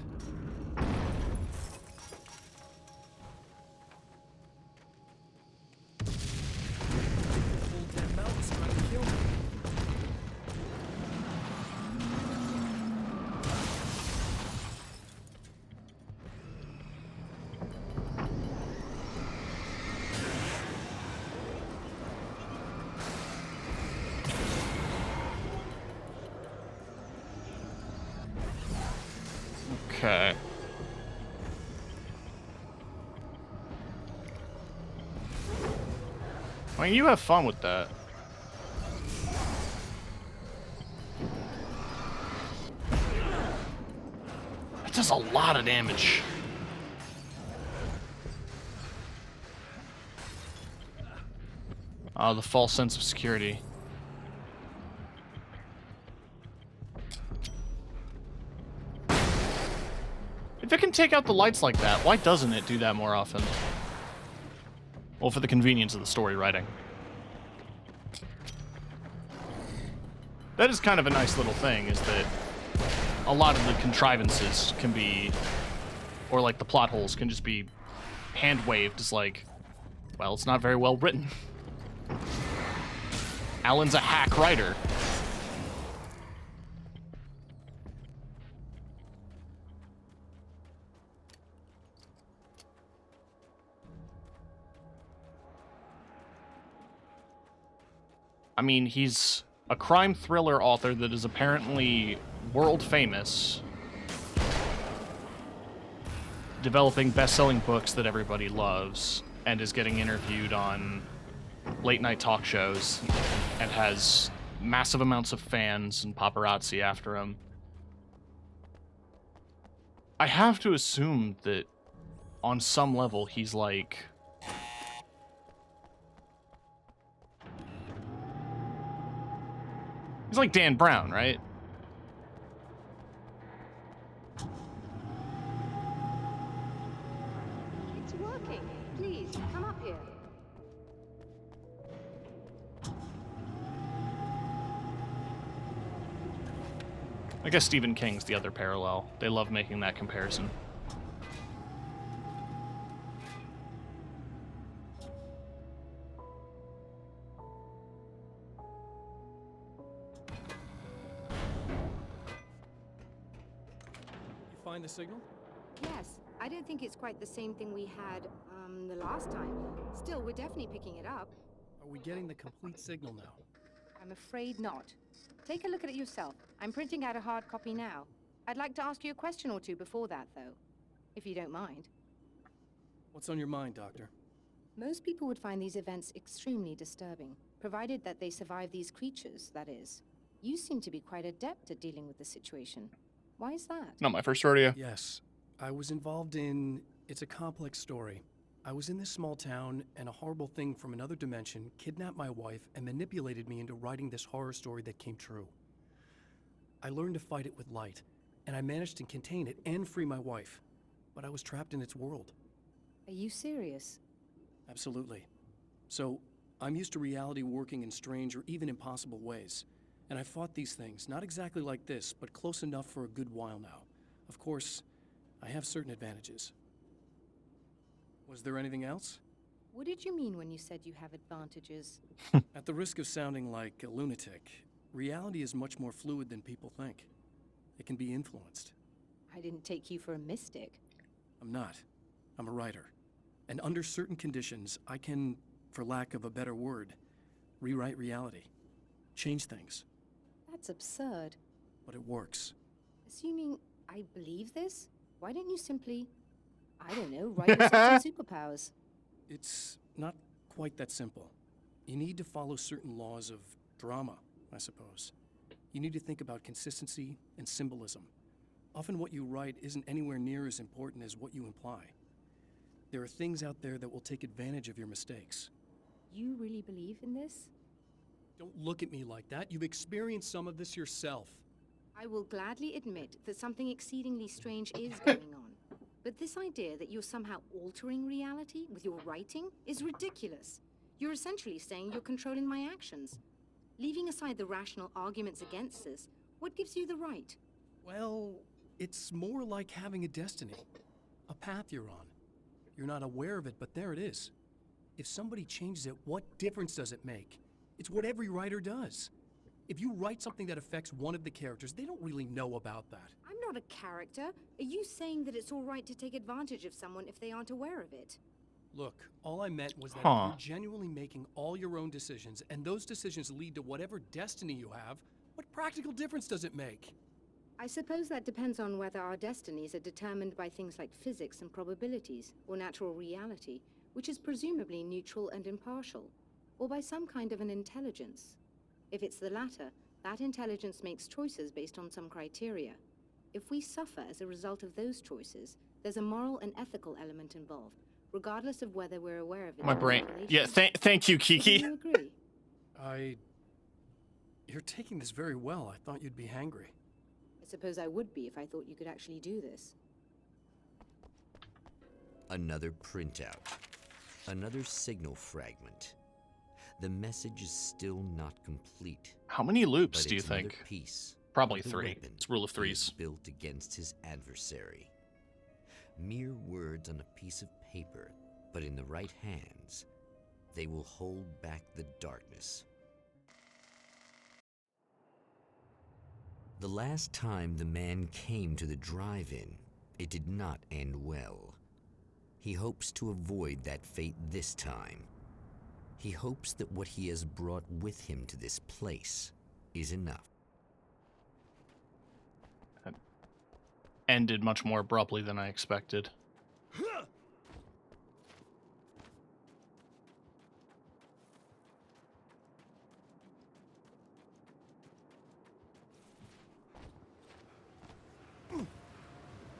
S3: Okay. I mean, you have fun with that. That does a lot of damage. Oh, the false sense of security. If it can take out the lights like that, why doesn't it do that more often? Well, for the convenience of the story writing. That is kind of a nice little thing, is that a lot of the contrivances can be, or like the plot holes can just be hand-waved as like, well, it's not very well written. Alan's a hack writer. I mean, he's a crime thriller author that is apparently world famous, developing best-selling books that everybody loves, and is getting interviewed on late-night talk shows, and has massive amounts of fans and paparazzi after him. I have to assume that on some level he's like... He's like Dan Brown, right?
S11: It's working. Please, come up here.
S3: I guess Stephen King's the other parallel. They love making that comparison.
S1: find the signal?
S11: Yes, I don't think it's quite the same thing we had, the last time. Still, we're definitely picking it up.
S1: Are we getting the complete signal now?
S11: I'm afraid not. Take a look at it yourself. I'm printing out a hard copy now. I'd like to ask you a question or two before that, though, if you don't mind.
S1: What's on your mind, Doctor?
S11: Most people would find these events extremely disturbing, provided that they survive these creatures, that is. You seem to be quite adept at dealing with the situation. Why is that?
S3: Not my first rodeo.
S1: Yes. I was involved in... It's a complex story. I was in this small town, and a horrible thing from another dimension kidnapped my wife and manipulated me into writing this horror story that came true. I learned to fight it with light, and I managed to contain it and free my wife. But I was trapped in its world.
S11: Are you serious?
S1: Absolutely. So, I'm used to reality working in strange or even impossible ways. And I fought these things, not exactly like this, but close enough for a good while now. Of course, I have certain advantages. Was there anything else?
S11: What did you mean when you said you have advantages?
S1: At the risk of sounding like a lunatic, reality is much more fluid than people think. It can be influenced.
S11: I didn't take you for a mystic.
S1: I'm not. I'm a writer. And under certain conditions, I can, for lack of a better word, rewrite reality. Change things.
S11: That's absurd.
S1: But it works.
S11: Assuming I believe this, why don't you simply, I don't know, write yourself some superpowers?
S1: It's not quite that simple. You need to follow certain laws of drama, I suppose. You need to think about consistency and symbolism. Often what you write isn't anywhere near as important as what you imply. There are things out there that will take advantage of your mistakes.
S11: You really believe in this?
S1: Don't look at me like that. You've experienced some of this yourself.
S11: I will gladly admit that something exceedingly strange is going on. But this idea that you're somehow altering reality with your writing is ridiculous. You're essentially saying you're controlling my actions. Leaving aside the rational arguments against this, what gives you the right?
S1: Well, it's more like having a destiny. A path you're on. You're not aware of it, but there it is. If somebody changes it, what difference does it make? It's what every writer does. If you write something that affects one of the characters, they don't really know about that.
S11: I'm not a character. Are you saying that it's all right to take advantage of someone if they aren't aware of it?
S1: Look, all I meant was that if you're genuinely making all your own decisions, and those decisions lead to whatever destiny you have, what practical difference does it make?
S11: I suppose that depends on whether our destinies are determined by things like physics and probabilities, or natural reality, which is presumably neutral and impartial, or by some kind of an intelligence. If it's the latter, that intelligence makes choices based on some criteria. If we suffer as a result of those choices, there's a moral and ethical element involved, regardless of whether we're aware of it.
S3: My brain. Yeah, thank you, Kiki.
S11: Do you agree?
S1: You're taking this very well. I thought you'd be hangry.
S11: I suppose I would be if I thought you could actually do this.
S4: Another printout. Another signal fragment. The message is still not complete.
S3: How many loops
S4: but
S3: do you
S4: it's another
S3: think?
S4: Piece
S3: Probably
S4: of the
S3: 3.
S4: weapon
S3: It's rule of
S4: he
S3: threes.
S4: has built against his adversary. Mere words on a piece of paper, but in the right hands, they will hold back the darkness. The last time the man came to the drive-in, it did not end well. He hopes to avoid that fate this time. He hopes that what he has brought with him to this place is enough.
S3: That ended much more abruptly than I expected.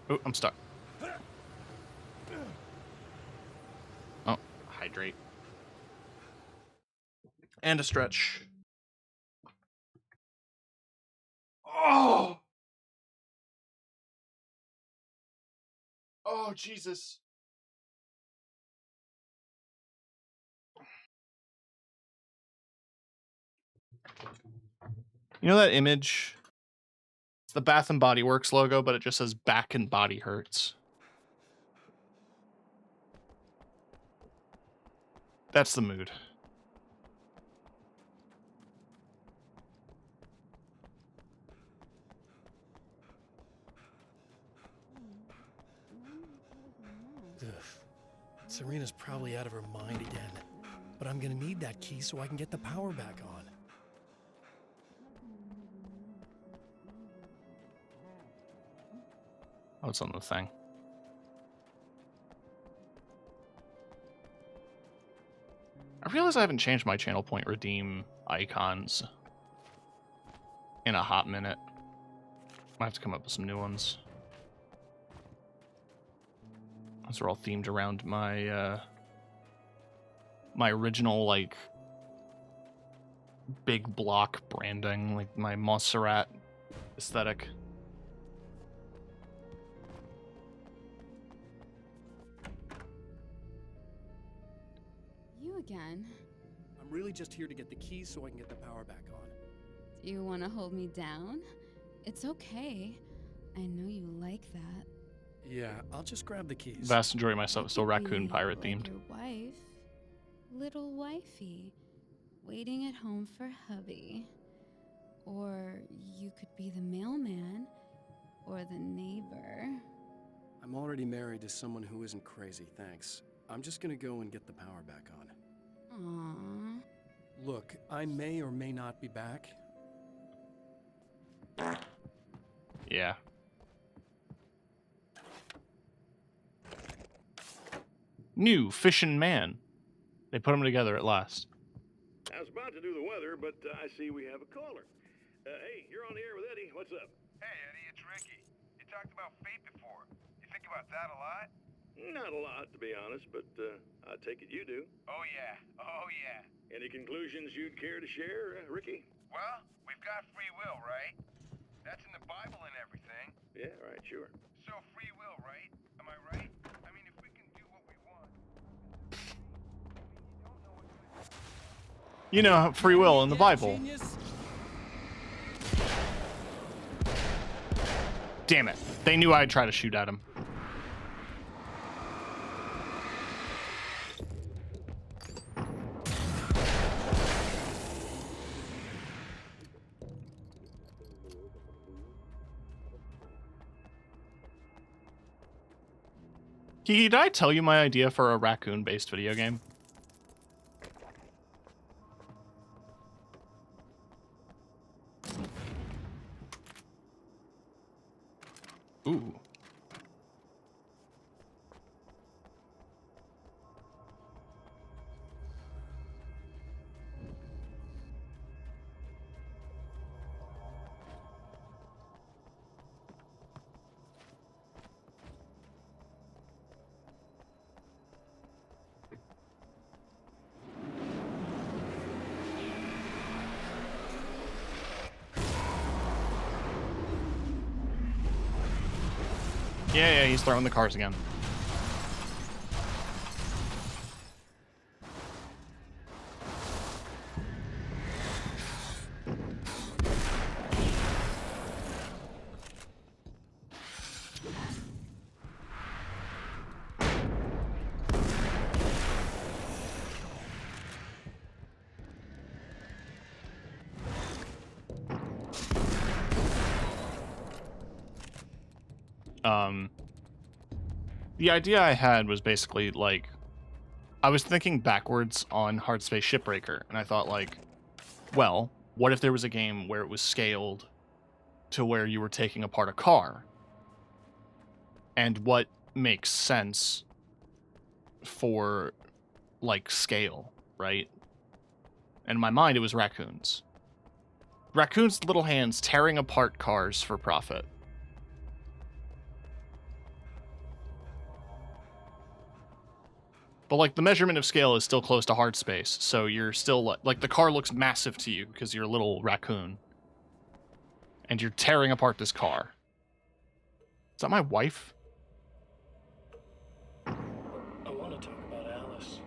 S3: Oh, I'm stuck. Oh, hydrate. And a stretch. Oh! Oh, Jesus. You know that image? It's the Bath and Body Works logo, but it just says back and body hurts. That's the mood.
S1: Serena's probably out of her mind again. But I'm gonna need that key so I can get the power back on.
S3: Oh, it's on the thing. I realize I haven't changed my channel point redeem icons in a hot minute. I have to come up with some new ones. Those are all themed around my my original, like, big block branding, like my Montserrat aesthetic.
S7: You again?
S1: I'm really just here to get the keys so I can get the power back on.
S7: Do you want to hold me down? It's okay. I know you like that.
S1: Yeah, I'll just grab the keys.
S3: Vast majority of my stuff is still raccoon pirate
S7: Like
S3: themed.
S7: your wife, little wifey, waiting at home for hubby. Or you could be the mailman, or the neighbor.
S1: I'm already married to someone who isn't crazy, thanks. I'm just gonna go and get the power back on.
S7: Aww.
S1: Look, I may or may not be back.
S3: Yeah. New Fishin' Man. They put them together at last.
S5: I was about to do the weather, but I see we have a caller. Hey, you're on the air with Eddie. What's up?
S15: Hey, Eddie, it's Ricky. You talked about fate before. You think about that a lot?
S5: Not a lot, to be honest, but I take it you do.
S15: Oh, yeah. Oh, yeah.
S5: Any conclusions you'd care to share, Ricky?
S15: Well, we've got free will, right? That's in the Bible and everything.
S5: Yeah, right, sure.
S15: So free will, right? Am I right? I mean, if we can do what we want...
S3: You know, free will in the Bible. Damn it. They knew I'd try to shoot at him. Kiki, did I tell you my idea for a raccoon-based video game? Ooh. Yeah, he's throwing the cars again. The idea I had was basically, like, I was thinking backwards on Hard Space Shipbreaker, and I thought, like, well, what if there was a game where it was scaled to where you were taking apart a car? And what makes sense for, like, scale, right? And in my mind, it was raccoons. Raccoons' little hands tearing apart cars for profit. But, like, the measurement of scale is still close to hard space, so you're still, like, the car looks massive to you because you're a little raccoon. And you're tearing apart this car. Is that my wife?
S2: I want to talk about Alice.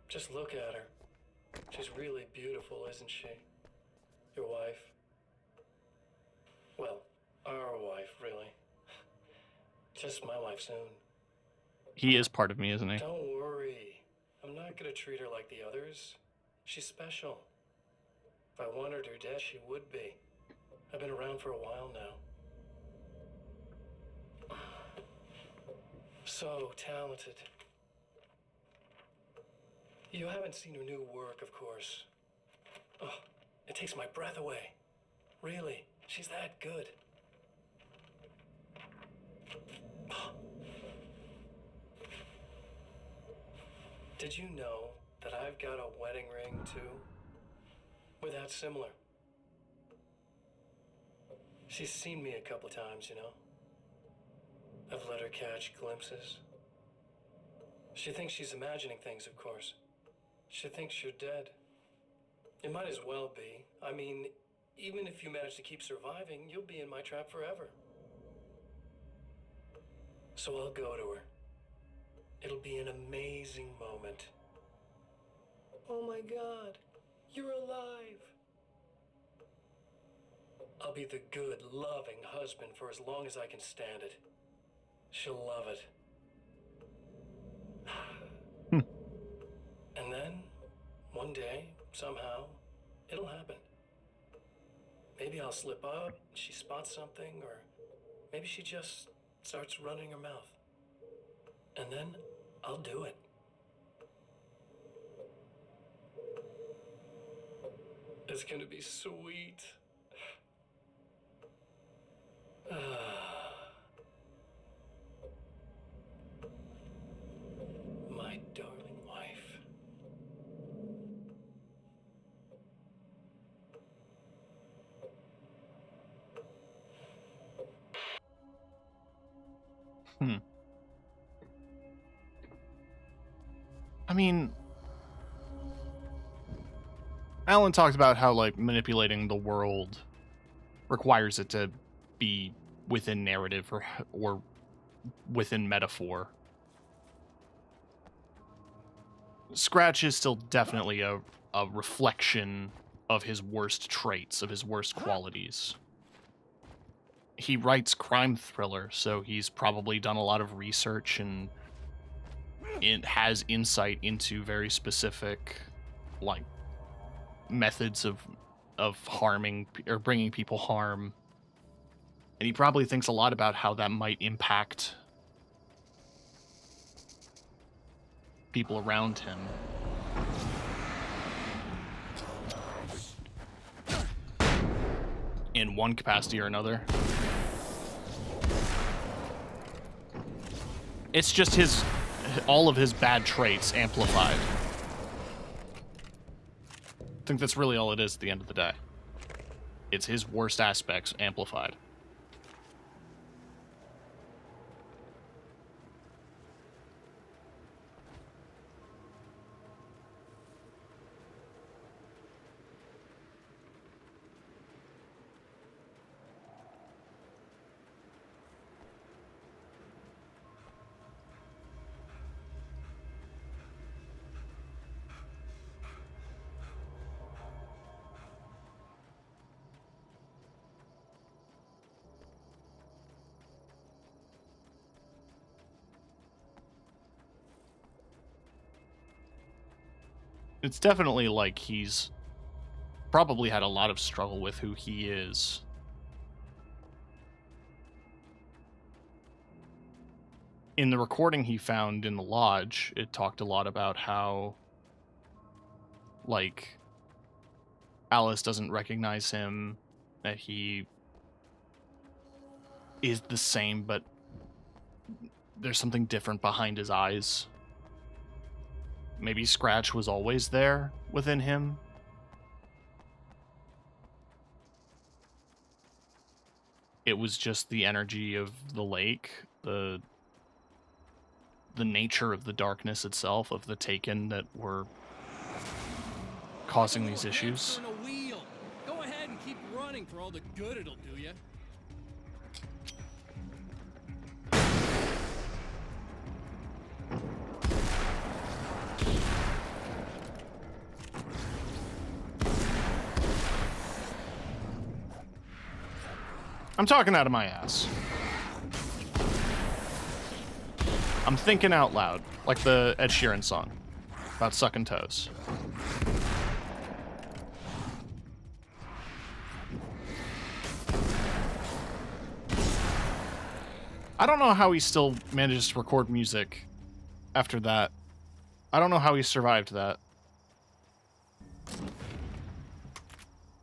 S2: Just look at her. She's really beautiful, isn't she? Your wife. Well, our wife, really. Just my wife soon.
S3: He is part of me, isn't he?
S2: Don't worry. I'm not gonna treat her like the others. She's special. If I wanted her dead, she would be. I've been around for a while now. So talented. You haven't seen her new work, of course. Oh, it takes my breath away. Really, she's that good. Did you know that I've got a wedding ring, too? We're that similar. She's seen me a couple times, you know? I've let her catch glimpses. She thinks she's imagining things, of course. She thinks you're dead. It might as well be. I mean, even if you manage to keep surviving, you'll be in my trap forever. So I'll go to her. It'll be an amazing moment. Oh my God, you're alive. I'll be the good, loving husband for as long as I can stand it. She'll love it. And then, one day, somehow, it'll happen. Maybe I'll slip up, she spots something, or maybe she just starts running her mouth. And then, I'll do it. It's gonna be sweet. My darling wife.
S3: I mean, Alan talked about how, like, manipulating the world requires it to be within narrative or within metaphor. Scratch is still definitely a reflection of his worst traits, of his worst qualities. He writes crime thriller, so he's probably done a lot of research and it has insight into very specific, like, methods of harming or bringing people harm. And he probably thinks a lot about how that might impact people around him. In one capacity or another. It's just all of his bad traits amplified. I think that's really all it is at the end of the day. It's his worst aspects amplified. It's definitely like he's probably had a lot of struggle with who he is. In the recording he found in the lodge, it talked a lot about how, like, Alice doesn't recognize him, that he is the same, but there's something different behind his eyes. Maybe Scratch was always there within him. It was just the energy of the lake, the nature of the darkness itself, of the Taken, that were causing these issues.
S8: Turn a wheel. Go ahead and keep running for all the good it'll do you.
S3: I'm talking out of my ass. I'm thinking out loud, like the Ed Sheeran song about sucking toes. I don't know how he still manages to record music after that I don't know how he survived that.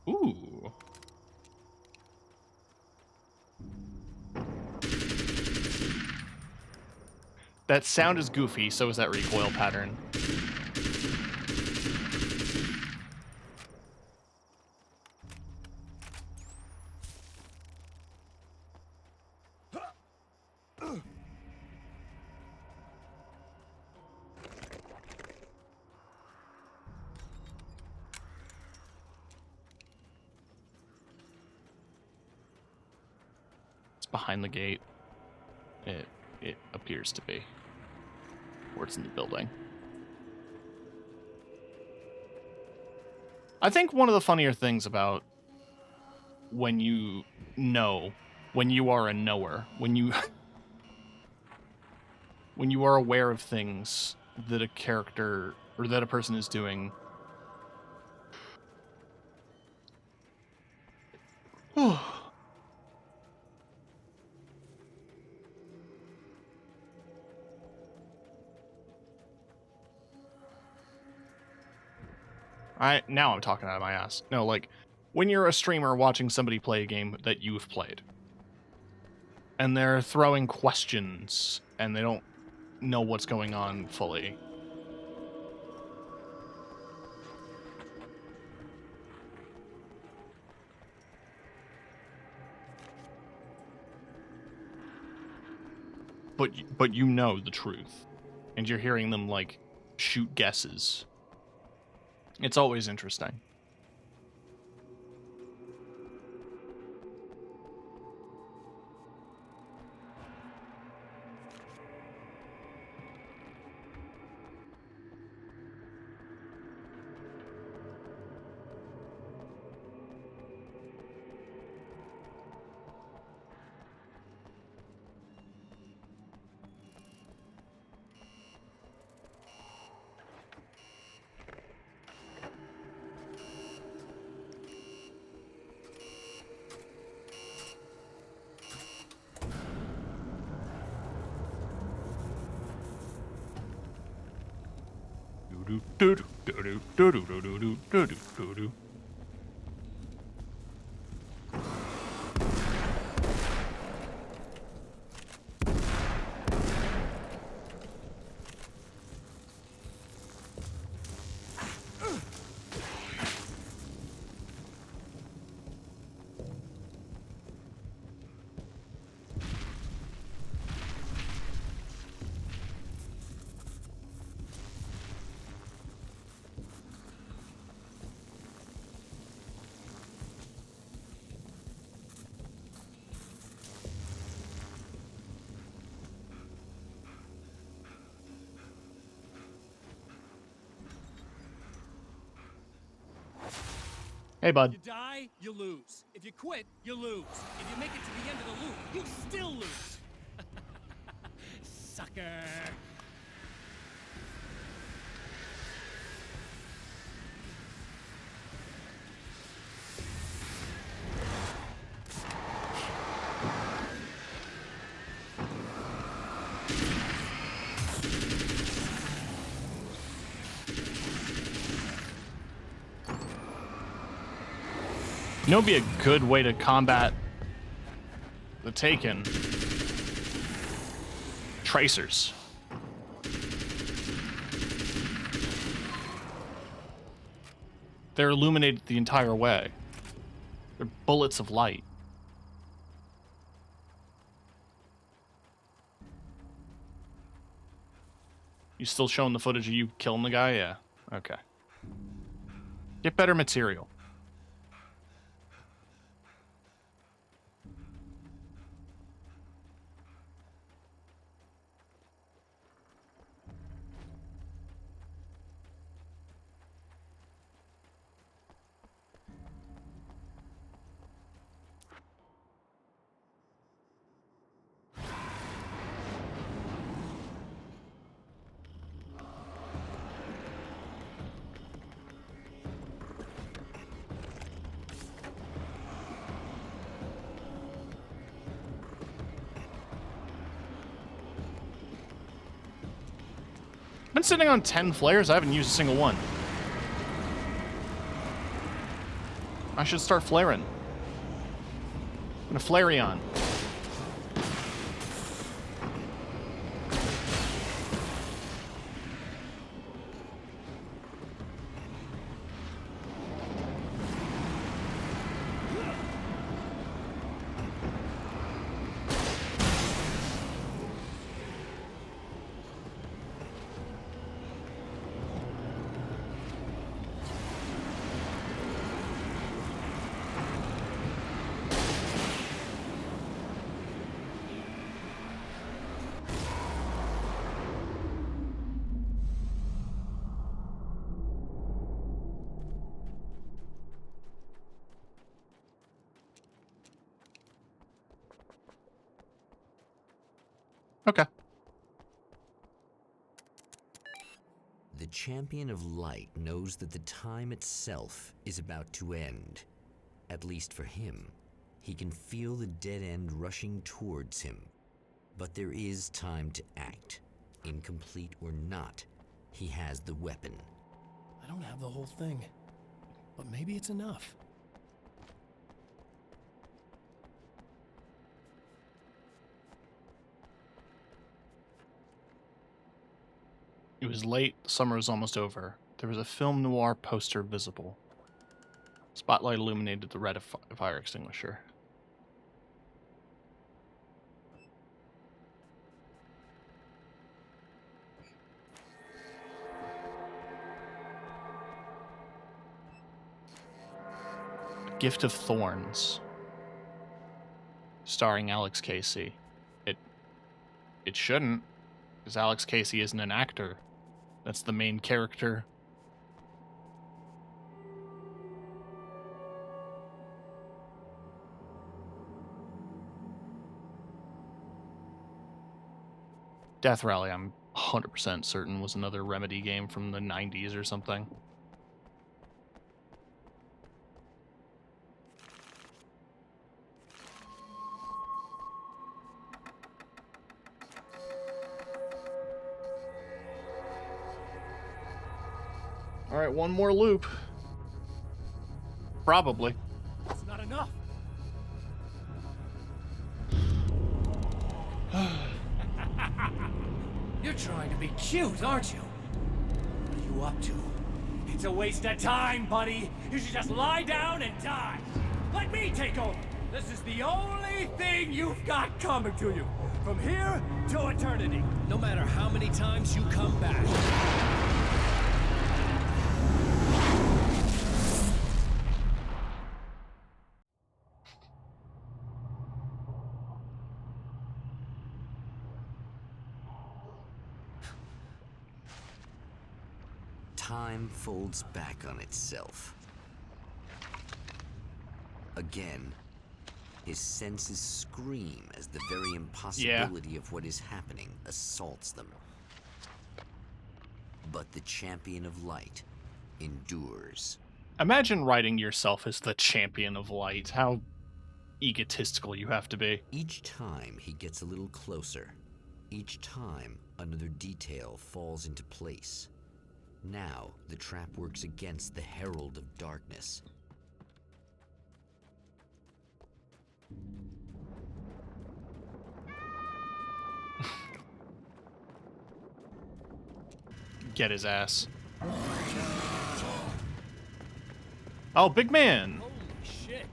S3: Ooh. That sound is goofy, so is that recoil pattern. It's behind the gate. It appears to be. Or it's in the building. I think one of the funnier things about when you know, when you are a knower, when you when you are aware of things that a character or that a person is doing. Now I'm talking out of my ass. No, like, when you're a streamer watching somebody play a game that you've played, and they're throwing questions, and they don't know what's going on fully. But you know the truth, and you're hearing them, like, shoot guesses. It's always interesting. Hey, bud.
S8: You die, you lose. If you quit, you lose. If you make it to the end of the loop, you still lose. Sucker.
S3: You know, it'd be a good way to combat the Taken. Tracers. They're illuminated the entire way. They're bullets of light. You still showing the footage of you killing the guy? Yeah. Okay. Get better material. sitting on 10 flares. I haven't used a single one. I should start flaring. I'm gonna Flareon. Okay.
S4: The Champion of Light knows that the time itself is about to end. At least for him. He can feel the dead end rushing towards him. But there is time to act. Incomplete or not, he has the weapon.
S1: I don't have the whole thing, but maybe it's enough.
S3: It was late, summer was almost over. There was a film noir poster visible. Spotlight illuminated the red fire extinguisher. Gift of Thorns. Starring Alex Casey. It shouldn't, because Alex Casey isn't an actor. That's the main character. Death Rally, I'm 100% certain, was another Remedy game from the 90s or something. Alright, one more loop. Probably.
S1: It's not enough.
S2: You're trying to be cute, aren't you? What are you up to? It's a waste of time, buddy. You should just lie down and die. Let me take over. This is the only thing you've got coming to you. From here to eternity.
S1: No matter how many times you come back.
S4: Time folds back on itself. Again, his senses scream as the very impossibility of what is happening assaults them. But the Champion of Light endures.
S3: Imagine writing yourself as the Champion of Light. How egotistical you have to be.
S4: Each time he gets a little closer. Each time another detail falls into place. Now, the trap works against the Herald of Darkness.
S3: Get his ass. Oh, big man!
S1: Holy shit!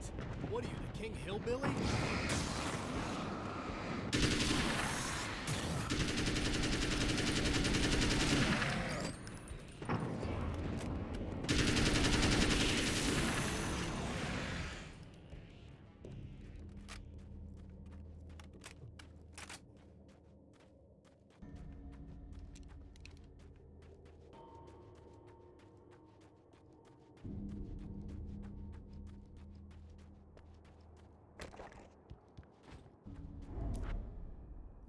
S1: What are you, the King Hillbilly?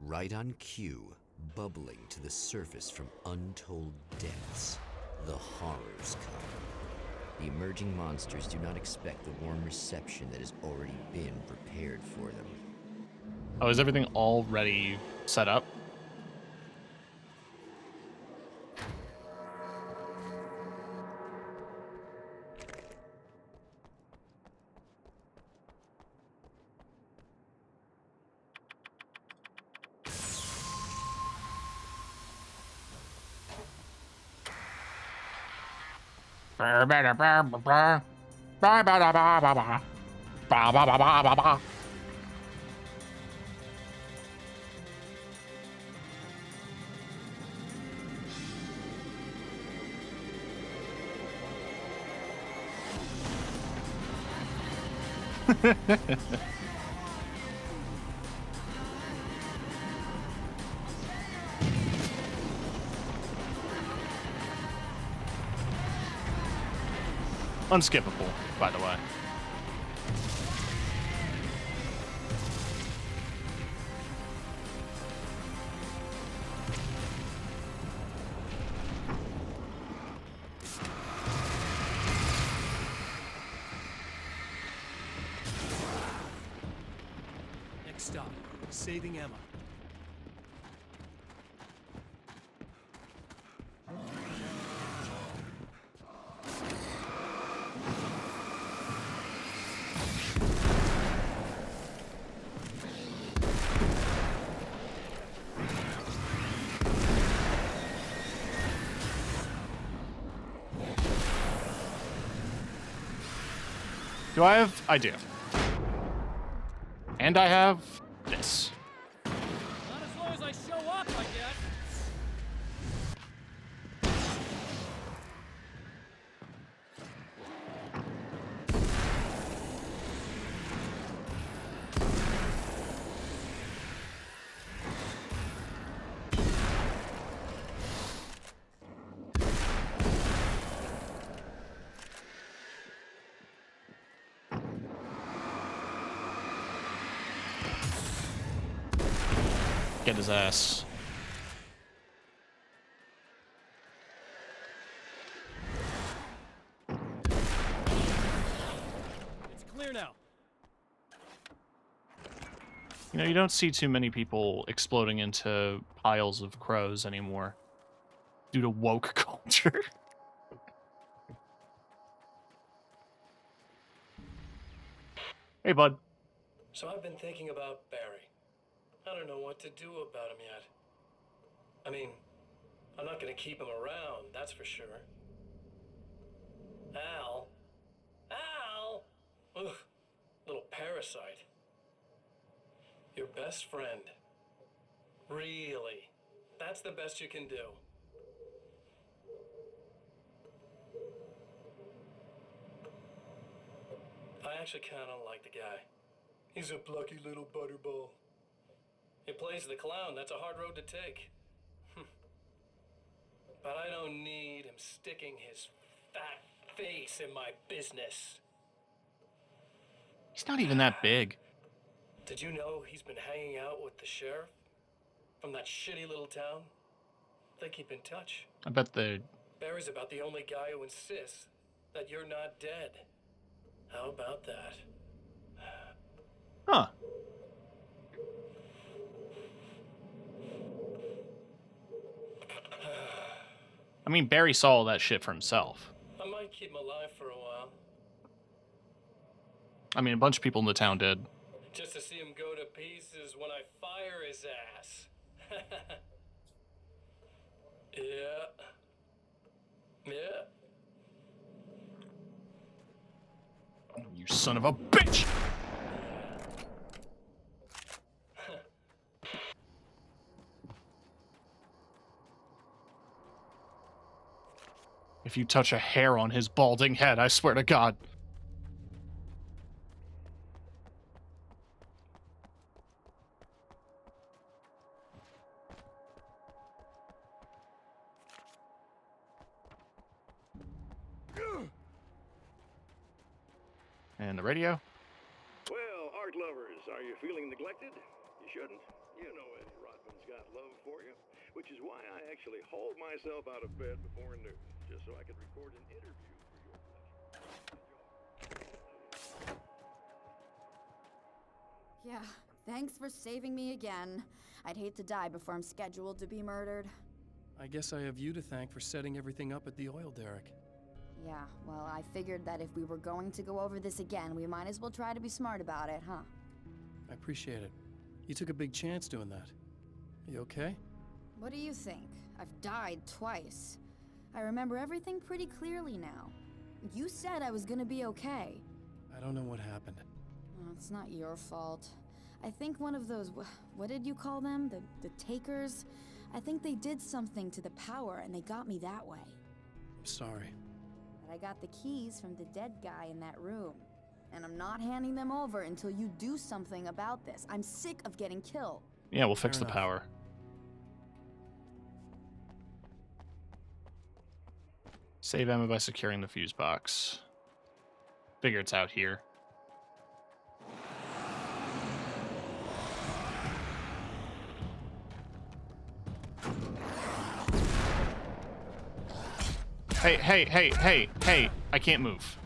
S4: Right on cue, bubbling to the surface from untold depths, the horrors come. The emerging monsters do not expect the warm reception that has already been prepared for them.
S3: Oh, is everything already set up? Unskippable, by the way.
S1: Next stop, saving Emma.
S3: Do I have? I do. And I have this.
S1: Not as long as I show up, I guess.
S3: Get his ass.
S1: It's clear now.
S3: You know, you don't see too many people exploding into piles of crows anymore due to woke culture. Hey, bud.
S2: So I've been thinking about Barry. I don't know what to do about him yet. I mean, I'm not gonna keep him around, that's for sure. Al? Al? Ugh, little parasite. Your best friend. Really? That's the best you can do. I actually kinda like the guy. He's a plucky little butterball. He plays the clown, that's a hard road to take. But I don't need him sticking his fat face in my business.
S3: He's not even that big.
S2: Did you know he's been hanging out with the sheriff from that shitty little town? They keep in touch.
S3: I bet the...
S2: Barry's about the only guy who insists that you're not dead. How about that?
S3: Huh. I mean, Barry saw all that shit for himself.
S2: I might keep him alive for a while.
S3: I mean, a bunch of people in the town did.
S2: Just to see him go to pieces when I fire his ass. Yeah. Yeah.
S3: You son of a bitch! If you touch a hair on his balding head, I swear to God. And the radio?
S5: Well, art lovers, are you feeling neglected? You shouldn't. You know Eddie Rodman's got love for you, which is why I actually hauled myself out of bed before noon, just so I could record an interview for your pleasure.
S7: Yeah, thanks for saving me again. I'd hate to die before I'm scheduled to be murdered.
S1: I guess I have you to thank for setting everything up at the oil derrick.
S7: Yeah, well, I figured that if we were going to go over this again, we might as well try to be smart about it, huh?
S1: I appreciate it. You took a big chance doing that. You okay?
S7: What do you think? I've died twice. I remember everything pretty clearly now. You said I was gonna be okay.
S1: I don't know what happened.
S7: Oh, it's not your fault. I think one of those, what did you call them? The takers? I think they did something to the power and they got me that way.
S1: I'm sorry.
S7: But I got the keys from the dead guy in that room. And I'm not handing them over until you do something about this. I'm sick of getting killed.
S3: Yeah, we'll fix
S1: Fair
S3: the
S1: enough.
S3: power. Save ammo by securing the fuse box. Figure it's out here. Hey, hey, hey, hey, hey! I can't move.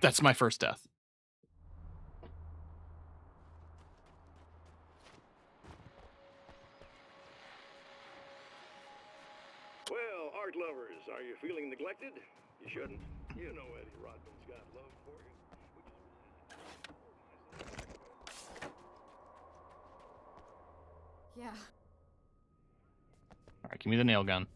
S3: That's my first death.
S5: Well, art lovers, are you feeling neglected? You shouldn't. You know Eddie Rodman's got love for you.
S7: Yeah.
S3: Alright, give me the nail gun.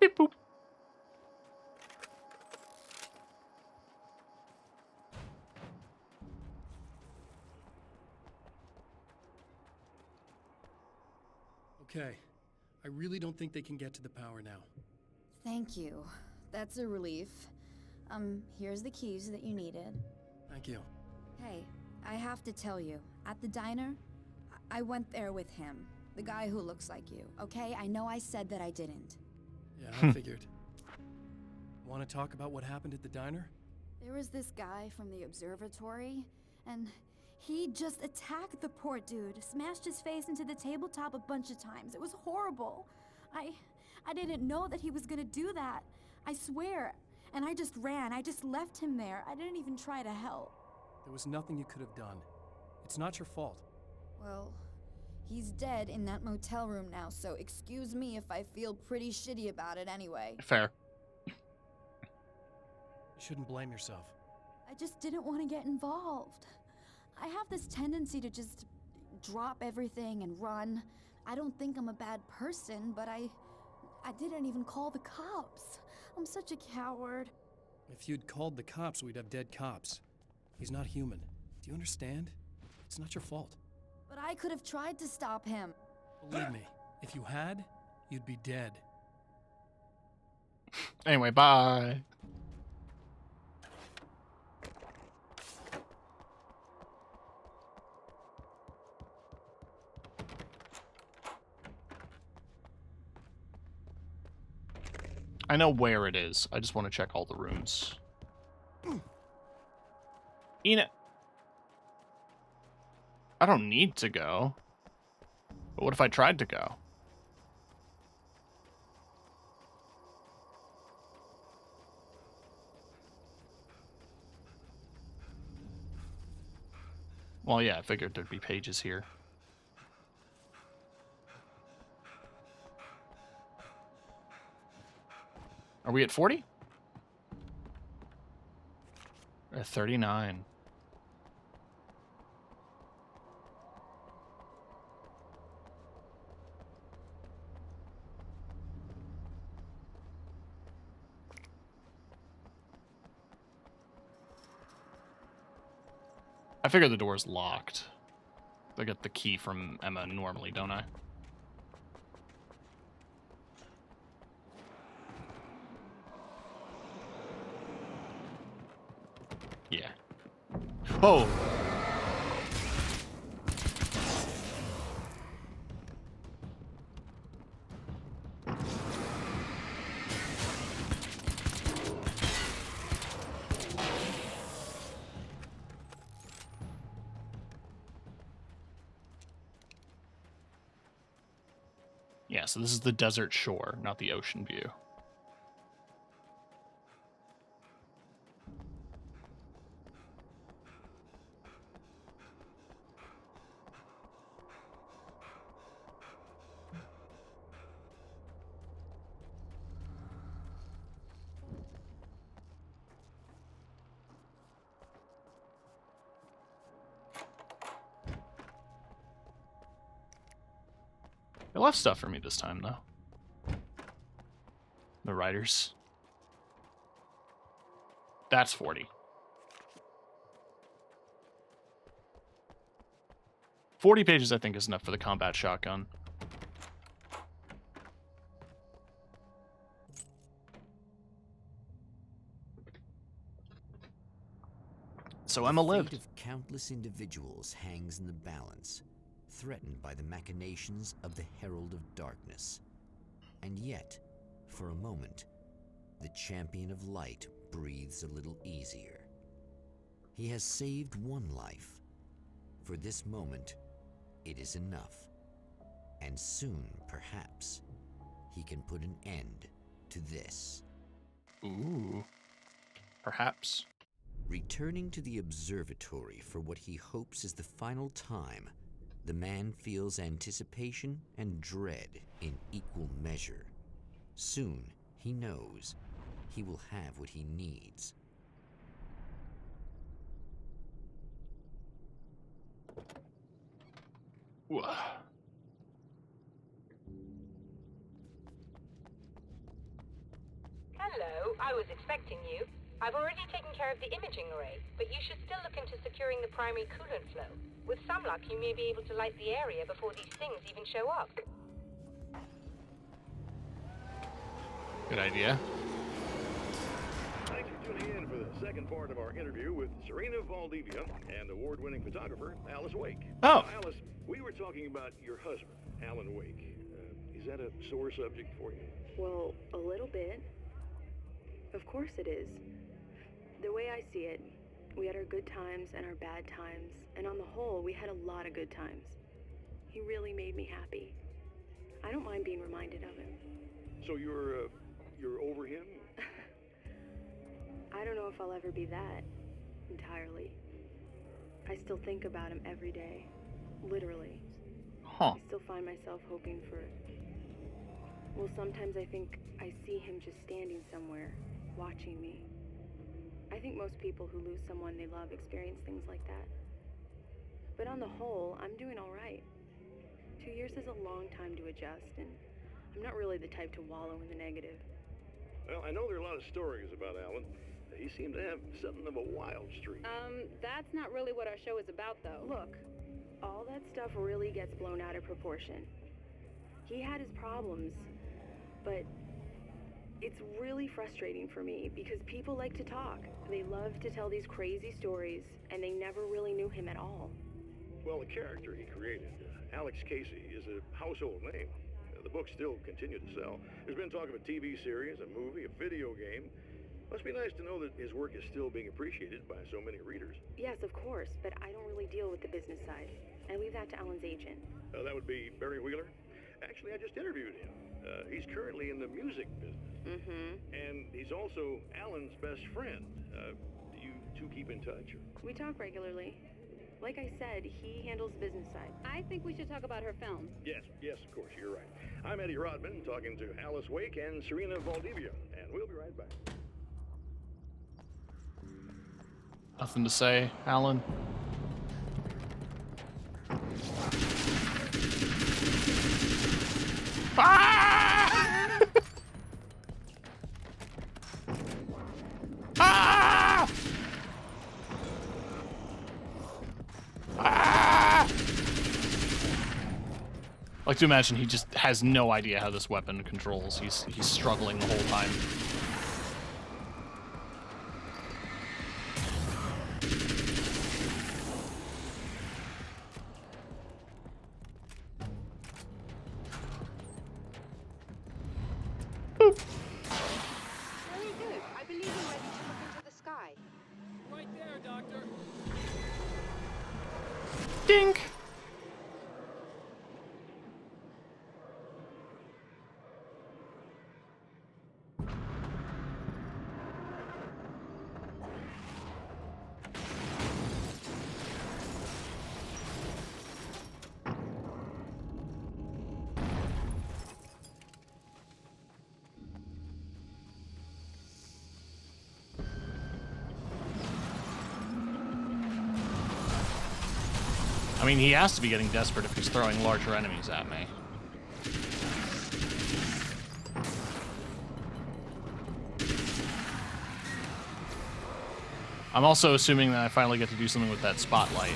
S3: Beep boop.
S1: Okay. I really don't think they can get to the power now.
S7: Thank you. That's a relief. Here's the keys that you needed.
S1: Thank you.
S7: Hey, I have to tell you, at the diner, I went there with him. The guy who looks like you, okay? I know I said that I didn't.
S1: Yeah, I figured. Want to talk about what happened at the diner?
S7: There was this guy from the observatory, and he just attacked the poor dude, smashed his face into the tabletop a bunch of times. It was horrible. I didn't know that he was gonna do that. I swear. And I just ran. I just left him there. I didn't even try to help.
S1: There was nothing you could have done. It's not your fault.
S7: Well, he's dead in that motel room now, so excuse me if I feel pretty shitty about it anyway.
S3: Fair.
S1: You shouldn't blame yourself.
S7: I just didn't want to get involved. I have this tendency to just drop everything and run. I don't think I'm a bad person, but I didn't even call the cops. I'm such a coward.
S1: If you'd called the cops, we'd have dead cops. He's not human. Do you understand? It's not your fault.
S7: But I could have tried to stop him.
S1: Believe me, if you had, you'd be dead.
S3: Anyway, bye. I know where it is. I just want to check all the rooms. Ina. I don't need to go. But what if I tried to go? Well, yeah, I figured there'd be pages here. Are we at 40? We're at 39. I figure the door's locked. I get the key from Emma normally, don't I? Yeah. Oh! Yeah, so this is the desert shore, not the ocean view. They left stuff for me this time, though. The writers. That's 40. 40 pages, I think, is enough for the combat shotgun. So Emma lived.
S4: The fate of countless individuals hangs in the balance, threatened by the machinations of the Herald of Darkness. And yet, for a moment, the Champion of Light breathes a little easier. He has saved one life. For this moment, it is enough. And soon, perhaps, he can put an end to this.
S3: Ooh. Perhaps.
S4: Returning to the observatory for what he hopes is the final time, the man feels anticipation and dread in equal measure. Soon, he knows, he will have what he needs.
S3: Whoa.
S12: Hello, I was expecting you. I've already taken care of the imaging array, but you should still look into securing the primary coolant flow. With some luck, you may be able to light the area before these things even show up.
S3: Good idea.
S5: Thanks for tuning in for the second part of our interview with Serena Valdivia and award-winning photographer Alice Wake.
S3: Oh.
S5: Alice, we were talking about your husband, Alan Wake. Is that a sore subject for you?
S16: Well, a little bit. Of course it is. The way I see it, we had our good times and our bad times, and on the whole, we had a lot of good times. He really made me happy. I don't mind being reminded of him.
S5: So you're over him?
S16: I don't know if I'll ever be that, entirely. I still think about him every day, literally.
S3: Huh.
S16: I still find myself hoping for... Well, sometimes I think I see him just standing somewhere, watching me. I think most people who lose someone they love experience things like that. But on the whole, I'm doing all right. 2 years is a long time to adjust, and I'm not really the type to wallow in the negative.
S5: Well, I know there are a lot of stories about Alan. He seemed to have something of a wild streak.
S16: That's not really what our show is about, though. Look, all that stuff really gets blown out of proportion. He had his problems, but it's really frustrating for me because people like to talk. They love to tell these crazy stories, and they never really knew him at all.
S5: Well, the character he created, Alex Casey, is a household name. The books still continue to sell. There's been talk of a TV series, a movie, a video game. Must be nice to know that his work is still being appreciated by so many readers.
S16: Yes, of course, but I don't really deal with the business side. I leave that to Alan's agent.
S5: That would be Barry Wheeler. Actually, I just interviewed him. He's currently in the music business.
S16: Mm-hmm.
S5: And he's also Alan's best friend. Do you two keep in touch?
S16: We talk regularly. Like I said, he handles the business side.
S17: I think we should talk about her film.
S5: Yes, of course, you're right. I'm Eddie Rodman, talking to Alice Wake and Serena Valdivia, and we'll be right back.
S3: Nothing to say, Alan. Ah! Ah! Ah! I like to imagine he just has no idea how this weapon controls. He's struggling the whole time.
S10: Very good. I believe you're ready to look into the sky.
S8: Right there, Doctor.
S3: Dink! mean, he has to be getting desperate if he's throwing larger enemies at me. I'm also assuming that I finally get to do something with that spotlight.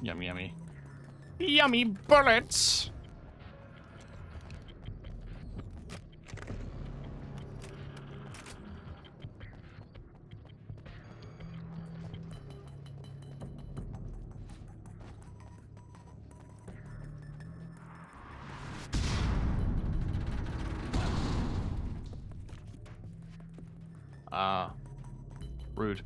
S3: Yummy, yummy. Yummy bullets! Rude.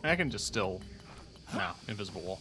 S3: I can just still... No, invisible wall.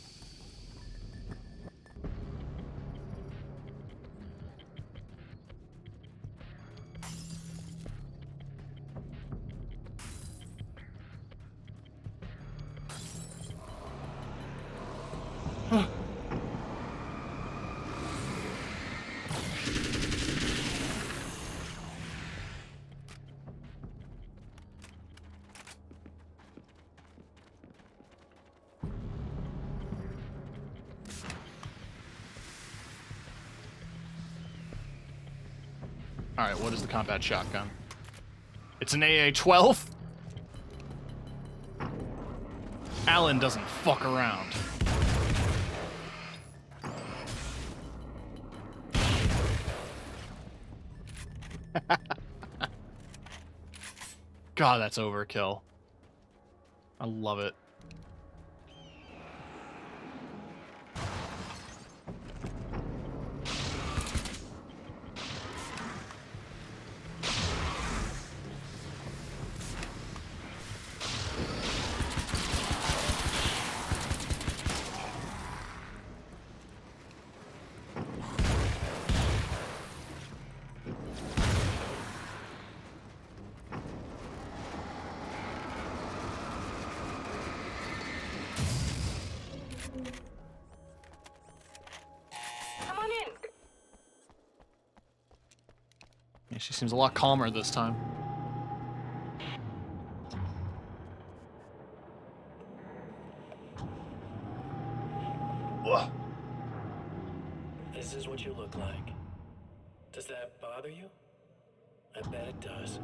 S3: Alright, what is the combat shotgun? It's an AA-12? Alan doesn't fuck around. God, that's overkill. I love it. Yeah, she seems a lot calmer this time. Ugh.
S2: This is what you look like. Does that bother you? I bet it does.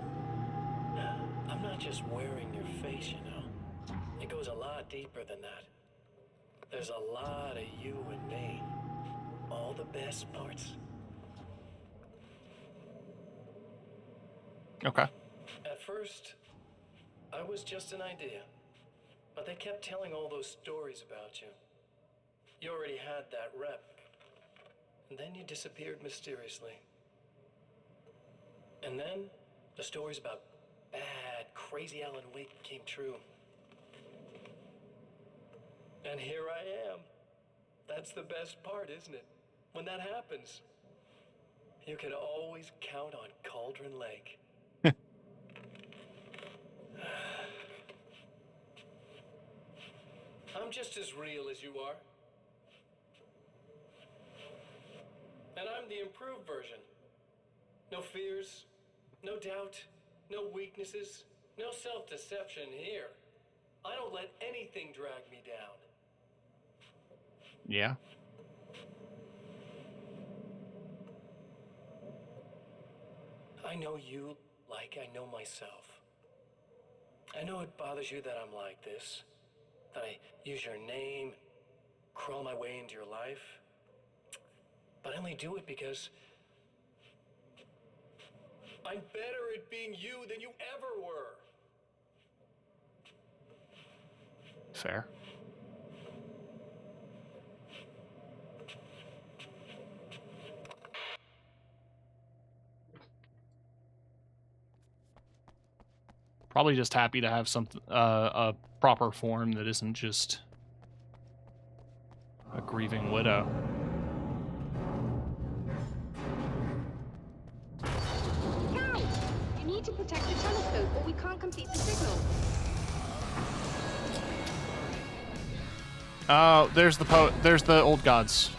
S2: I'm not just wearing your face, you know. It goes a lot deeper than that. There's a lot of you and me. All the best parts.
S3: Okay.
S2: At first, I was just an idea. But they kept telling all those stories about you. You already had that rep. And then you disappeared mysteriously. And then, the stories about bad, crazy Alan Wake came true. And here I am. That's the best part, isn't it? When that happens, you can always count on Cauldron Lake. I'm just as real as you are. And I'm the improved version. No fears, no doubt, no weaknesses, no self-deception here. I don't let anything drag me down.
S3: Yeah.
S2: I know you like I know myself. I know it bothers you that I'm like this, that I use your name, crawl my way into your life. But I only do it because I'm better at being you than you ever were.
S3: Fair. Probably just happy to have something, a proper form that isn't just a grieving widow.
S11: Now! You need to protect the telescope or we can't complete the signal.
S3: Oh, there's the old gods.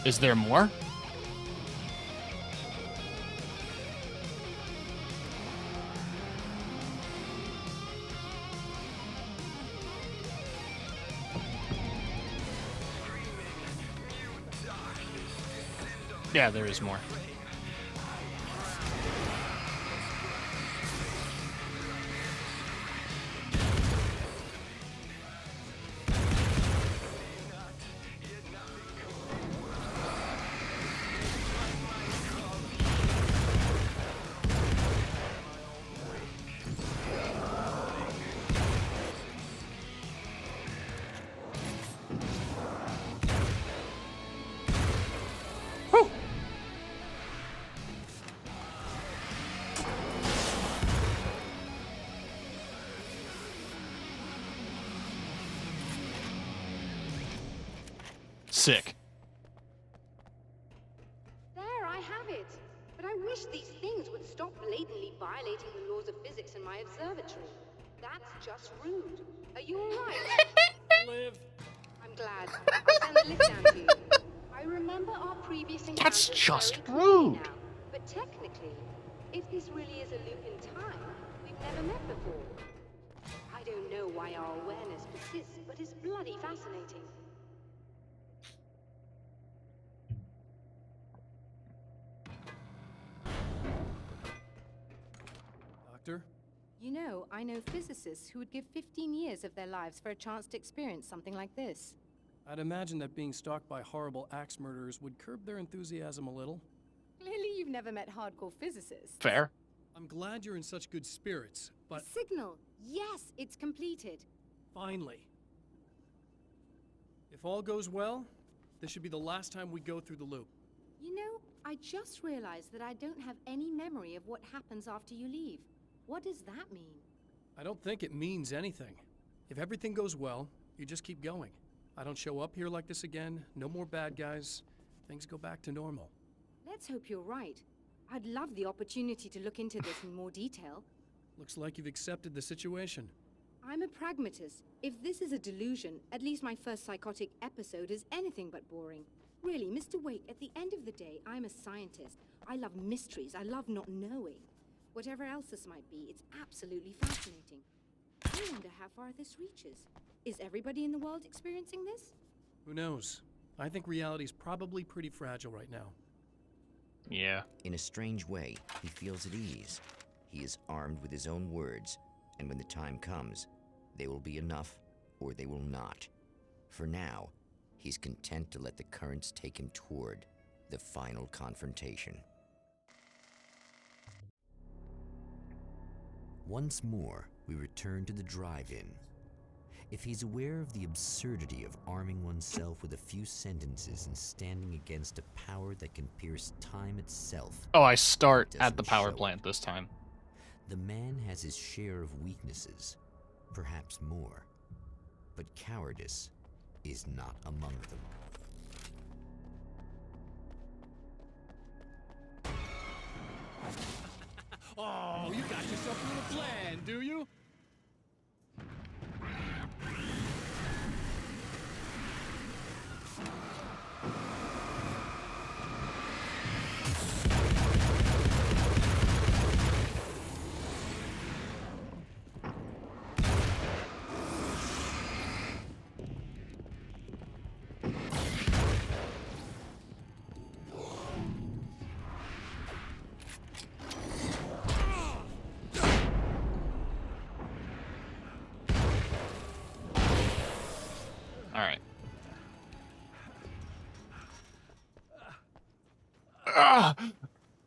S3: Is there more? Yeah, there is more. Sick.
S11: There, I have it. But I wish these things would stop blatantly violating the laws of physics in my observatory. That's just rude. Are you alright?
S8: Liv.
S11: I'm glad. I'll send the lift down to you. I remember our previous encounter.
S3: That's just
S11: very clearly
S3: rude.
S11: now. But technically, if this really is a loop in time, we've never met before. I don't know why our awareness persists, but it's bloody fascinating.
S8: Doctor?
S11: You know, I know physicists who would give 15 years of their lives for a chance to experience something like this.
S1: I'd imagine that being stalked by horrible axe murderers would curb their enthusiasm a little.
S11: Clearly you've never met hardcore physicists.
S3: Fair.
S1: I'm glad you're in such good spirits, but
S11: Signal! Yes, it's completed.
S1: finally. If all goes well, this should be the last time we go through the loop.
S11: You know, I just realized that I don't have any memory of what happens after you leave. What does that mean?
S1: I don't think it means anything. If everything goes well, you just keep going. I don't show up here like this again, no more bad guys. Things go back to normal.
S11: Let's hope you're right. I'd love the opportunity to look into this in more detail.
S1: Looks like you've accepted the situation.
S11: I'm a pragmatist. If this is a delusion, at least my first psychotic episode is anything but boring. Really, Mr. Wake, at the end of the day, I'm a scientist. I love mysteries. I love not knowing. Whatever else this might be, it's absolutely fascinating. I wonder how far this reaches. Is everybody in the world experiencing this?
S1: Who knows? I think reality's probably pretty fragile right now.
S3: Yeah.
S4: In a strange way, he feels at ease. He is armed with his own words, and when the time comes, they will be enough or they will not. For now, he's content to let the currents take him toward the final confrontation. Once more, we return to the drive-in. If he's aware of the absurdity of arming oneself with a few sentences and standing against a power that can pierce time itself...
S3: Oh, I start at the power plant this time.
S4: The man has his share of weaknesses, perhaps more. But cowardice is not among them.
S8: Oh, you got yourself a little plan, do you?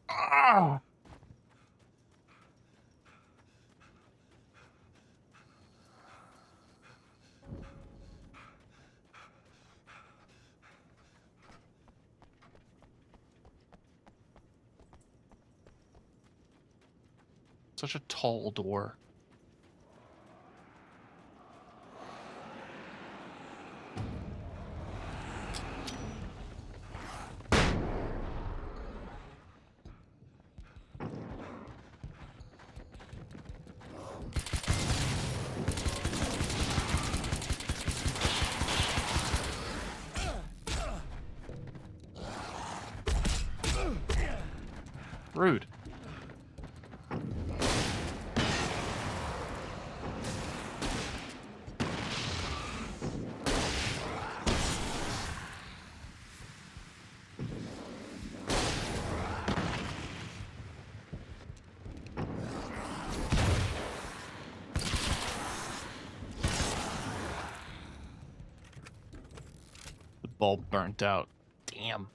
S3: Ah! Such a tall door. Rude. The bulb burnt out. Damn.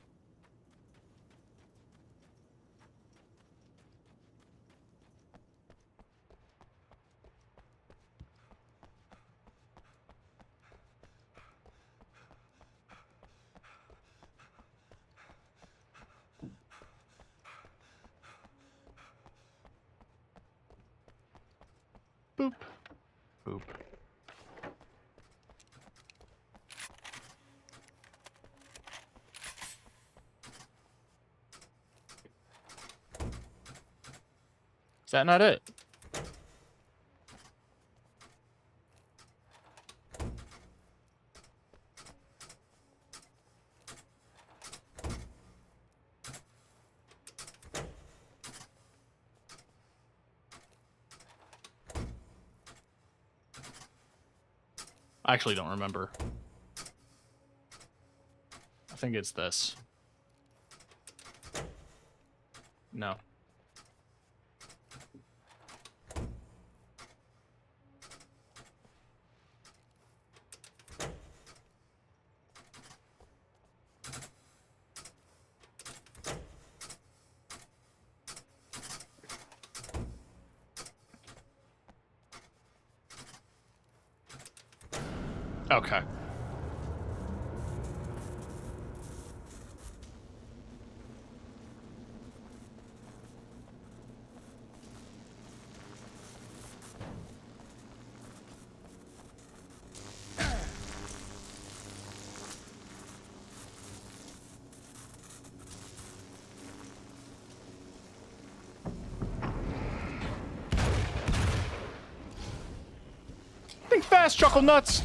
S3: Boop. Boop. Is that not it? I actually don't remember. I think it's this. No. Okay. Think fast, Chuckle Nuts!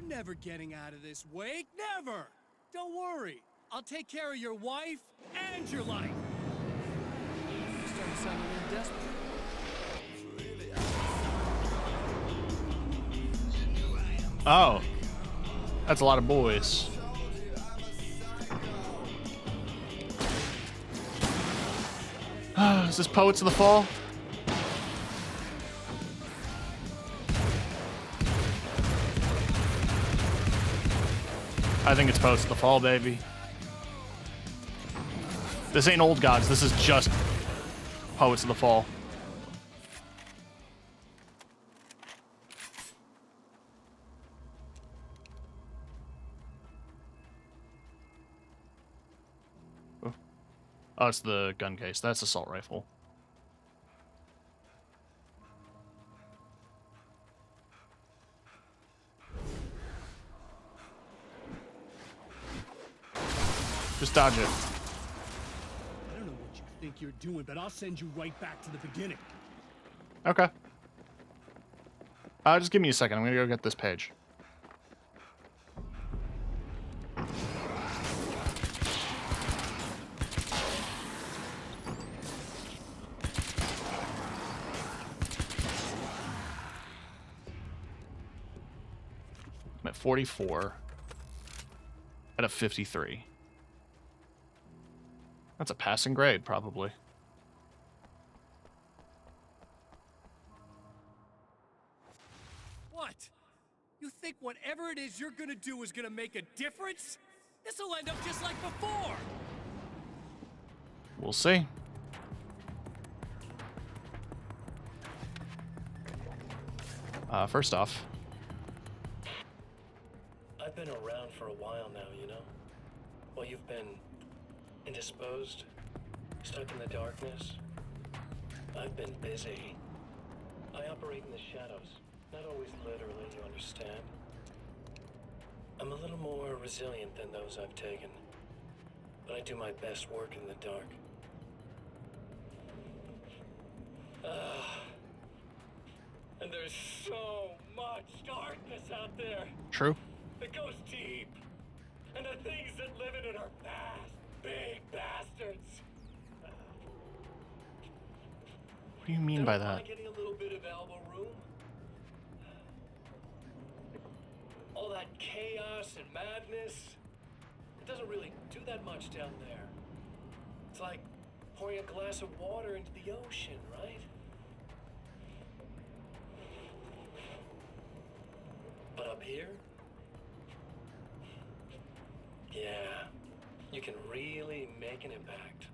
S8: You're never getting out of this, Wake. Never! Don't worry. I'll take care of your wife and your life. You're starting to sound a little desperate.
S3: Oh. That's a lot of boys. Is this Poets of the Fall? I think it's Poets of the Fall, baby. This ain't Old Gods, this is just Poets of the Fall. Oh, it's the gun case. That's assault rifle. Just dodge it.
S8: I don't know what you think you're doing, but I'll send you right back to the beginning.
S3: Okay. Just give me a second. I'm gonna go get this page. I'm at 44. At a 53. That's a passing grade, probably.
S8: What? You think whatever it is you're gonna do is gonna make a difference? This'll end up just like before!
S3: We'll see. First off,
S2: I've been around for a while now, you know? While you've been indisposed, stuck in the darkness, I've been busy. I operate in the shadows, not always literally, you understand? I'm a little more resilient than those I've taken, but I do my best work in the dark. And there's so much darkness out there.
S3: True.
S2: It goes deep. And the things that live in it are fast, big bastards.
S3: What do you mean by that?
S2: Getting a little bit of elbow room. All that chaos and madness. It doesn't really do that much down there. It's like pouring a glass of water into the ocean, right? But up here, yeah, you can really make an impact.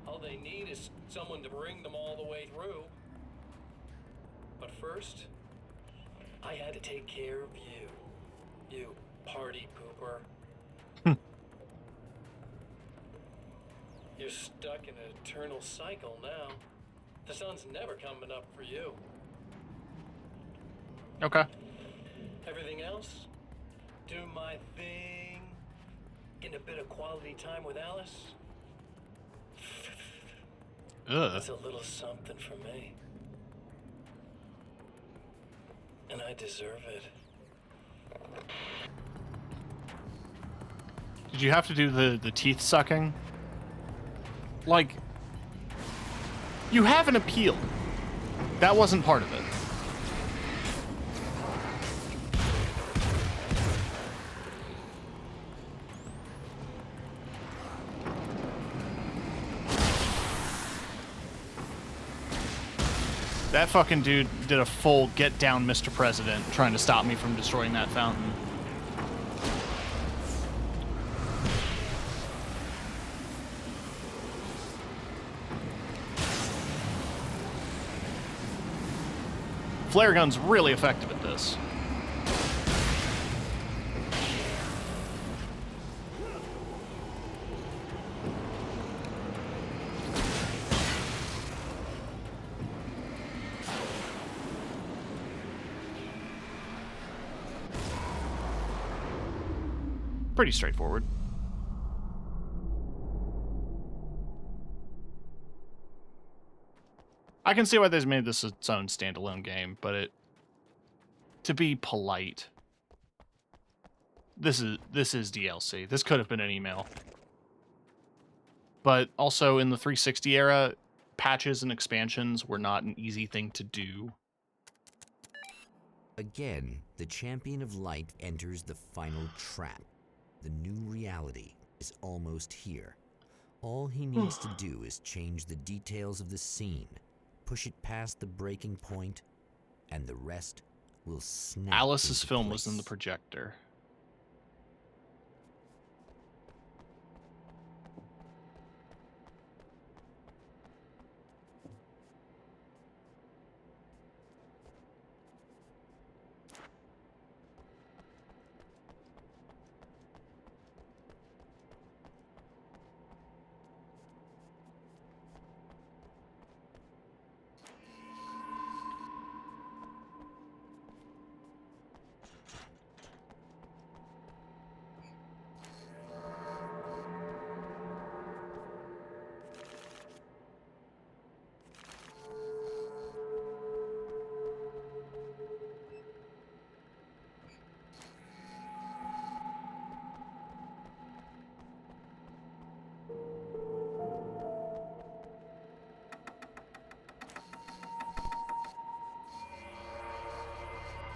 S2: All they need is someone to bring them all the way through. But first, I had to take care of you. You party pooper. You're stuck in an eternal cycle now. The sun's never coming up for you.
S3: Okay.
S2: Everything else? Do my thing. Getting a bit of quality time with Alice. That's a little something for me. And I deserve it.
S3: Did you have to do the teeth sucking? Like, you have an appeal. That wasn't part of it. That fucking dude did a full get down, Mr. President, trying to stop me from destroying that fountain. Flare gun's really effective at this. Pretty straightforward. I can see why they've made this its own standalone game, but to be polite, this is DLC. This could have been an email. But also in the 360 era, patches and expansions were not an easy thing to do.
S4: Again, the champion of light enters the final trap. The new reality is almost here. All he needs to do is change the details of the scene, push it past the breaking point, and the rest will snap.
S3: Alice's film was in the projector.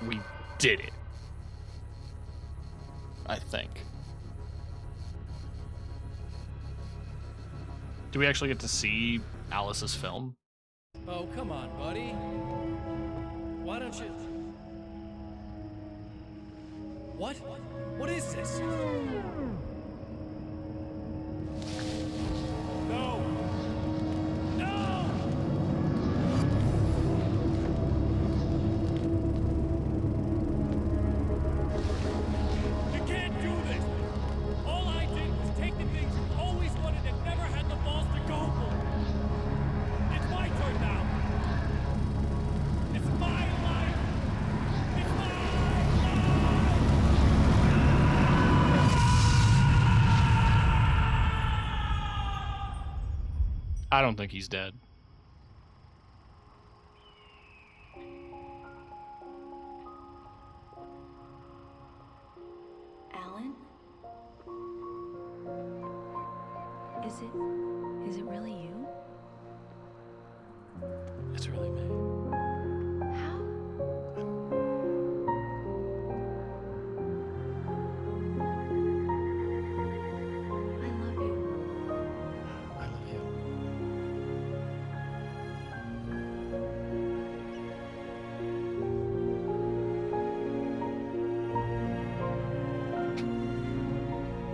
S3: we did it. I think. Do we actually get to see Alice's film?
S8: Oh, come on, buddy. Why don't you... What? What is this? No! No! You can't do this! All I did was take the things you always wanted and never had the balls to go for. It's my turn now. It's my life. It's my
S3: I don't think he's dead.
S16: Alan? Is it really you?
S2: It's really me.
S16: How? I love you.
S2: I love you.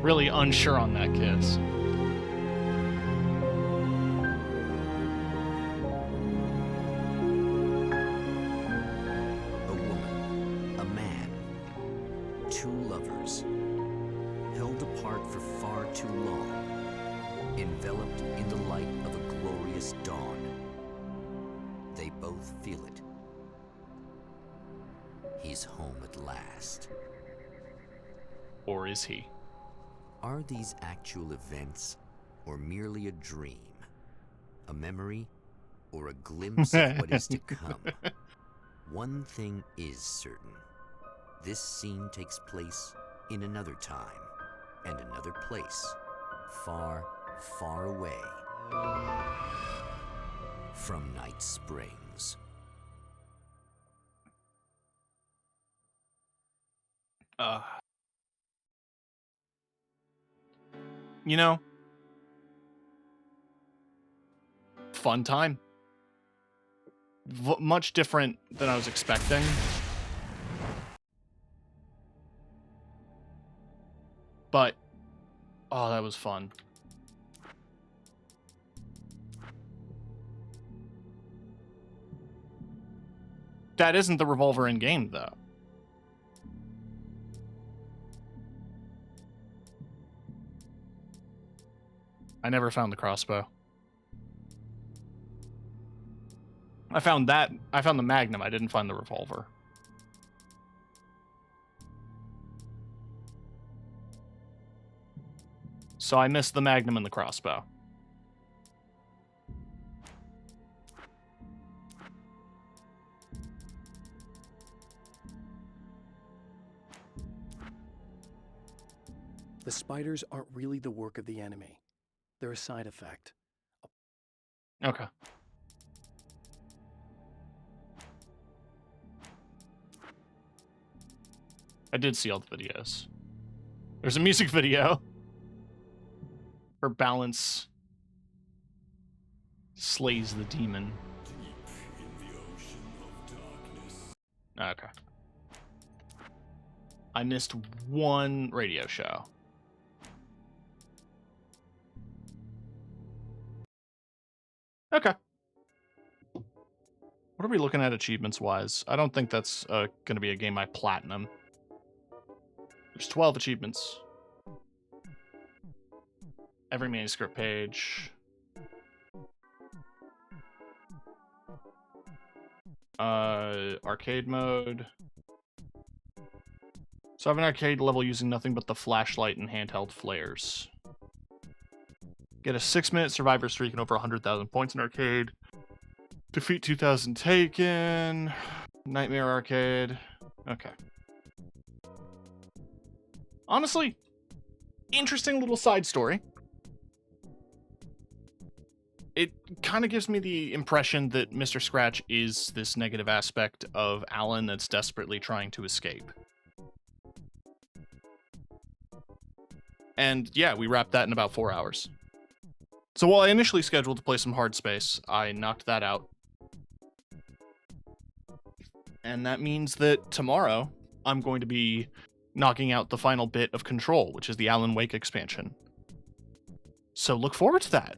S3: Really unsure on that kiss.
S4: A woman, a man, two lovers, held apart for far too long, enveloped in the light of a glorious dawn. They both feel it. He's home at last.
S3: Or is he?
S4: Are these actual events, or merely a dream? A memory, or a glimpse of what is to come? One thing is certain. This scene takes place in another time, and another place, far, far away from Night Springs.
S3: You know, fun time. Much different than I was expecting. But, oh, that was fun. That isn't the revolver in game, though. I never found the crossbow. I found the Magnum. I didn't find the revolver. So I missed the Magnum and the crossbow.
S1: The spiders aren't really the work of the enemy. They're a side effect.
S3: Okay. I did see all the videos. There's a music video where Balance slays the demon.
S18: Deep in the ocean of darkness.
S3: Okay. I missed one radio show. Okay. What are we looking at achievements-wise? I don't think that's going to be a game I platinum. There's 12 achievements. Every manuscript page. Arcade mode. So I have an arcade level using nothing but the flashlight and handheld flares. Get a 6-minute survivor streak and over 100,000 points in arcade. Defeat 2,000 taken. Nightmare arcade. Okay. Honestly, interesting little side story. it kind of gives me the impression that Mr. Scratch is this negative aspect of Alan that's desperately trying to escape. And yeah, we wrapped that in about 4 hours. So while I initially scheduled to play some Hard Space, I knocked that out. And that means that tomorrow, I'm going to be knocking out the final bit of Control, which is the Alan Wake expansion. So look forward to that.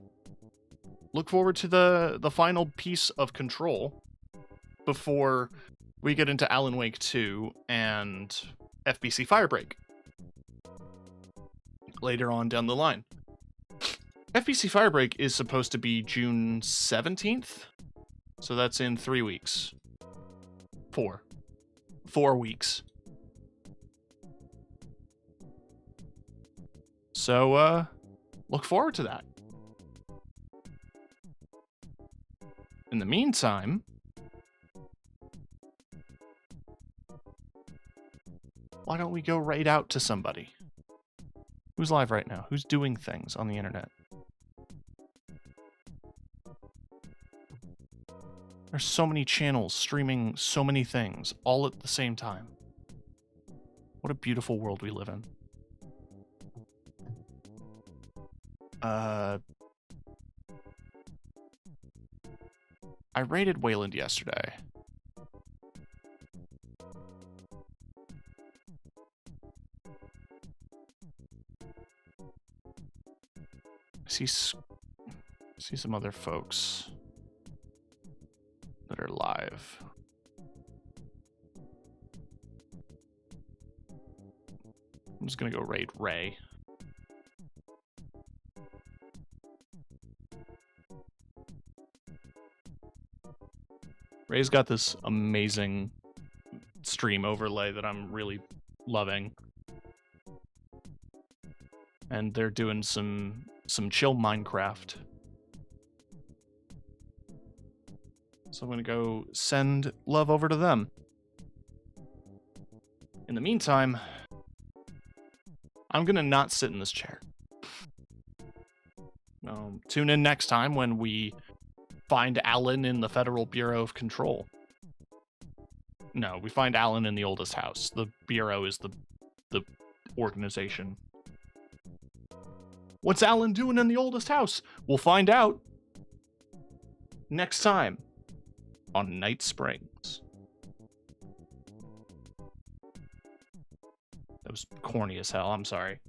S3: Look forward to the final piece of Control before we get into Alan Wake 2 and FBC Firebreak later on down the line. FBC Firebreak is supposed to be June 17th, so that's in 3 weeks. 4 weeks. So, look forward to that. In the meantime, why don't we go right out to somebody? Who's live right now? Who's doing things on the internet? There's so many channels streaming so many things all at the same time. What a beautiful world we live in. I raided Wayland yesterday. I see some other folks that are live. I'm just gonna go raid Ray. Ray's got this amazing stream overlay that I'm really loving. And they're doing some chill Minecraft. So I'm gonna go send love over to them. In the meantime, I'm gonna not sit in this chair. Tune in next time when we find Alan in the Federal Bureau of Control. No, we find Alan in the oldest house. The Bureau is the organization. What's Alan doing in the oldest house? We'll find out next time on Night Springs. That was corny as hell, I'm sorry.